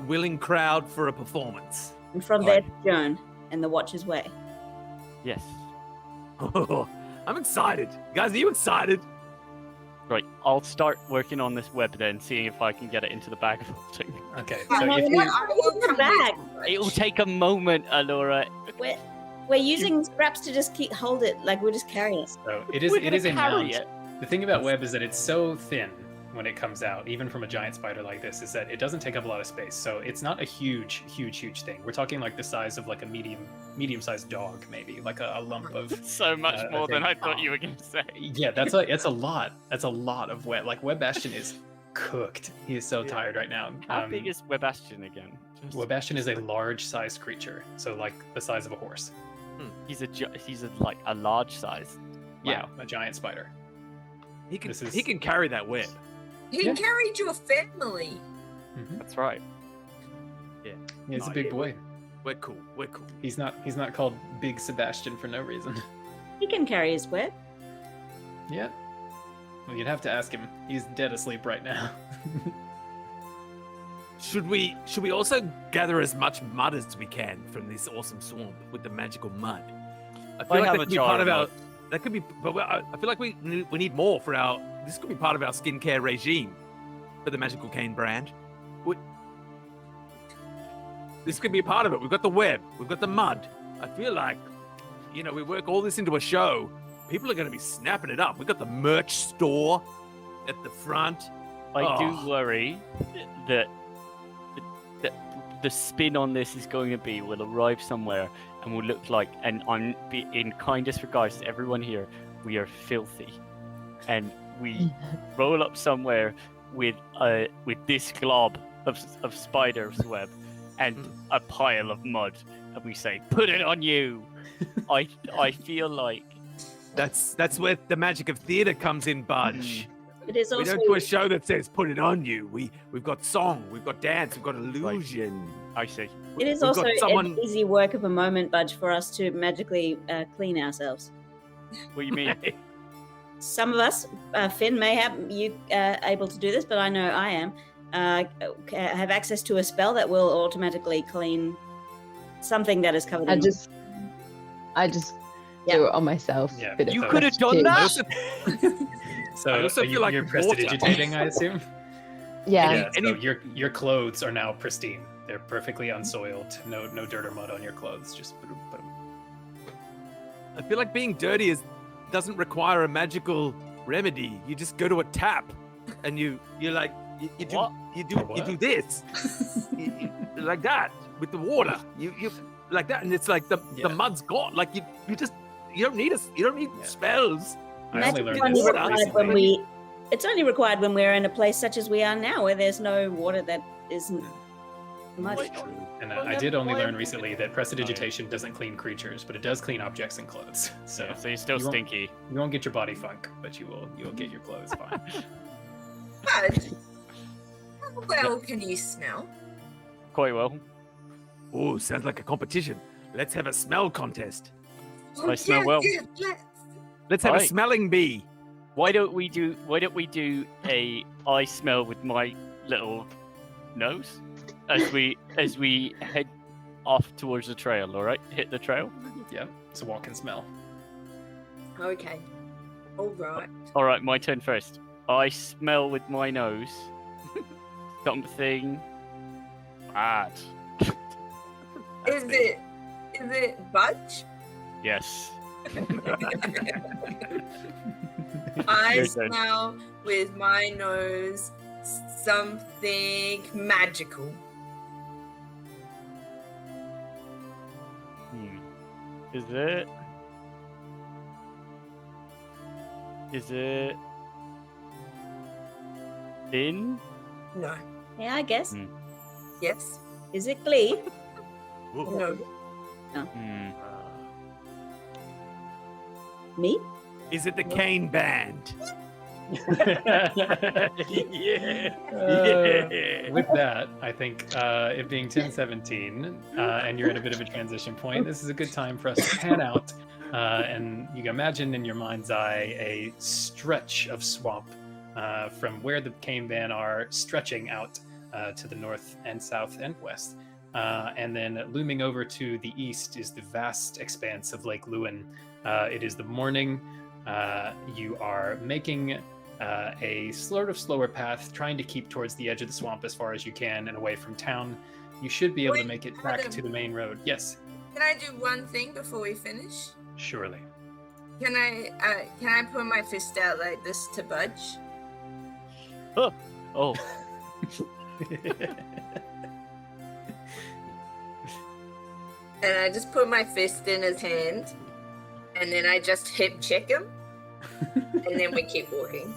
willing crowd for a performance. And from there to Joan and the Watcher's Way. Yes. I'm excited. Guys, are you excited? Right, I'll start working on this web then, seeing if I can get it into the bag of holding. Okay, Oh, so no, if no, you, I will in the come bag. with you. It will take a moment, Alora. We're using scraps to just hold it, like we'll just carry it. so We're gonna a carry mount. it. The thing about web is that it's so thin when it comes out, even from a giant spider like this, is that it doesn't take up a lot of space. So it's not a huge thing. We're talking like the size of like a medium-sized dog, maybe like a lump of. So much more than I think- thought you were going to say. Yeah, that's a lot. That's a lot of web. Like Web Bastion is cooked. He is so tired right now. How big is Webastion again? Webastian is a large-sized creature, so like the size of a horse. He's like a large size. Yeah, a giant spider. He can This is- he can carry that web. He Yeah. carried your family. That's right. He's a Oh, big yeah. boy. We're cool. We're cool. He's not called Big Sebastian for no reason. He can carry his web. Yeah. Well, you'd have to ask him. He's dead asleep right now. Should we also gather as much mud as we can from this awesome swamp with the magical mud? I feel I like have that a could be jar part of of our. mud. That could be, but I feel like we need more for our. This could be part of our skincare regime for the Magical Cane brand. This could be a part of it. We've got the web. We've got the mud. I feel like, we work all this into a show. People are going to be snapping it up. We've got the merch store at the front. I do Oh. worry that the spin on this is going to be we'll arrive somewhere and we'll look like, and I'm in kindest regards to everyone here, we are filthy, and we roll up somewhere with this glob of spider's web and a pile of mud, and we say, "Put it on you." I feel like That's where the magic of theatre comes in, Budge. It is We also don't do a show that says "put it on you." We've got song, we've got dance, we've got illusion. I see. it is We've also got someone. an easy work of a moment, Budge, for us to magically clean ourselves. What do you mean? Some of us, Finn, may have you able to do this, but I know I am. Have access to a spell that will automatically clean something that is covered I in. just Yeah. do it on myself. Yeah. Bit of You could have done prestige. that. So I also feel like you're water. prestidigitating, I assume. Yeah. So your clothes are now pristine. They're perfectly unsoiled. No dirt or mud on your clothes. Just put 'em. I feel like being dirty doesn't require a magical remedy. You just go to a tap, and you do What? you do this like that with the water. You like that, and it's like the mud's gone. Like you don't need Yeah. spells. I only Magic's learned only this required when recently. it's only required when we're in a place such as we are now, where there's no water that isn't muddy. And I did only learn recently that prestidigitation doesn't clean creatures, but it does clean objects and clothes. So Yeah, so you're still you won't- stinky. you won't get your body funk, but you'll get your clothes fine. But how well can you smell? Quite well. Oh, sounds like a competition. Let's have a smell contest. I smell well. Let's have a Right. smelling bee. Why don't we do a I smell with my little nose as we head off towards the trail, all right? Hit the trail. Yeah, it's a walk and smell. Okay. All right. All right, my turn first. I smell with my nose something bad. Is it Budge? Yes. I Your turn. smell with my nose something magical. Is it? Thin? No. Yeah, I guess. Hmm. Yes. Is it Glee? No. Hmm. Me? Is it the cane band? Yeah. With that, I think it being 10:17, and you're at a bit of a transition point, this is a good time for us to pan out, and you can imagine in your mind's eye a stretch of swamp from where the cane ban are stretching out to the north and south and west. And then looming over to the east is the vast expanse of Lake Lewin. It is the morning. You are making a sort of slower path, trying to keep towards the edge of the swamp as far as you can and away from town. You should be able to Wait, make it back Adam. to the main road. Yes, Can I do one thing before we finish? surely. Can I put my fist out like this to Budge? Oh. And I just put my fist in his hand, and then I just hip check him, and then we keep walking.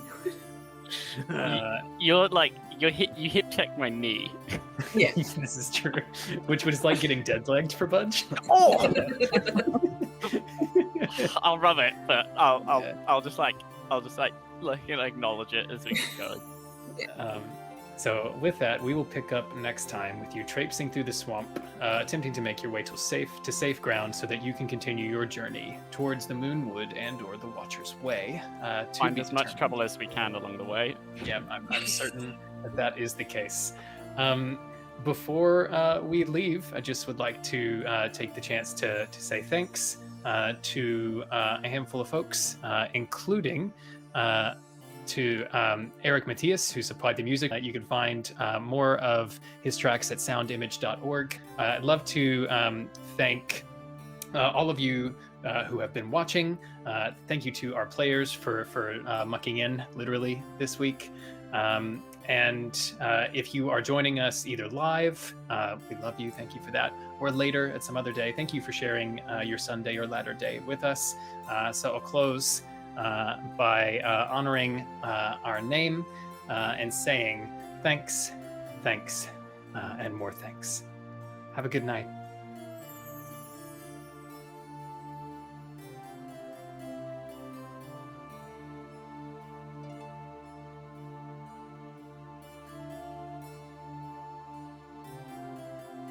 You hip checked my knee. Yeah. This is true. Which was like getting dead legged for Budge. Oh! I'll rub it, but I'll just acknowledge it as we keep going. So with that, we will pick up next time with you traipsing through the swamp, attempting to make your way to safe ground so that you can continue your journey towards the Moonwood and/or the Watcher's Way. Find as much trouble as we can along the way. Yeah, I'm certain that is the case. Before we leave, I just would like to take the chance to say thanks to a handful of folks, including to Eric Matthias, who supplied the music. You can find more of his tracks at soundimage.org. I'd love to thank all of you who have been watching. Thank you to our players for mucking in literally this week. And if you are joining us either live, we love you, thank you for that, or later at some other day, thank you for sharing your Sunday or latter day with us. So I'll close by honoring our name and saying thanks, and more thanks. Have a good night.